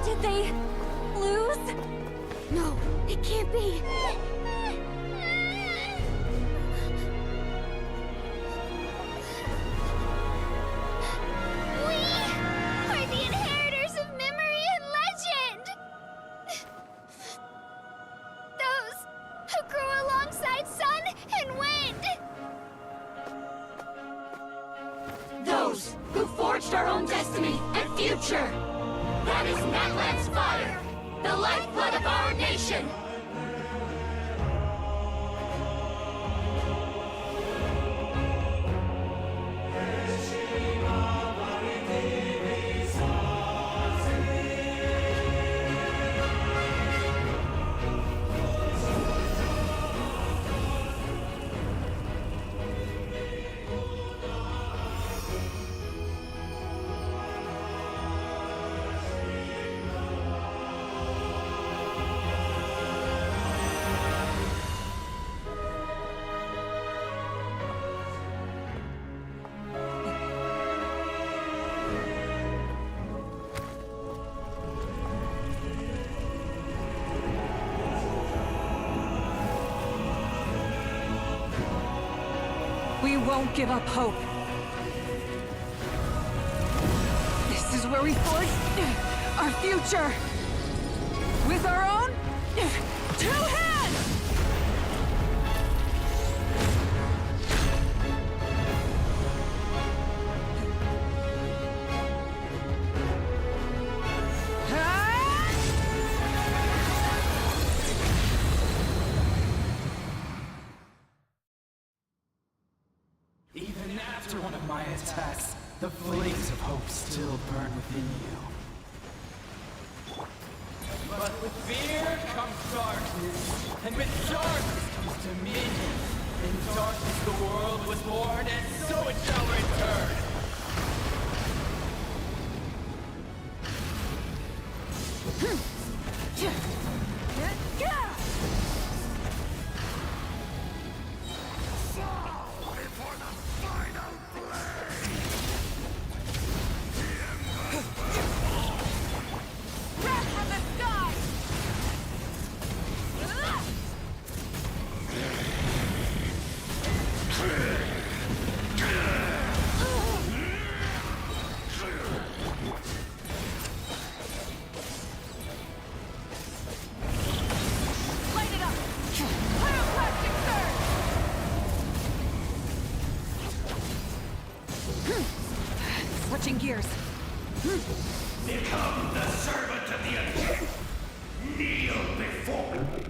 Speaker 8: Did they lose? No, it can't be.
Speaker 3: We are the inheritors of memory and legend! Those who grew alongside sun and wind!
Speaker 10: Those who forged our own destiny and future! That is Natlan's fire, the lifeblood of our nation!
Speaker 2: We won't give up hope. This is where we forge our future. With our own 2 hands!
Speaker 13: Even after one of my attacks, the flames of hope still burn within you. But with fear comes darkness, and with darkness comes dominion. In darkness the world was born, and so it shall return.
Speaker 2: Switching gears.
Speaker 16: Become the servant of the undead. Kneel before me.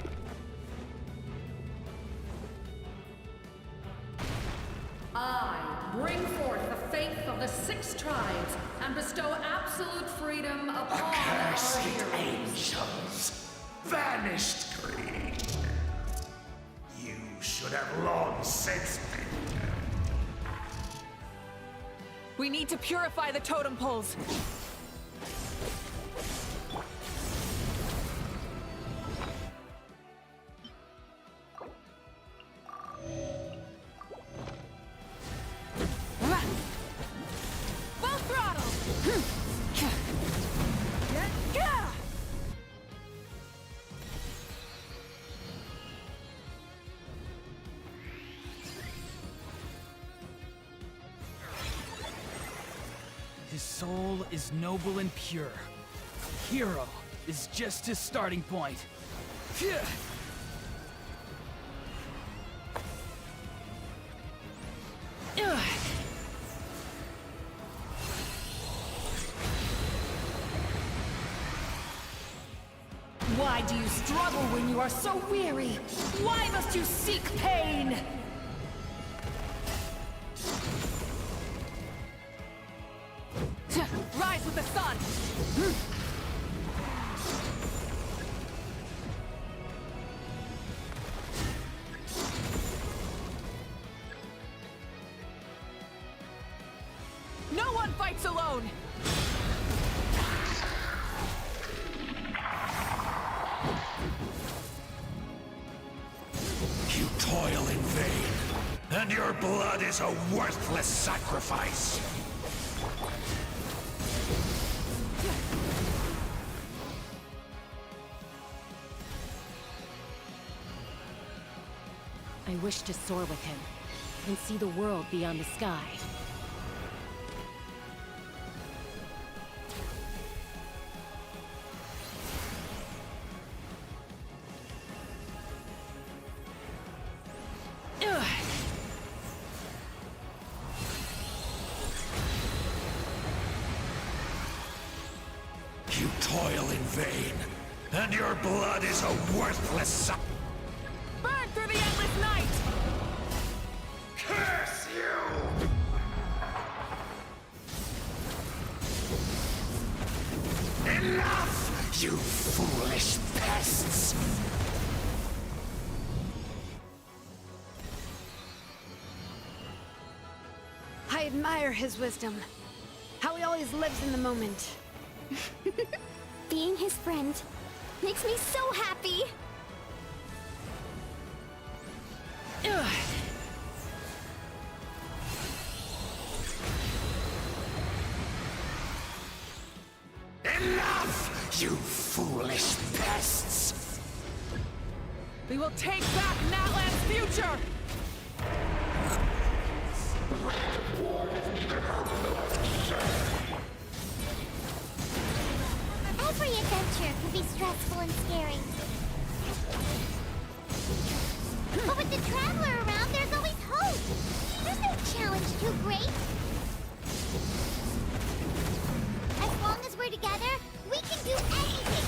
Speaker 4: I bring forth the faith of the 6 tribes and bestow absolute freedom upon our
Speaker 16: Accursed
Speaker 4: heroes.
Speaker 16: angels. Vanished greed. You should have long since been.
Speaker 2: We need to purify the totem poles. Full throttle!
Speaker 9: His soul is noble and pure. Hero is just his starting point.
Speaker 4: Why do you struggle when you are so weary? Why must you seek pain?
Speaker 2: fights alone!
Speaker 11: You toil in vain, and your blood is a worthless sacrifice.
Speaker 7: I wish to soar with him and see the world beyond the sky.
Speaker 11: You toil in vain, and your blood is a worthless sacrifice.
Speaker 2: Burn through the endless night!
Speaker 11: Curse you! Enough, you foolish pests!
Speaker 6: I admire his wisdom. How he always lives in the moment.
Speaker 8: Being his friend makes me so happy.
Speaker 11: Enough, you foolish pests!
Speaker 2: We will take back Natlan's future!
Speaker 3: Every adventure can be stressful and scary. But with the Traveler around, there's always hope! There's no challenge too great! As long as we're together, we can do anything!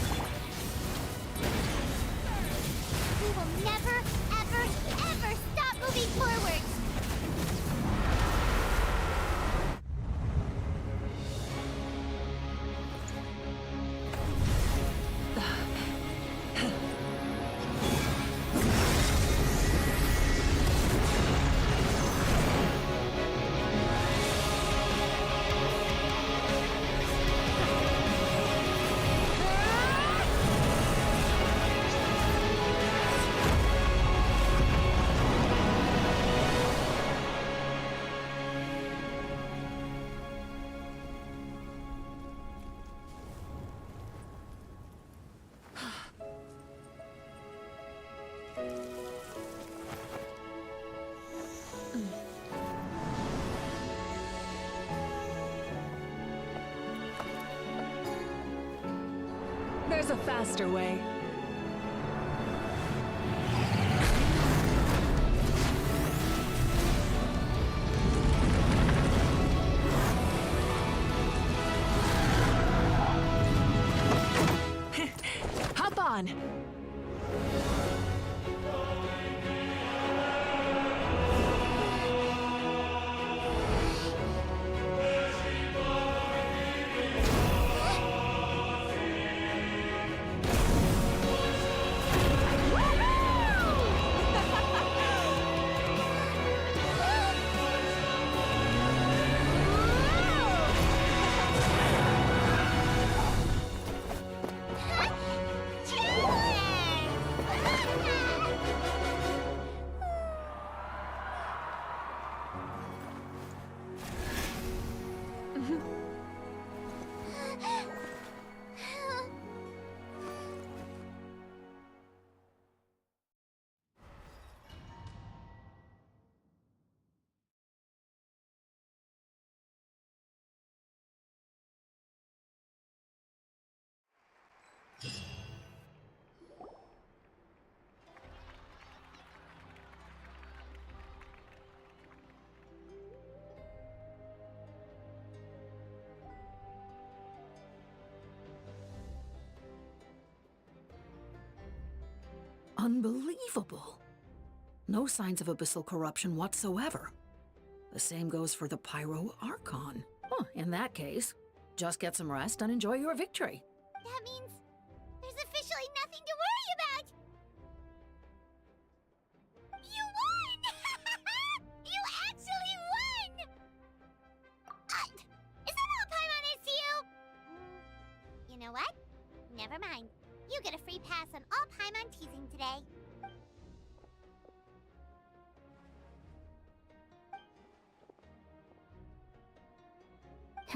Speaker 3: We will never, ever, ever stop moving forward!
Speaker 2: There's a faster way. Hop on!
Speaker 22: Unbelievable. No signs of abyssal corruption whatsoever. The same goes for the Pyro Archon. Oh, in that case, just get some rest and enjoy your victory.
Speaker 3: That means there's officially nothing to worry about! You won! You actually won! Is that pass on all Paimon teasing today.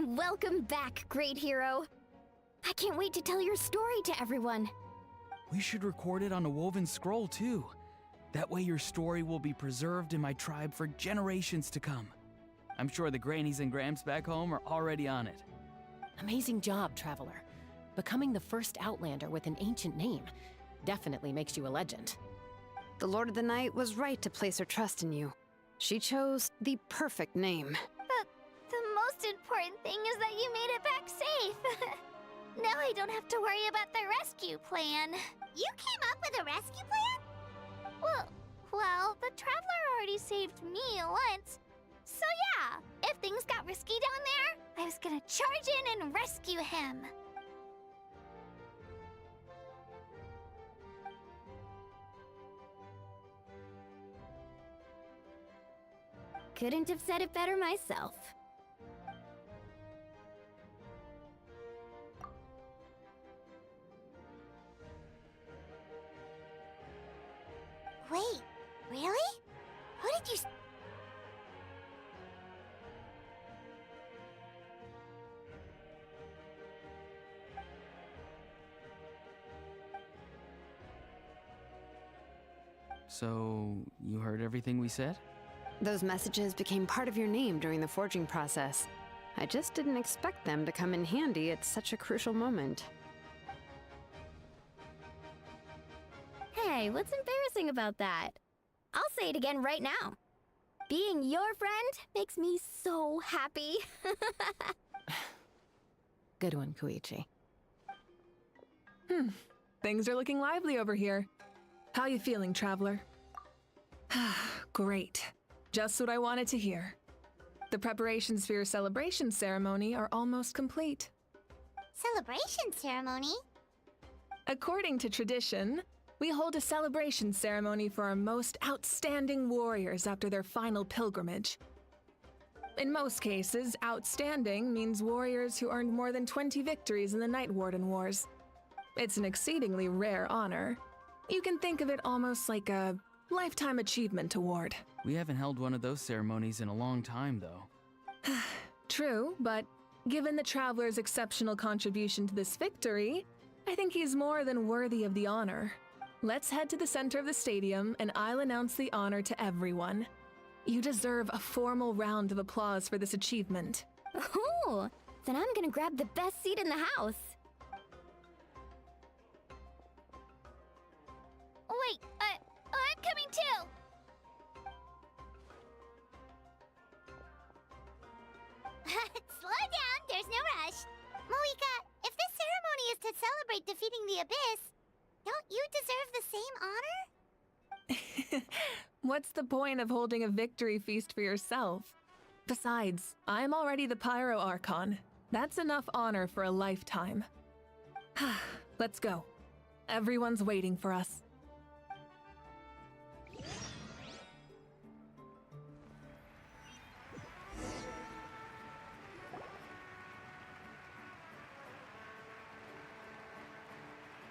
Speaker 8: Welcome back, great hero. I can't wait to tell your story to everyone.
Speaker 9: We should record it on a woven scroll, too. That way your story will be preserved in my tribe for generations to come. I'm sure the grannies and gramps back home are already on it.
Speaker 7: Amazing job, Traveler. Becoming the first Outlander with an ancient name definitely makes you a legend.
Speaker 6: The Lord of the Night was right to place her trust in you. She chose the perfect name.
Speaker 3: The most important thing is that you made it back safe. Now I don't have to worry about the rescue plan. You came up with a rescue plan? Well, the Traveler already saved me once. So yeah, if things got risky down there, I was gonna charge in and rescue him.
Speaker 8: Couldn't have said it better myself.
Speaker 3: Wait, really? Who did you...
Speaker 9: So, you heard everything we said?
Speaker 6: Those messages became part of your name during the forging process. I just didn't expect them to come in handy at such a crucial moment.
Speaker 8: Hey, what's embarrassing about that? I'll say it again right now. Being your friend makes me so happy.
Speaker 7: Good one, Koichi.
Speaker 2: Things are looking lively over here. How you feeling, Traveler? Great. Just what I wanted to hear. The preparations for your celebration ceremony are almost complete.
Speaker 3: Celebration ceremony?
Speaker 2: According to tradition, we hold a celebration ceremony for our most outstanding warriors after their final pilgrimage. In most cases, outstanding means warriors who earned more than 20 victories in the Night Warden Wars. It's an exceedingly rare honor. You can think of it almost like a Lifetime Achievement Award.
Speaker 9: We haven't held one of those ceremonies in a long time, though.
Speaker 2: True, but given the Traveler's exceptional contribution to this victory, I think he's more than worthy of the honor. Let's head to the center of the stadium, and I'll announce the honor to everyone. You deserve a formal round of applause for this achievement.
Speaker 8: Ooh, then I'm gonna grab the best seat in the house.
Speaker 3: Wait, I'm coming too! Slow down, there's no rush. Moika, if this ceremony is to celebrate defeating the Abyss, don't you deserve the same honor?
Speaker 2: What's the point of holding a victory feast for yourself? Besides, I'm already the Pyro Archon. That's enough honor for a lifetime. Let's go. Everyone's waiting for us.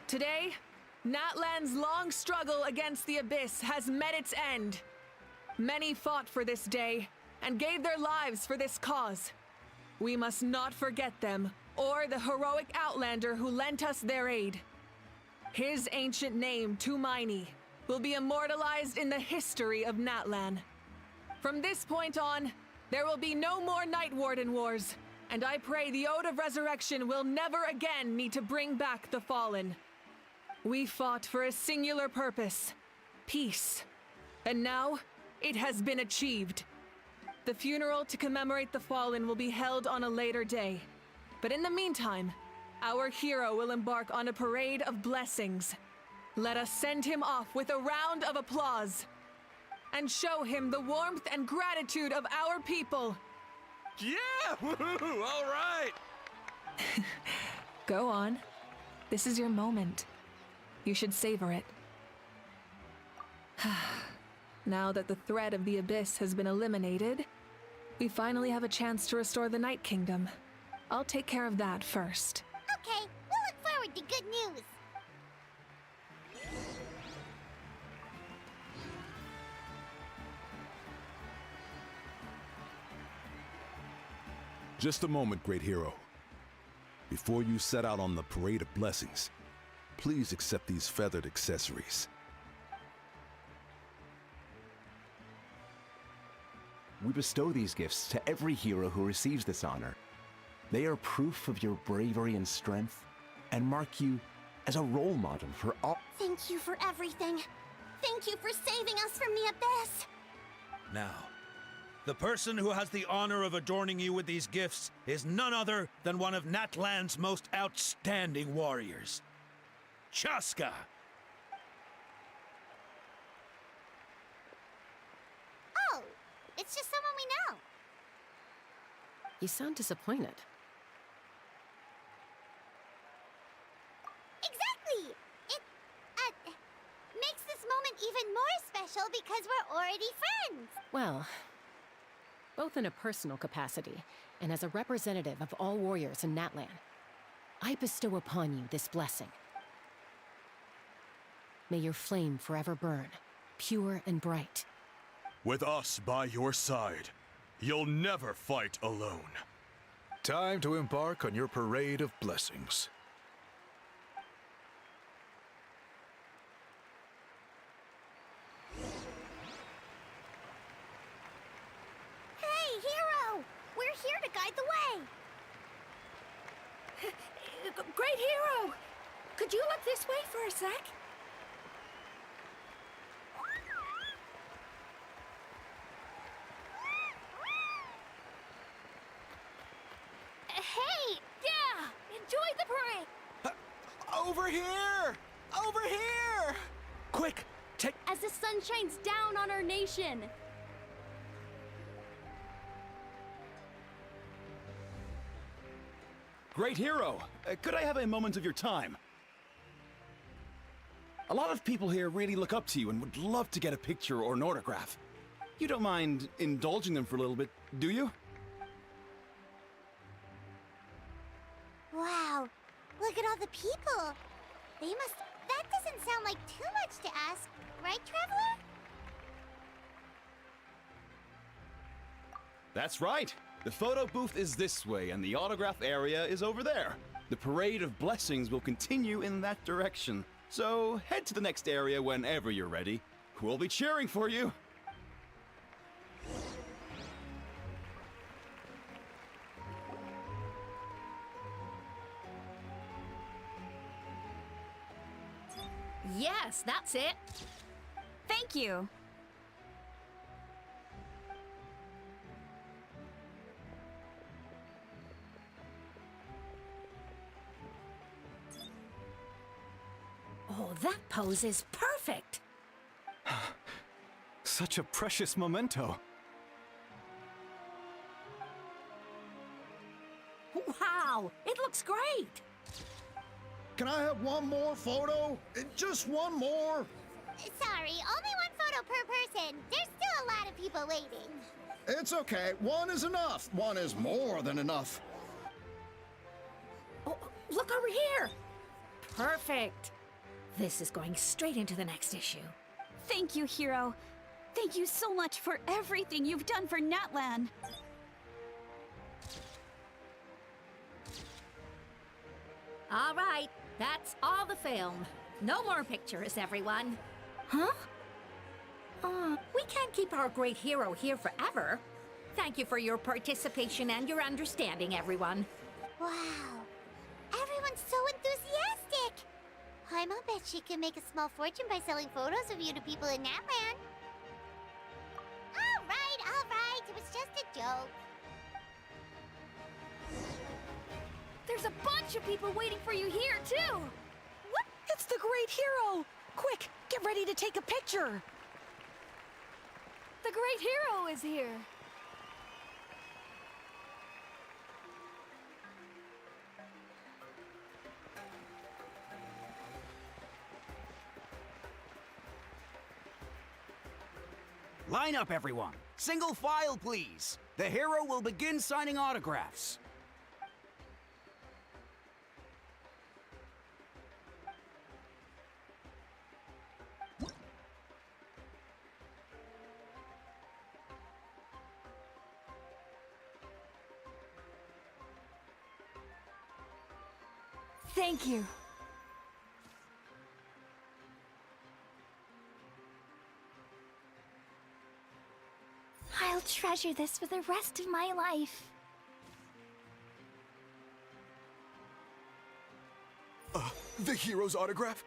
Speaker 2: Today, Natlan's long struggle against the Abyss has met its end. Many fought for this day and gave their lives for this cause. We must not forget them or the heroic Outlander who lent us their aid. His ancient name, Tumaini, will be immortalized in the history of Natlan. From this point on, there will be no more Night Warden Wars, and I pray the Ode of Resurrection will never again need to bring back the Fallen. We fought for a singular purpose, peace. And now, it has been achieved. The funeral to commemorate the Fallen will be held on a later day. But in the meantime, our hero will embark on a parade of blessings. Let us send him off with a round of applause and show him the warmth and gratitude of our people.
Speaker 13: Yeah! Woohoo! All right!
Speaker 2: Go on. This is your moment. You should savor it. Now that the threat of the Abyss has been eliminated, we finally have a chance to restore the Night Kingdom. I'll take care of that first.
Speaker 3: Okay, we'll look forward to good news.
Speaker 14: Just a moment, great hero. Before you set out on the Parade of Blessings, please accept these feathered accessories.
Speaker 1: We bestow these gifts to every hero who receives this honor. They are proof of your bravery and strength, and mark you as a role model for all.
Speaker 3: Thank you for everything. Thank you for saving us from the abyss.
Speaker 11: Now, the person who has the honor of adorning you with these gifts is none other than one of Natlan's most outstanding warriors, Chaska.
Speaker 3: Oh, it's just someone we know.
Speaker 7: You sound disappointed.
Speaker 3: Exactly! It, makes this moment even more special because we're already friends.
Speaker 7: Well, both in a personal capacity and as a representative of all warriors in Natlan, I bestow upon you this blessing. May your flame forever burn, pure and bright.
Speaker 15: With us by your side, you'll never fight alone.
Speaker 14: Time to embark on your Parade of Blessings.
Speaker 3: Hey, hero! We're here to guide the way.
Speaker 22: Great hero! Could you look this way for a sec?
Speaker 3: Hey! Yeah! Enjoy the parade!
Speaker 13: Over here! Over here!
Speaker 11: Quick, take...
Speaker 3: As the sun shines down on our nation!
Speaker 13: Great hero, could I have a moment of your time? A lot of people here really look up to you and would love to get a picture or an autograph. You don't mind indulging them for a little bit, do you?
Speaker 3: Wow, look at all the people. They must... That doesn't sound like too much to ask, right, Traveler?
Speaker 13: That's right. The photo booth is this way, and the autograph area is over there. The Parade of Blessings will continue in that direction. So head to the next area whenever you're ready. We'll be cheering for you.
Speaker 22: Yes, that's it.
Speaker 8: Thank you.
Speaker 22: Oh, that pose is perfect.
Speaker 18: Such a precious memento.
Speaker 22: Wow, it looks great.
Speaker 5: Can I have one more photo? Just one more?
Speaker 3: Sorry, only one photo per person. There's still a lot of people waiting.
Speaker 5: It's okay. One is enough. One is more than enough.
Speaker 22: Oh, look over here. Perfect. This is going straight into the next issue.
Speaker 8: Thank you, hero. Thank you so much for everything you've done for Natlan.
Speaker 22: All right, that's all the film. No more pictures, everyone.
Speaker 8: Huh?
Speaker 22: We can't keep our great hero here forever. Thank you for your participation and your understanding, everyone.
Speaker 3: Wow. Everyone's so enthusiastic. I'll bet she can make a small fortune by selling photos of you to people in Natlan. All right. It was just a joke.
Speaker 8: There's a bunch of people waiting for you here, too.
Speaker 22: What? It's the great hero! Quick, get ready to take a picture.
Speaker 8: The great hero is here.
Speaker 23: Line up, everyone. Single file, please. The hero will begin signing autographs.
Speaker 8: Thank you. I'll treasure this for the rest of my life.
Speaker 12: The hero's autograph?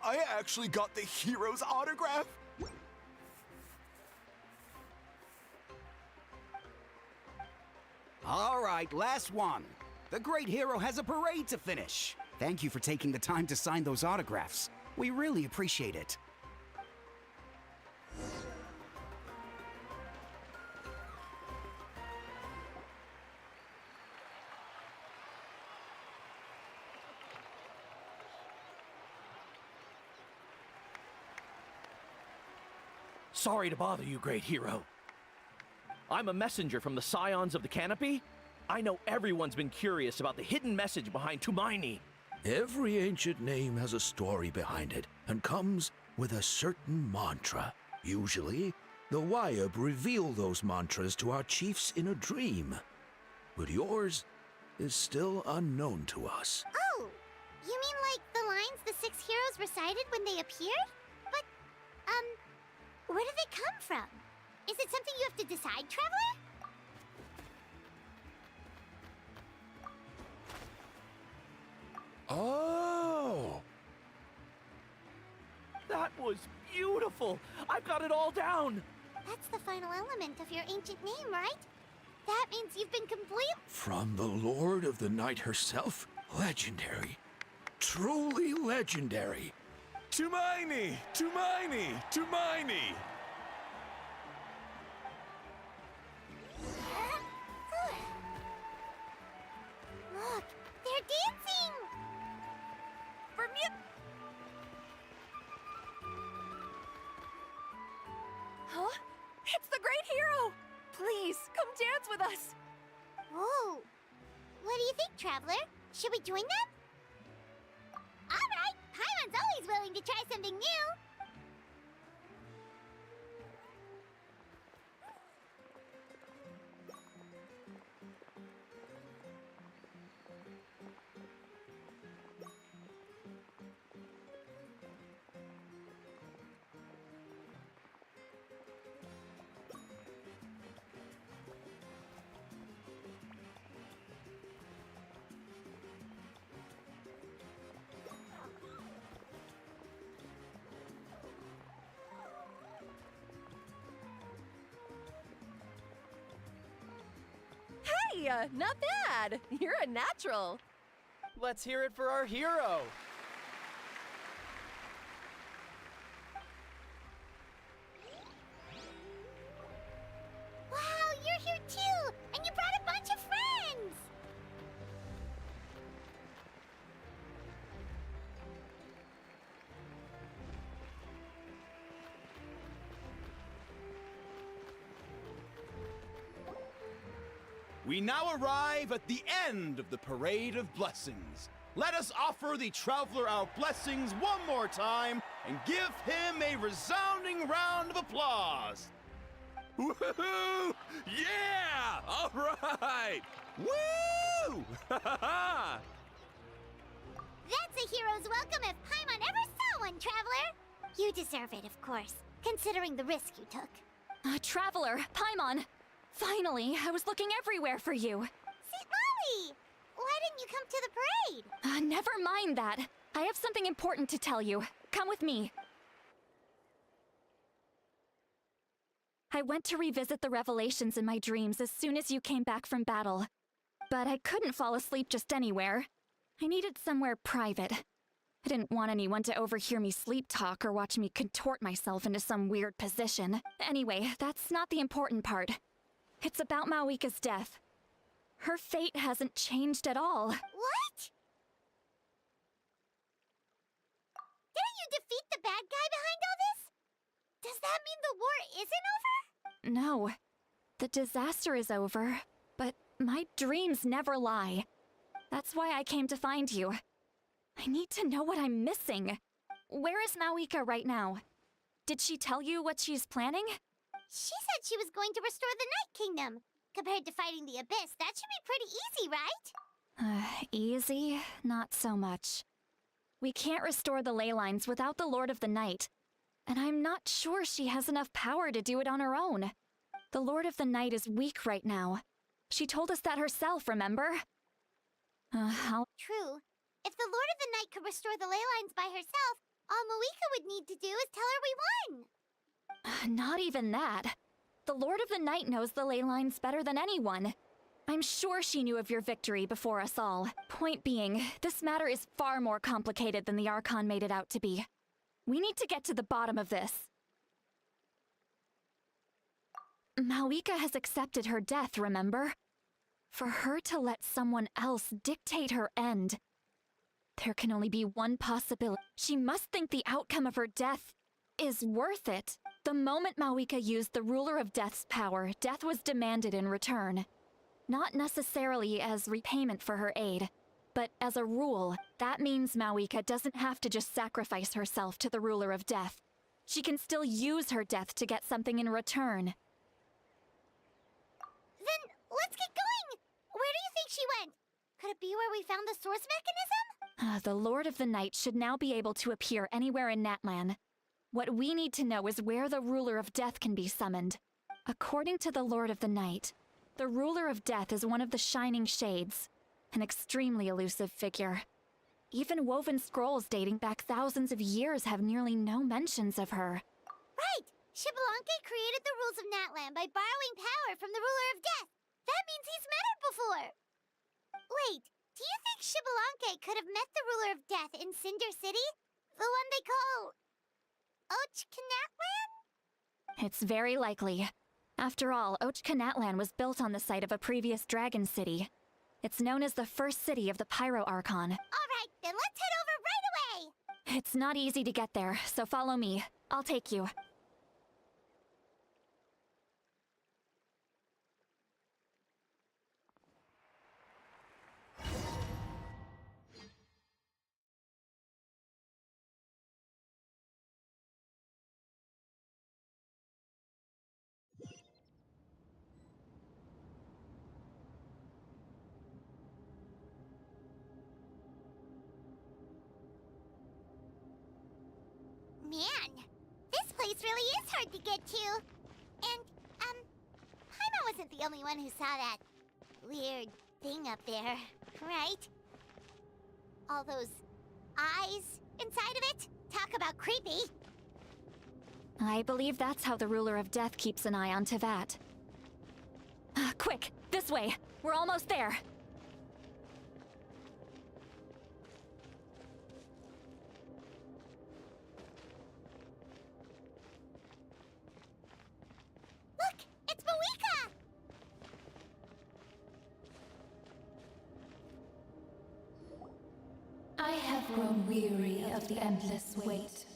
Speaker 12: I actually got the hero's autograph?
Speaker 23: All right, last one. The great hero has a parade to finish. Thank you for taking the time to sign those autographs. We really appreciate it.
Speaker 17: Sorry to bother you, great hero. I'm a messenger from the Scions of the Canopy. I know everyone's been curious about the hidden message behind Tumaini.
Speaker 20: Every ancient name has a story behind it and comes with a certain mantra. Usually, the Wayab reveal those mantras to our chiefs in a dream. But yours is still unknown to us.
Speaker 3: Oh, you mean like the lines the 6 heroes recited when they appeared? But, where do they come from? Is it something you have to decide, Traveler?
Speaker 17: Oh! That was beautiful! I've got it all down!
Speaker 3: That's the final element of your ancient name, right? That means you've been complete.
Speaker 20: From the Lord of the Night herself? Legendary. Truly legendary.
Speaker 15: Tumaini! Tumaini! Tumaini!
Speaker 3: Look, they're dancing!
Speaker 8: Huh? It's the great hero! Please, come dance with us!
Speaker 3: Whoa! What do you think, Traveler? Should we join them? Alright! Paimon's always willing to try something new!
Speaker 24: Hey, not bad. You're a natural.
Speaker 17: Let's hear it for our hero!
Speaker 3: Wow, you're here too! And you brought a bunch of friends!
Speaker 13: We now arrive at the end of the Parade of Blessings. Let us offer the Traveler our blessings one more time and give him a resounding round of applause.
Speaker 15: Woohoo! Yeah! All right! Woo!
Speaker 3: That's a hero's welcome if Paimon ever saw one, Traveler! You deserve it, of course, considering the risk you took.
Speaker 8: Traveler, Paimon! Finally, I was looking everywhere for you.
Speaker 3: St. Molly! Why didn't you come to the parade?
Speaker 8: Never mind that. I have something important to tell you. Come with me. I went to revisit the revelations in my dreams as soon as you came back from battle. But I couldn't fall asleep just anywhere. I needed somewhere private. I didn't want anyone to overhear me sleep talk or watch me contort myself into some weird position. Anyway, that's not the important part. It's about Mawika's death. Her fate hasn't changed at all.
Speaker 3: What? Didn't you defeat the bad guy behind all this? Does that mean the war isn't over?
Speaker 8: No. The disaster is over, but my dreams never lie. That's why I came to find you. I need to know what I'm missing. Where is Mawika right now? Did she tell you what she's planning?
Speaker 3: She said she was going to restore the Night Kingdom. Compared to fighting the Abyss, that should be pretty easy, right?
Speaker 8: Easy? Not so much. We can't restore the ley lines without the Lord of the Night, and I'm not sure she has enough power to do it on her own. The Lord of the Night is weak right now. She told us that herself, remember?
Speaker 3: True. If the Lord of the Night could restore the ley lines by herself, all Moika would need to do is tell her we won.
Speaker 8: Not even that. The Lord of the Night knows the ley lines better than anyone. I'm sure she knew of your victory before us all. Point being, this matter is far more complicated than the Archon made it out to be. We need to get to the bottom of this. Malika has accepted her death, remember? For her to let someone else dictate her end. There can only be one possibility. She must think the outcome of her death is worth it. The moment Malika used the Ruler of Death's power, death was demanded in return. Not necessarily as repayment for her aid, but as a rule, that means Malika doesn't have to just sacrifice herself to the Ruler of Death. She can still use her death to get something in return.
Speaker 3: Then let's get going! Where do you think she went? Could it be where we found the source mechanism?
Speaker 8: The Lord of the Night should now be able to appear anywhere in Natlan. What we need to know is where the Ruler of Death can be summoned. According to the Lord of the Night, the Ruler of Death is one of the Shining Shades, an extremely elusive figure. Even woven scrolls dating back thousands of years have nearly no mentions of her.
Speaker 3: Right! Xbalanque created the rules of Natlan by borrowing power from the Ruler of Death. That means he's met her before. Wait, do you think Xbalanque could have met the Ruler of Death in Cinder City? The one they call... Ochkanatlan?
Speaker 8: It's very likely. After all, Ochkanatlan was built on the site of a previous dragon city. It's known as the first city of the Pyro Archon.
Speaker 3: Alright, then let's head over right away!
Speaker 8: It's not easy to get there, so follow me. I'll take you.
Speaker 3: Man, this place really is hard to get to. And, Paimon wasn't the only one who saw that weird thing up there, right? All those eyes inside of it? Talk about creepy.
Speaker 8: I believe that's how the Ruler of Death keeps an eye on Teyvat. Quick, this way! We're almost there!
Speaker 3: Look! It's Moika!
Speaker 10: I have grown weary of the endless wait.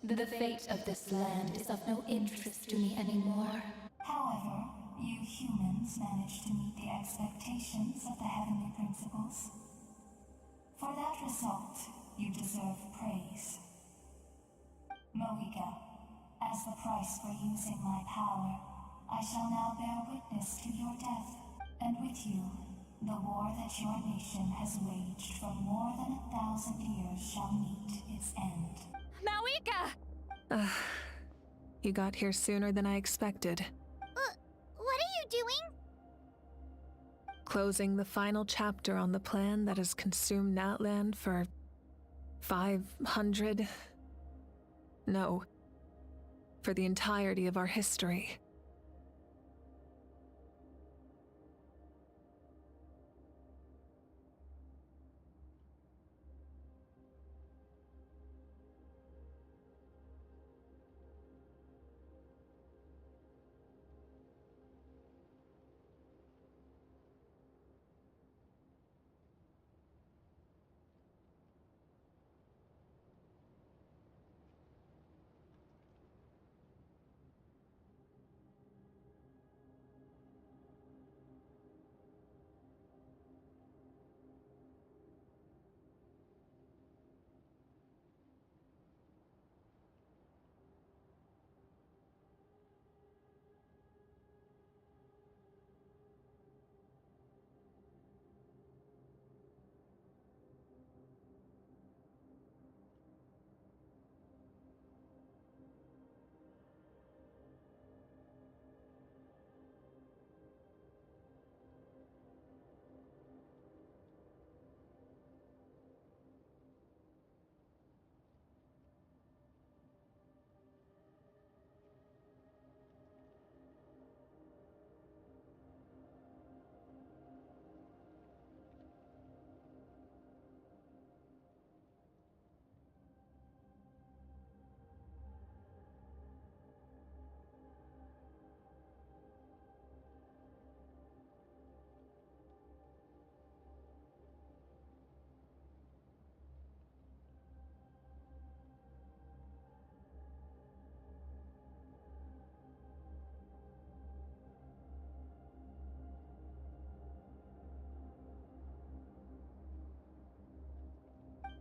Speaker 10: The fate of this land is of no interest to me anymore.
Speaker 16: However, you humans managed to meet the expectations of the Heavenly Principles. For that result, you deserve praise. Moika, as the price for using my power, I shall now bear witness to your death, and with you, the war that your nation has waged for more than 1,000 years shall meet its end.
Speaker 8: Malika!
Speaker 2: You got here sooner than I expected.
Speaker 3: What are you doing?
Speaker 2: Closing the final chapter on the plan that has consumed Natlan for 500... No. For the entirety of our history.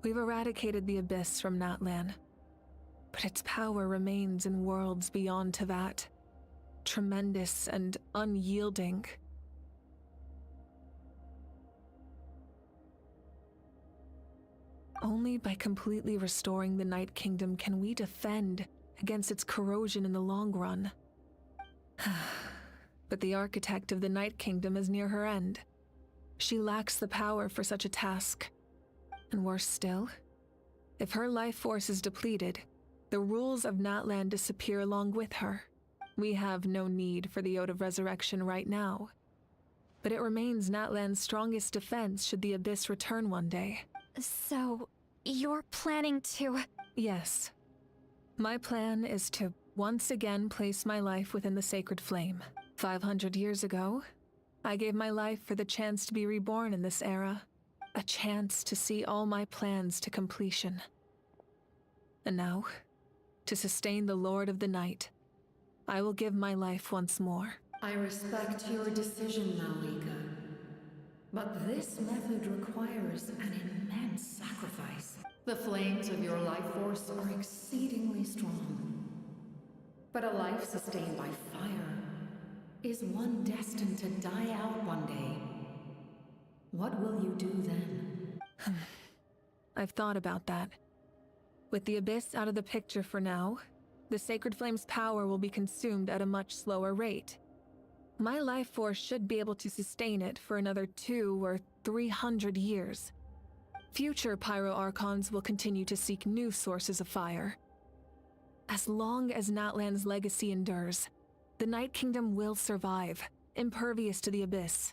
Speaker 2: We've eradicated the Abyss from Natlan, but its power remains in worlds beyond Teyvat, tremendous and unyielding. Only by completely restoring the Night Kingdom can we defend against its corrosion in the long run. But the architect of the Night Kingdom is near her end. She lacks the power for such a task. And worse still, if her life force is depleted, the rules of Natlan disappear along with her. We have no need for the Ode of Resurrection right now, but it remains Natlan's strongest defense should the Abyss return one day.
Speaker 8: So, you're planning to...
Speaker 2: Yes. My plan is to once again place my life within the Sacred Flame. 500 years ago, I gave my life for the chance to be reborn in this era. A chance to see all my plans to completion. And now, to sustain the Lord of the Night, I will give my life once more.
Speaker 22: I respect your decision, Malika. But this method requires an immense sacrifice. The flames of your life force are exceedingly strong. But a life sustained by fire is one destined to die out one day. What will you do then?
Speaker 2: I've thought about that. With the Abyss out of the picture for now, the Sacred Flame's power will be consumed at a much slower rate. My life force should be able to sustain it for another 200 or 300 years. Future Pyro Archons will continue to seek new sources of fire. As long as Natlan's legacy endures, the Night Kingdom will survive, impervious to the Abyss.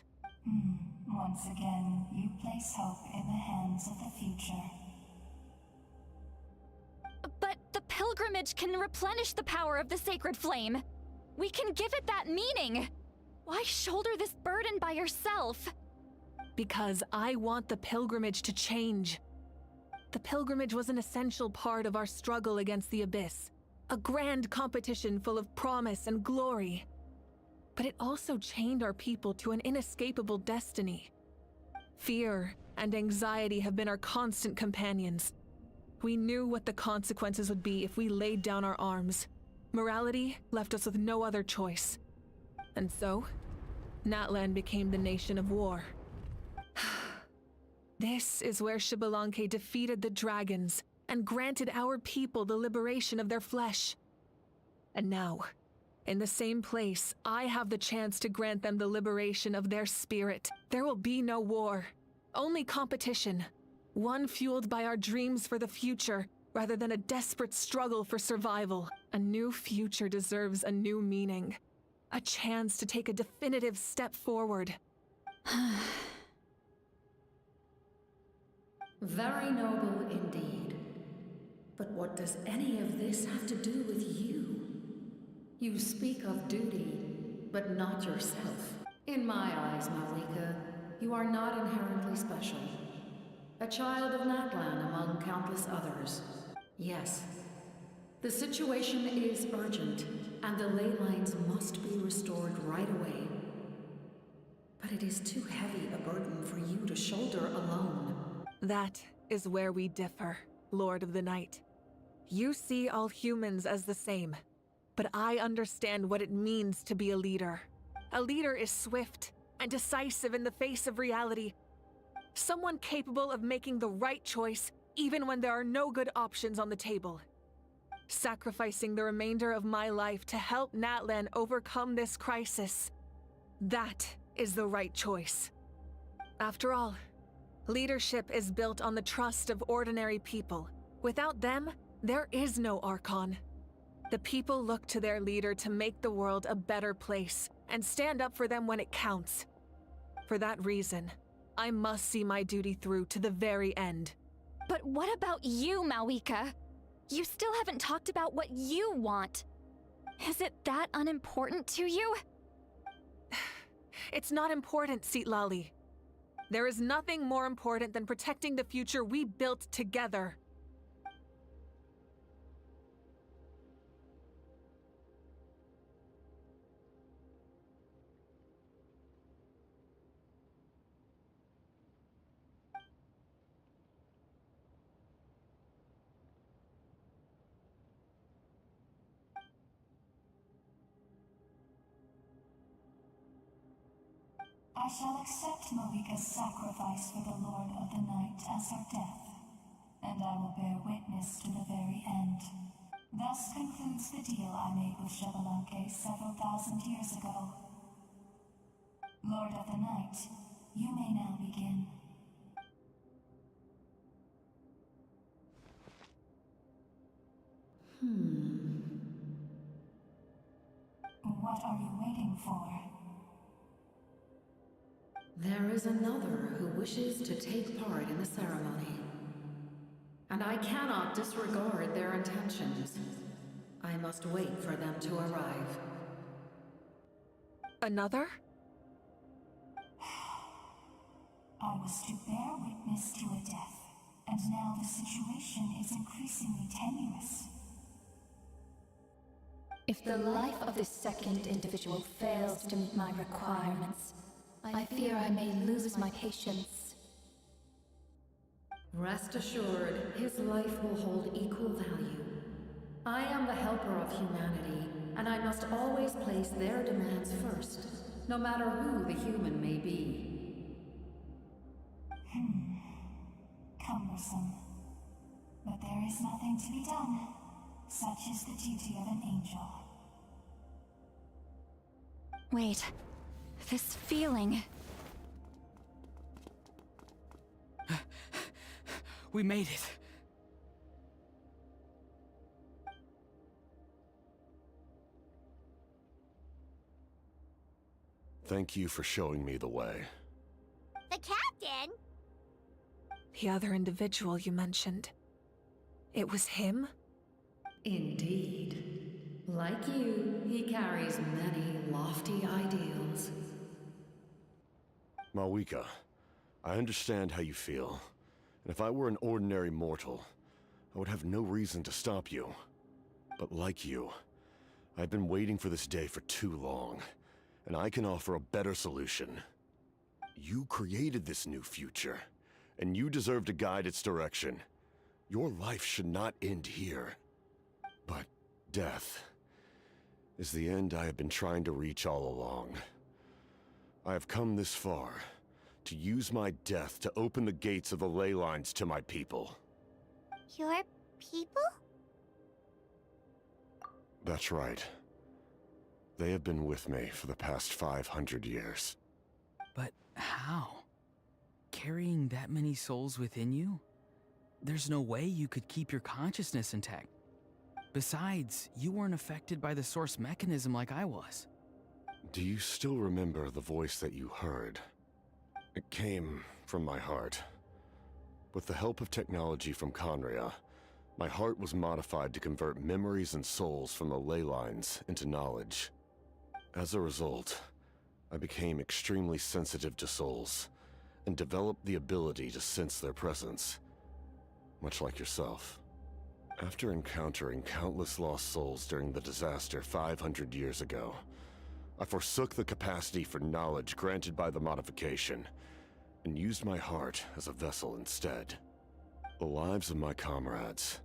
Speaker 16: Once again, you place hope in the hands of the future.
Speaker 8: But the pilgrimage can replenish the power of the Sacred Flame. We can give it that meaning. Why shoulder this burden by yourself?
Speaker 2: Because I want the pilgrimage to change. The pilgrimage was an essential part of our struggle against the Abyss, a grand competition full of promise and glory. But it also chained our people to an inescapable destiny. Fear and anxiety have been our constant companions. We knew what the consequences would be if we laid down our arms. Morality left us with no other choice. And so, Natlan became the nation of war. This is where Xbalanque defeated the dragons and granted our people the liberation of their flesh. And now, in the same place, I have the chance to grant them the liberation of their spirit. There will be no war, only competition. One fueled by our dreams for the future, rather than a desperate struggle for survival. A new future deserves a new meaning. A chance to take a definitive step forward.
Speaker 22: Very noble indeed. But what does any of this have to do with you? You speak of duty, but not yourself. In my eyes, Malika, you are not inherently special. A child of Natlan among countless others. Yes, the situation is urgent, and the ley lines must be restored right away. But it is too heavy a burden for you to shoulder alone.
Speaker 2: That is where we differ, Lord of the Night. You see all humans as the same, but I understand what it means to be a leader. A leader is swift and decisive in the face of reality. Someone capable of making the right choice even when there are no good options on the table. Sacrificing the remainder of my life to help Natlan overcome this crisis. That is the right choice. After all, leadership is built on the trust of ordinary people. Without them, there is no Archon. The people look to their leader to make the world a better place and stand up for them when it counts. For that reason, I must see my duty through to the very end.
Speaker 8: But what about you, Malika? You still haven't talked about what you want. Is it that unimportant to you?
Speaker 2: It's not important, Citlali. There is nothing more important than protecting the future we built together.
Speaker 16: I shall accept Malika's sacrifice for the Lord of the Night as her death, and I will bear witness to the very end. Thus concludes the deal I made with Xbalanque several thousand years ago. Lord of the Night, you may now begin. What are you waiting for?
Speaker 22: There is another who wishes to take part in the ceremony. And I cannot disregard their intentions. I must wait for them to arrive.
Speaker 2: Another?
Speaker 16: I was to bear witness to a death, and now the situation is increasingly tenuous.
Speaker 10: If the life of this second individual fails to meet my requirements, I fear I may lose my patience.
Speaker 22: Rest assured, his life will hold equal value. I am the helper of humanity, and I must always place their demands first, no matter who the human may be.
Speaker 16: Cumbersome. But there is nothing to be done. Such is the duty of an angel.
Speaker 8: Wait. This feeling.
Speaker 9: We made it.
Speaker 14: Thank you for showing me the way.
Speaker 3: The captain?
Speaker 2: The other individual you mentioned. It was him?
Speaker 22: Indeed. Like you, he carries many lofty ideals.
Speaker 14: Malwika, I understand how you feel. And if I were an ordinary mortal, I would have no reason to stop you. But like you, I've been waiting for this day for too long, and I can offer a better solution. You created this new future, and you deserve to guide its direction. Your life should not end here. But death is the end I have been trying to reach all along. I have come this far to use my death to open the gates of the ley lines to my people.
Speaker 3: Your people?
Speaker 14: That's right. They have been with me for the past 500 years.
Speaker 9: But how? Carrying that many souls within you? There's no way you could keep your consciousness intact. Besides, you weren't affected by the source mechanism like I was.
Speaker 14: Do you still remember the voice that you heard? It came from my heart. With the help of technology from Khaenri'ah, my heart was modified to convert memories and souls from the ley lines into knowledge. As a result, I became extremely sensitive to souls, and developed the ability to sense their presence, much like yourself. After encountering countless lost souls during the disaster 500 years ago, I forsook the capacity for knowledge granted by the modification, and used my heart as a vessel instead. The lives of my comrades,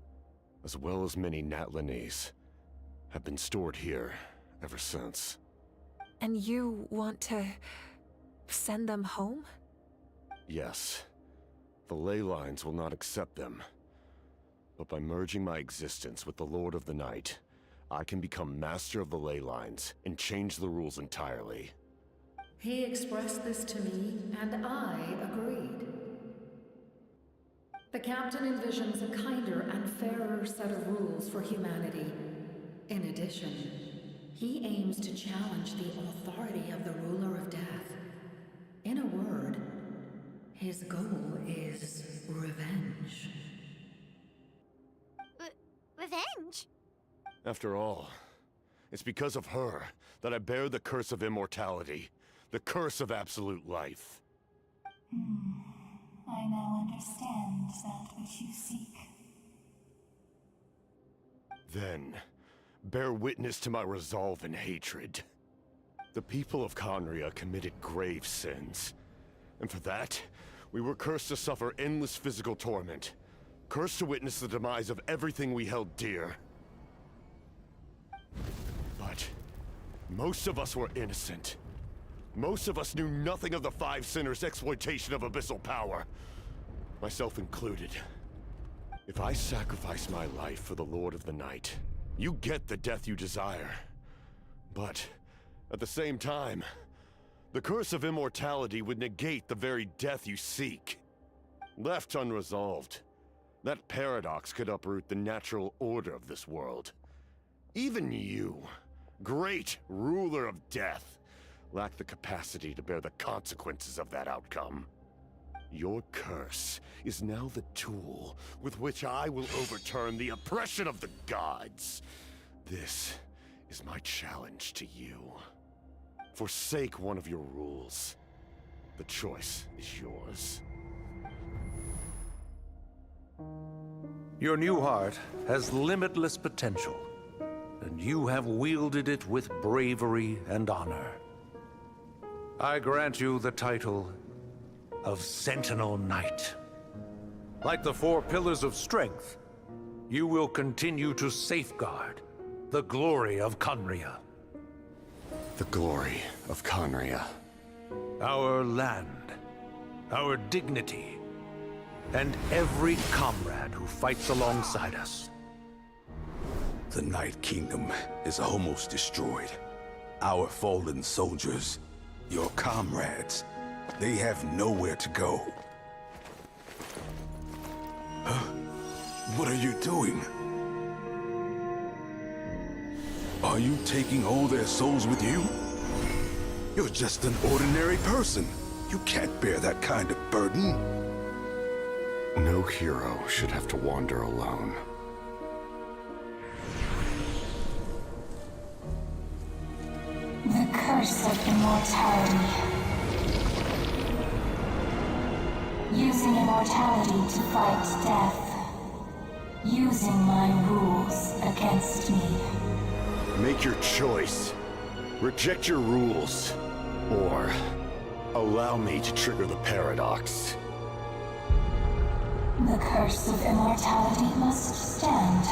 Speaker 14: as well as many Natlanese, have been stored here ever since.
Speaker 2: And you want to send them home?
Speaker 14: Yes. The ley lines will not accept them. But by merging my existence with the Lord of the Night, I can become master of the ley lines and change the rules entirely.
Speaker 22: He expressed this to me, and I agreed. The captain envisions a kinder and fairer set of rules for humanity. In addition, he aims to challenge the authority of the ruler of death. In a word, his goal is revenge.
Speaker 3: Revenge?
Speaker 14: After all, it's because of her that I bear the curse of immortality, the curse of absolute life.
Speaker 16: I now understand that which you seek.
Speaker 14: Then, bear witness to my resolve and hatred. The people of Khaenri'ah committed grave sins, and for that, we were cursed to suffer endless physical torment, cursed to witness the demise of everything we held dear. But most of us were innocent. Most of us knew nothing of the Five Sinners' exploitation of abyssal power. Myself included. If I sacrifice my life for the Lord of the Night, you get the death you desire. But, at the same time, the curse of immortality would negate the very death you seek. Left unresolved, that paradox could uproot the natural order of this world. Even you, great ruler of death, lack the capacity to bear the consequences of that outcome. Your curse is now the tool with which I will overturn the oppression of the gods. This is my challenge to you. Forsake one of your rules. The choice is yours.
Speaker 4: Your new heart has limitless potential, and you have wielded it with bravery and honor. I grant you the title of Sentinel Knight. Like the four pillars of strength, you will continue to safeguard the glory of Khaenri'ah.
Speaker 14: The glory of Khaenri'ah.
Speaker 4: Our land, our dignity, and every comrade who fights alongside us.
Speaker 6: The Night Kingdom is almost destroyed. Our fallen soldiers, your comrades, they have nowhere to go. Huh? What are you doing? Are you taking all their souls with you? You're just an ordinary person. You can't bear that kind of burden.
Speaker 14: No hero should have to wander alone.
Speaker 16: The curse of immortality. Using immortality to fight death. Using my rules against me.
Speaker 14: Make your choice. Reject your rules. Or allow me to trigger the paradox.
Speaker 16: The curse of immortality must stand.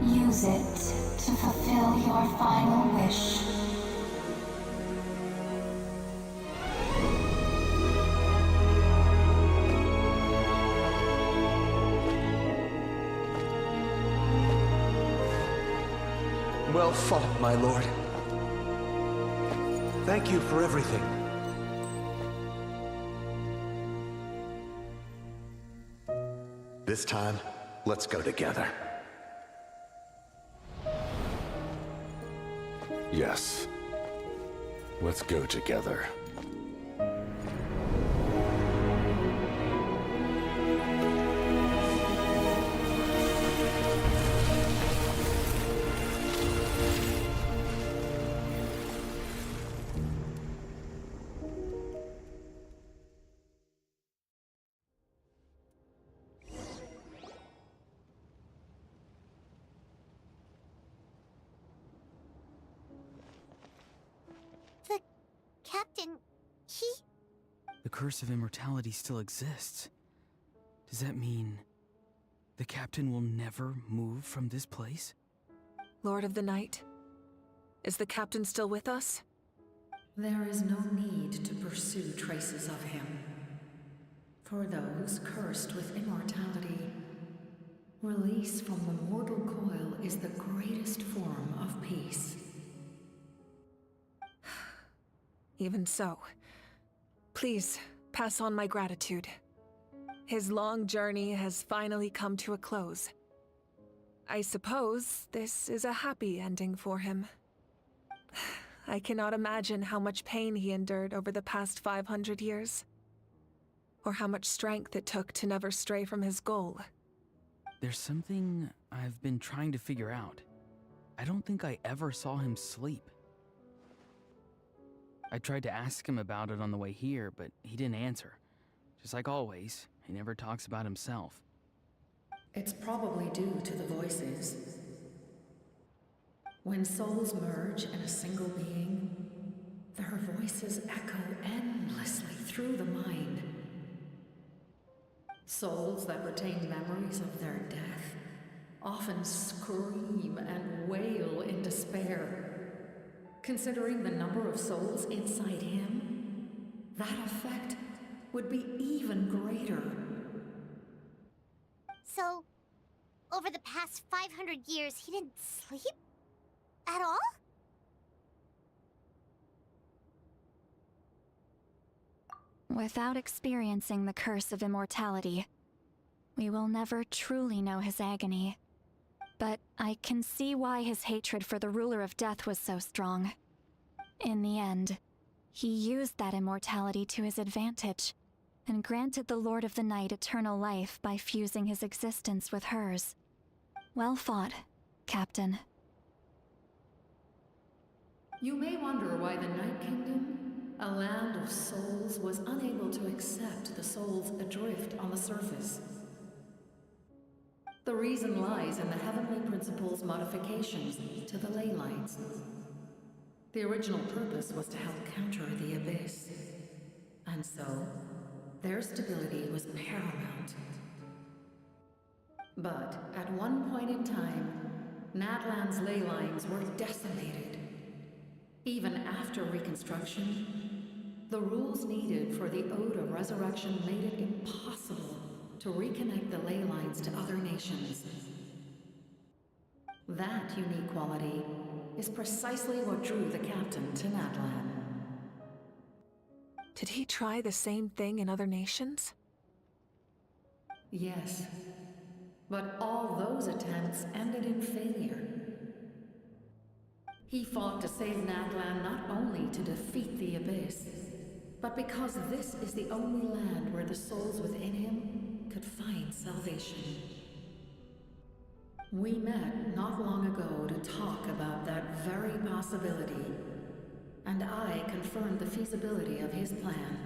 Speaker 16: Use it to fulfill your final wish.
Speaker 4: Well fought, my lord. Thank you for everything.
Speaker 19: This time, let's go together.
Speaker 14: Yes. Let's go together.
Speaker 3: The captain, he...
Speaker 9: The curse of immortality still exists. Does that mean the captain will never move from this place?
Speaker 2: Lord of the Night, is the captain still with us?
Speaker 22: There is no need to pursue traces of him. For those cursed with immortality, release from the mortal coil is the greatest form of peace.
Speaker 2: Even so, please pass on my gratitude. His long journey has finally come to a close. I suppose this is a happy ending for him. I cannot imagine how much pain he endured over the past 500 years, or how much strength it took to never stray from his goal.
Speaker 9: There's something I've been trying to figure out. I don't think I ever saw him sleep. I tried to ask him about it on the way here, but he didn't answer. Just like always, he never talks about himself.
Speaker 22: It's probably due to the voices. When souls merge in a single being, their voices echo endlessly through the mind. Souls that retain memories of their death often scream and wail in despair, Considering the number of souls inside him, that effect would be even greater.
Speaker 3: So, over the past 500 years, he didn't sleep? At all?
Speaker 8: Without experiencing the curse of immortality, we will never truly know his agony. But I can see why his hatred for the ruler of death was so strong. In the end, he used that immortality to his advantage, and granted the Lord of the Night eternal life by fusing his existence with hers. Well fought, Captain.
Speaker 22: You may wonder why the Night Kingdom, a land of souls, was unable to accept the souls adrift on the surface. The reason lies in the Heavenly Principle's modifications to the ley lines. The original purpose was to help counter the Abyss, and so their stability was paramount. But at one point in time, Natlan's ley lines were decimated. Even after reconstruction, the rules needed for the Ode of Resurrection made it impossible to reconnect the ley lines to other nations. That unique quality is precisely what drew the captain to Natlan.
Speaker 2: Did he try the same thing in other nations?
Speaker 22: Yes, but all those attempts ended in failure. He fought to save Natlan not only to defeat the Abyss, but because this is the only land where the souls within him could find salvation. We met not long ago to talk about that very possibility, and I confirmed the feasibility of his plan.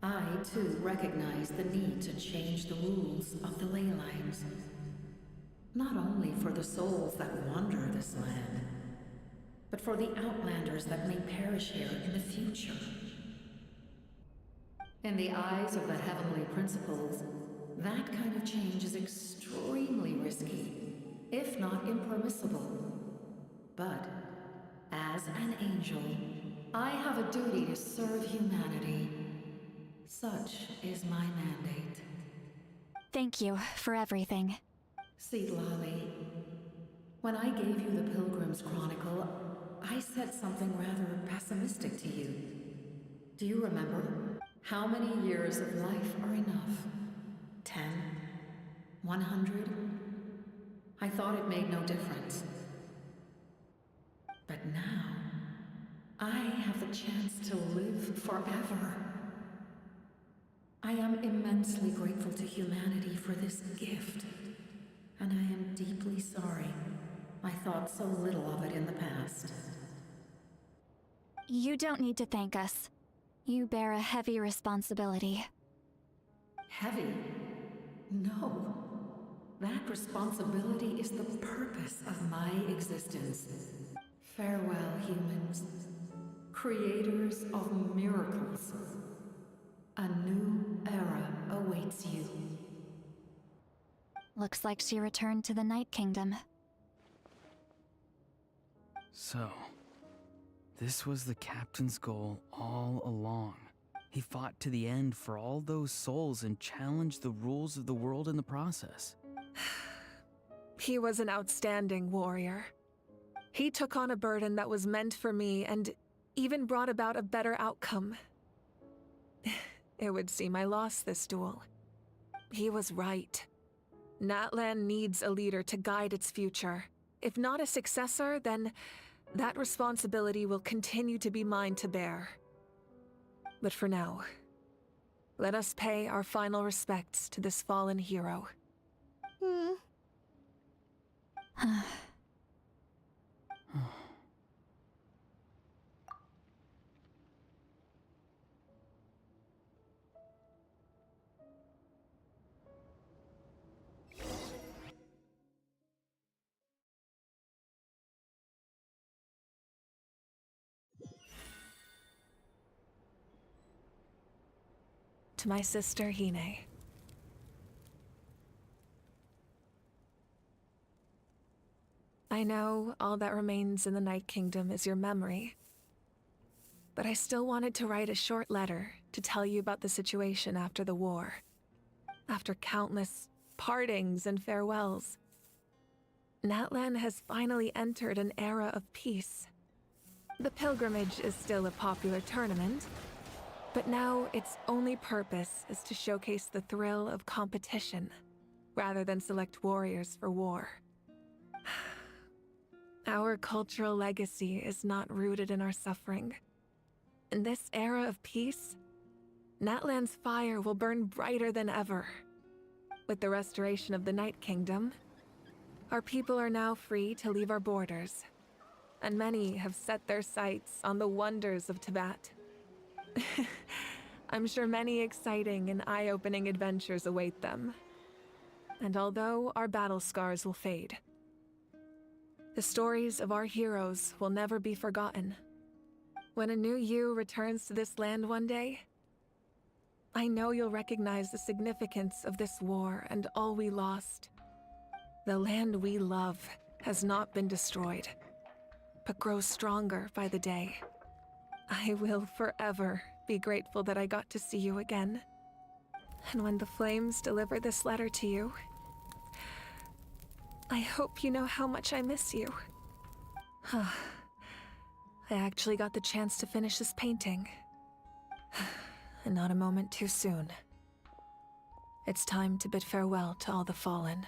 Speaker 22: I, too, recognize the need to change the rules of the ley lines. Not only for the souls that wander this land, but for the outlanders that may perish here in the future. In the eyes of the Heavenly Principles, that kind of change is extremely risky, if not impermissible. But, as an angel, I have a duty to serve humanity. Such is my mandate.
Speaker 8: Thank you for everything.
Speaker 22: Citlali, when I gave you the Pilgrim's Chronicle, I said something rather pessimistic to you. Do you remember? How many years of life are enough? 10? 100? I thought it made no difference. But now, I have the chance to live forever. I am immensely grateful to humanity for this gift, and I am deeply sorry I thought so little of it in the past.
Speaker 8: You don't need to thank us. You bear a heavy responsibility.
Speaker 22: Heavy? No. That responsibility is the purpose of my existence. Farewell, humans. Creators of miracles. A new era awaits you.
Speaker 8: Looks like she returned to the Night Kingdom.
Speaker 9: So, this was the captain's goal all along. He fought to the end for all those souls and challenged the rules of the world in the process.
Speaker 2: He was an outstanding warrior. He took on a burden that was meant for me and even brought about a better outcome. It would seem I lost this duel. He was right. Natlan needs a leader to guide its future. If not a successor, then that responsibility will continue to be mine to bear. But for now, let us pay our final respects to this fallen hero. To my sister, Hine. I know all that remains in the Night Kingdom is your memory. But I still wanted to write a short letter to tell you about the situation after the war. After countless partings and farewells, Natlan has finally entered an era of peace. The pilgrimage is still a popular tournament, but now its only purpose is to showcase the thrill of competition, rather than select warriors for war. Our cultural legacy is not rooted in our suffering. In this era of peace, Natlan's fire will burn brighter than ever. With the restoration of the Night Kingdom, our people are now free to leave our borders, and many have set their sights on the wonders of Teyvat. I'm sure many exciting and eye-opening adventures await them. And although our battle scars will fade, the stories of our heroes will never be forgotten. When a new you returns to this land one day, I know you'll recognize the significance of this war and all we lost. The land we love has not been destroyed, but grows stronger by the day. I will forever be grateful that I got to see you again. And when the flames deliver this letter to you, I hope you know how much I miss you. I actually got the chance to finish this painting. And not a moment too soon. It's time to bid farewell to all the fallen.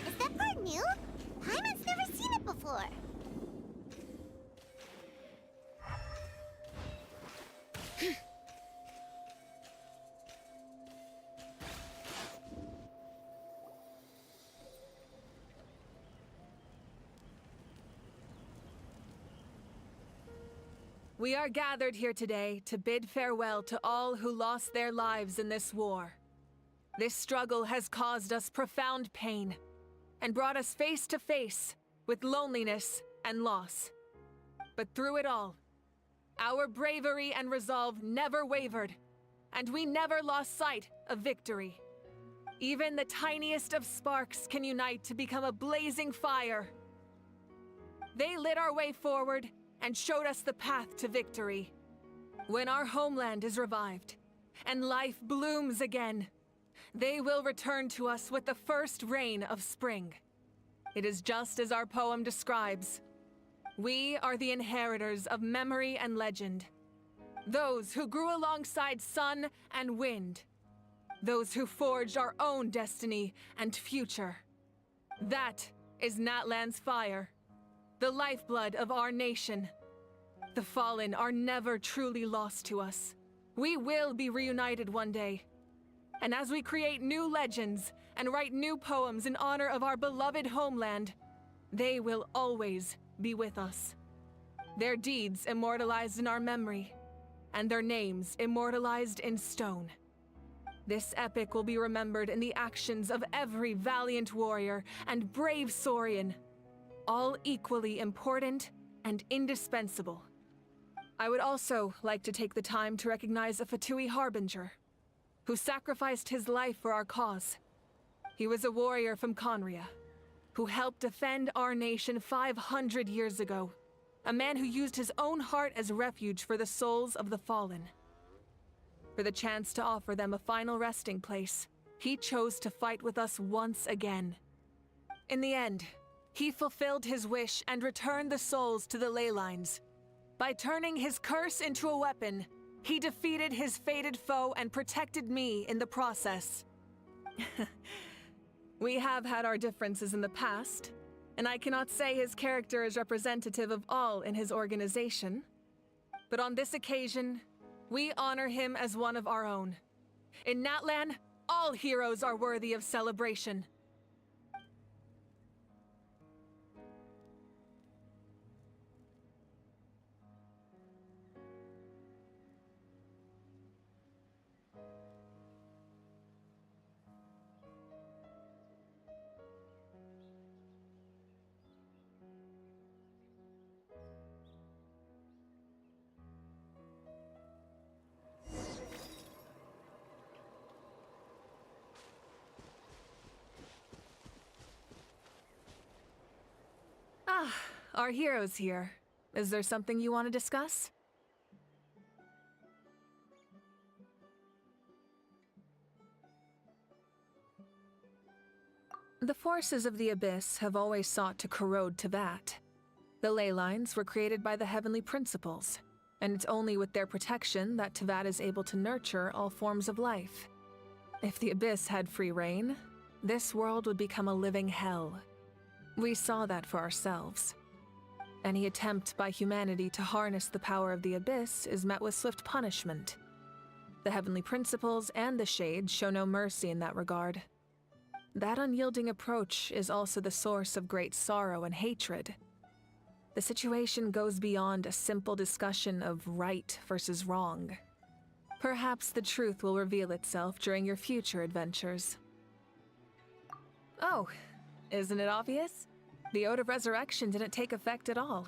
Speaker 3: Is that part new? Paimon's never seen it before.
Speaker 2: We are gathered here today to bid farewell to all who lost their lives in this war. This struggle has caused us profound pain and brought us face to face with loneliness and loss. But through it all, our bravery and resolve never wavered, and we never lost sight of victory. Even the tiniest of sparks can unite to become a blazing fire. They lit our way forward and showed us the path to victory. When our homeland is revived and life blooms again, they will return to us with the first rain of spring. It is just as our poem describes. We are the inheritors of memory and legend. Those who grew alongside sun and wind. Those who forged our own destiny and future. That is Natlan's fire, the lifeblood of our nation. The fallen are never truly lost to us. We will be reunited one day. And as we create new legends and write new poems in honor of our beloved homeland, they will always be with us. Their deeds immortalized in our memory, and their names immortalized in stone. This epic will be remembered in the actions of every valiant warrior and brave Saurian, all equally important and indispensable. I would also like to take the time to recognize a Fatui Harbinger, who sacrificed his life for our cause. He was a warrior from Conria, who helped defend our nation 500 years ago. A man who used his own heart as refuge for the souls of the fallen. For the chance to offer them a final resting place, he chose to fight with us once again. In the end, he fulfilled his wish and returned the souls to the ley lines. By turning his curse into a weapon, he defeated his fated foe and protected me in the process. We have had our differences in the past, and I cannot say his character is representative of all in his organization. But on this occasion, we honor him as one of our own. In Natlan, all heroes are worthy of celebration. Our hero's here. Is there something you want to discuss? The forces of the Abyss have always sought to corrode Teyvat. The ley lines were created by the Heavenly Principles, and it's only with their protection that Teyvat is able to nurture all forms of life. If the Abyss had free reign, this world would become a living hell. We saw that for ourselves. Any attempt by humanity to harness the power of the Abyss is met with swift punishment. The Heavenly Principles and the Shades show no mercy in that regard. That unyielding approach is also the source of great sorrow and hatred. The situation goes beyond a simple discussion of right versus wrong. Perhaps the truth will reveal itself during your future adventures. Oh, isn't it obvious? The Ode of Resurrection didn't take effect at all.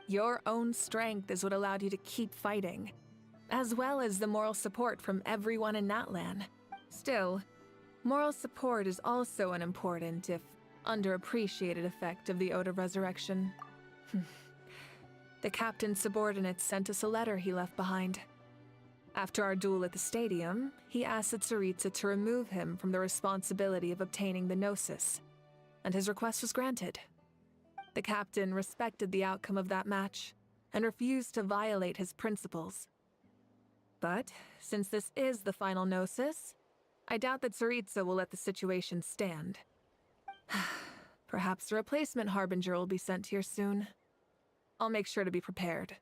Speaker 2: Your own strength is what allowed you to keep fighting, as well as the moral support from everyone in Natlan. Still, moral support is also an important, if underappreciated, effect of the Ode of Resurrection. The captain's subordinates sent us a letter he left behind. After our duel at the stadium, he asked the Tsaritsa to remove him from the responsibility of obtaining the Gnosis, and his request was granted. The captain respected the outcome of that match and refused to violate his principles. But since this is the final Gnosis, I doubt that Tsaritsa will let the situation stand. Perhaps a replacement Harbinger will be sent here soon. I'll make sure to be prepared.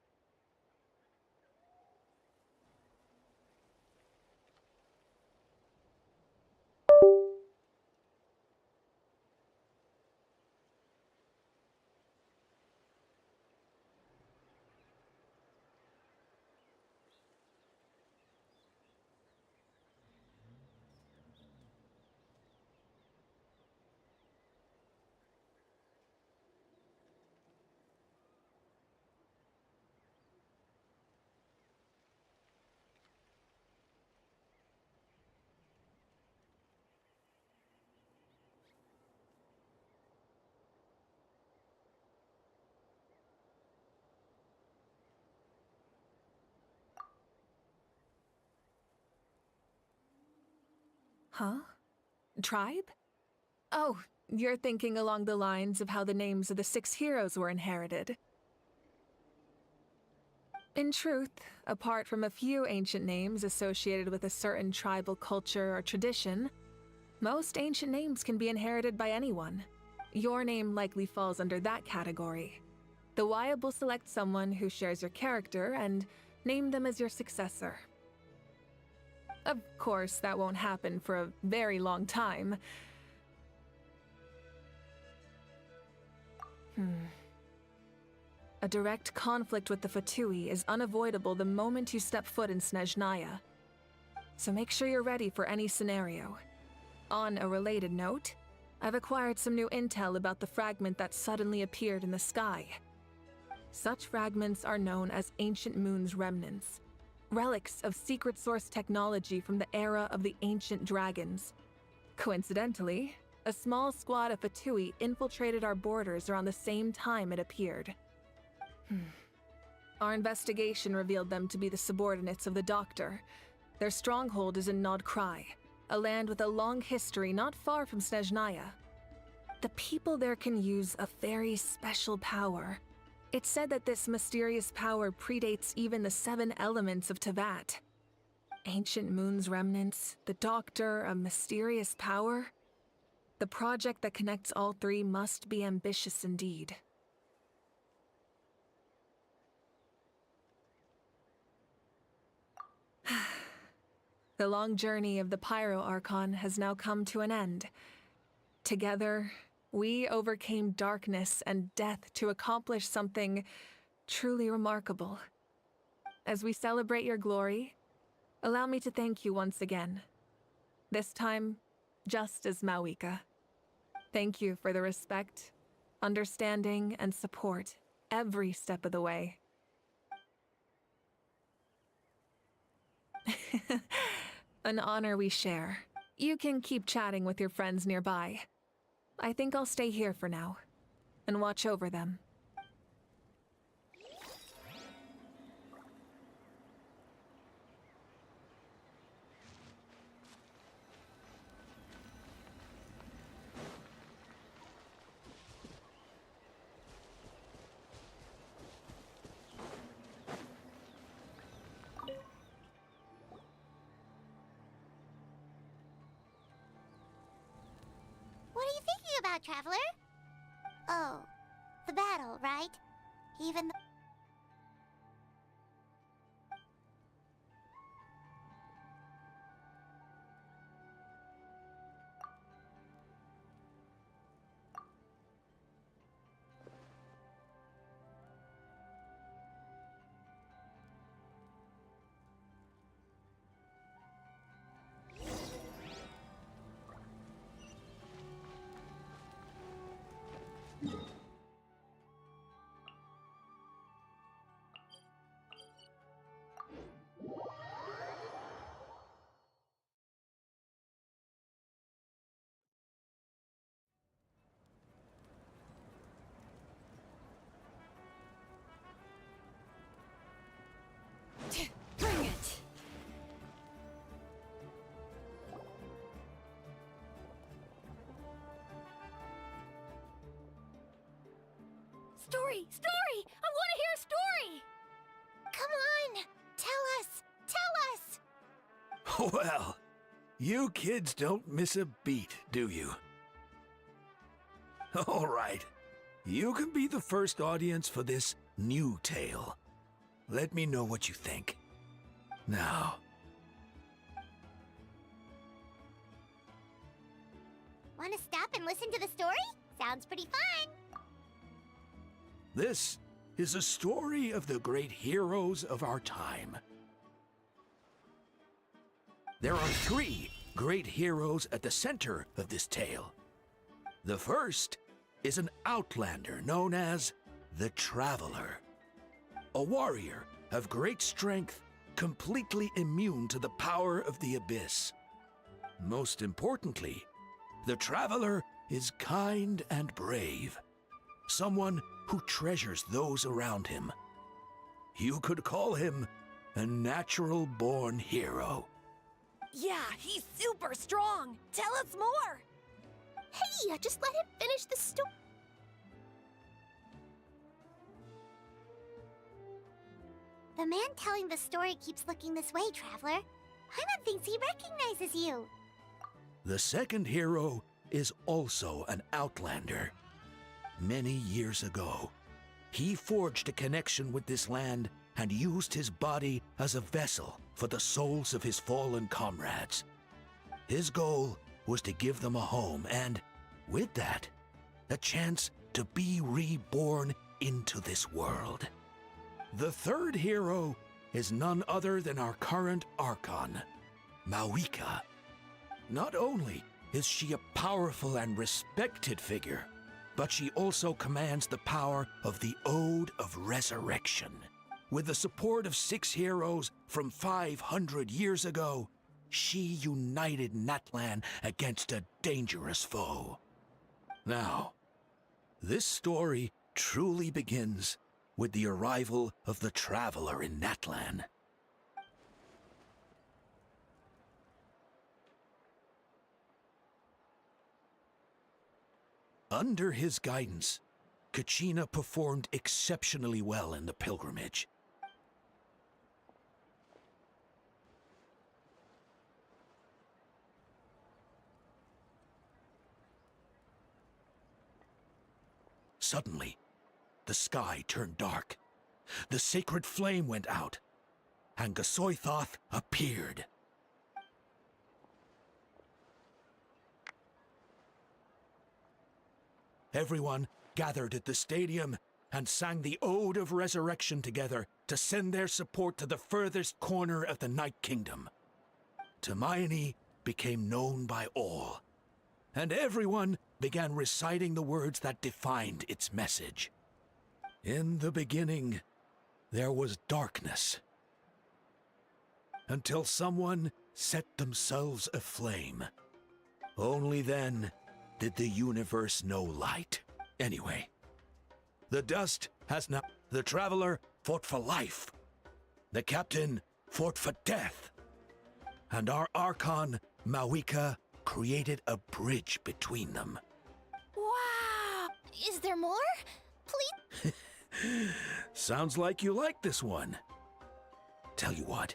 Speaker 2: Huh? Tribe? Oh, you're thinking along the lines of how the names of the 6 heroes were inherited. In truth, apart from a few ancient names associated with a certain tribal culture or tradition, most ancient names can be inherited by anyone. Your name likely falls under that category. The Wyab will select someone who shares your character and name them as your successor. Of course, that won't happen for a very long time. A direct conflict with the Fatui is unavoidable the moment you step foot in Snezhnaya. So make sure you're ready for any scenario. On a related note, I've acquired some new intel about the fragment that suddenly appeared in the sky. Such fragments are known as Ancient Moon's remnants. Relics of secret source technology from the era of the ancient dragons. Coincidentally, a small squad of Fatui infiltrated our borders around the same time it appeared. Our investigation revealed them to be the subordinates of the Doctor. Their stronghold is in Nod Krai, a land with a long history not far from Snezhnaya. The people there can use a very special power. It's said that this mysterious power predates even the 7 elements of Teyvat. Ancient Moon's remnants, the Doctor, a mysterious power? The project that connects all 3 must be ambitious indeed. The long journey of the Pyro Archon has now come to an end. Together, we overcame darkness and death to accomplish something truly remarkable. As we celebrate your glory, allow me to thank you once again. This time, just as Mawika. Thank you for the respect, understanding, and support every step of the way. An honor we share. You can keep chatting with your friends nearby. I think I'll stay here for now and watch over them.
Speaker 3: you about, Traveler? Oh, the battle, right? Even the...
Speaker 8: Bring it! Story! Story! I want to hear a story!
Speaker 3: Come on! Tell us! Tell us!
Speaker 20: Well, you kids don't miss a beat, do you? All right. You can be the first audience for this new tale. Let me know what you think. Now.
Speaker 3: Want to stop and listen to the story? Sounds pretty fun.
Speaker 20: This is a story of the great heroes of our time. There are 3 great heroes at the center of this tale. The first is an outlander known as the Traveler. A warrior of great strength, completely immune to the power of the Abyss. Most importantly, the Traveler is kind and brave. Someone who treasures those around him. You could call him a natural-born hero.
Speaker 24: Yeah, he's super strong. Tell us more.
Speaker 3: Hey, just let him finish the story. The man telling the story keeps looking this way, Traveler. Paimon thinks he recognizes you.
Speaker 20: The second hero is also an outlander. Many years ago, he forged a connection with this land and used his body as a vessel for the souls of his fallen comrades. His goal was to give them a home and, with that, a chance to be reborn into this world. The third hero is none other than our current Archon, Mawika. Not only is she a powerful and respected figure, but she also commands the power of the Ode of Resurrection. With the support of 6 heroes from 500 years ago, she united Natlan against a dangerous foe. Now, this story truly begins with the arrival of the Traveler in Natlan. Under his guidance, Kachina performed exceptionally well in the pilgrimage. Suddenly, the sky turned dark. The sacred flame went out, and Gasoithoth appeared. Everyone gathered at the stadium and sang the Ode of Resurrection together to send their support to the furthest corner of the Night Kingdom. Hermione became known by all, and everyone began reciting the words that defined its message. In the beginning, there was darkness, until someone set themselves aflame. Only then did the universe know light. Anyway, the dust has now... The Traveler fought for life. The Captain fought for death. And our Archon, Mawika, created a bridge between them.
Speaker 3: Wow! Is there more? Please?
Speaker 20: Sounds like you like this one. Tell you what,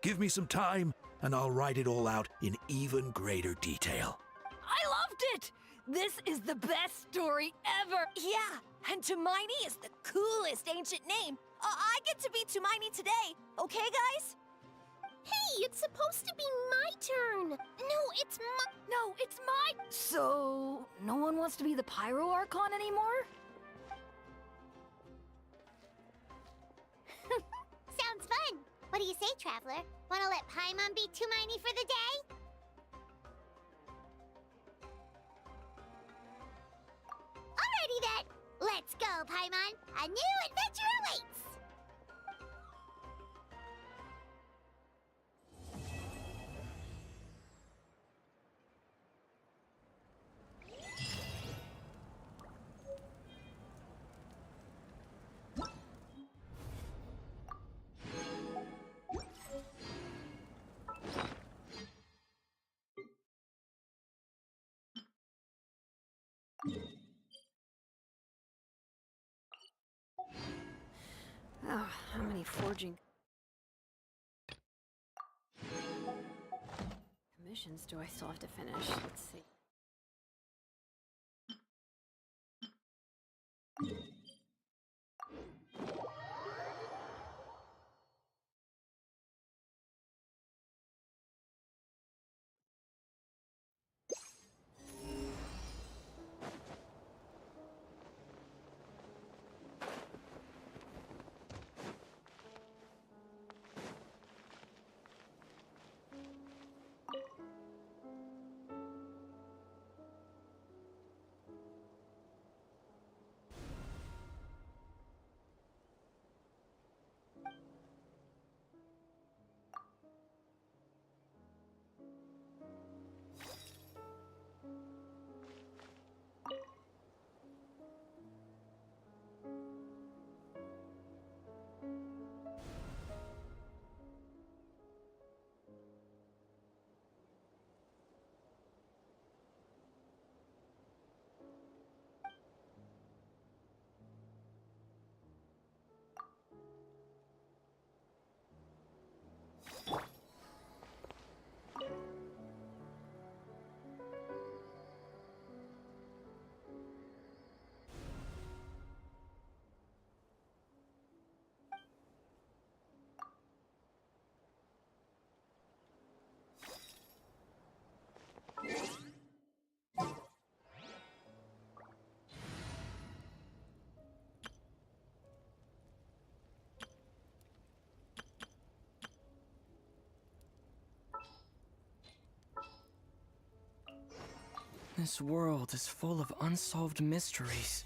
Speaker 20: give me some time and I'll write it all out in even greater detail.
Speaker 24: I loved it! This is the best story ever! Yeah, and Tumaini is the coolest ancient name. I get to be Tumaini today, okay, guys?
Speaker 3: Hey, it's supposed to be my turn. No, it's my...
Speaker 24: So, no one wants to be the Pyro Archon anymore?
Speaker 3: Sounds fun. What do you say, Traveler? Wanna let Paimon be Tumaini for the day? Alrighty then. Let's go, Paimon. A new adventure awaits.
Speaker 24: Oh, how many forging missions do I still have to finish? Let's see.
Speaker 9: This world is full of unsolved mysteries.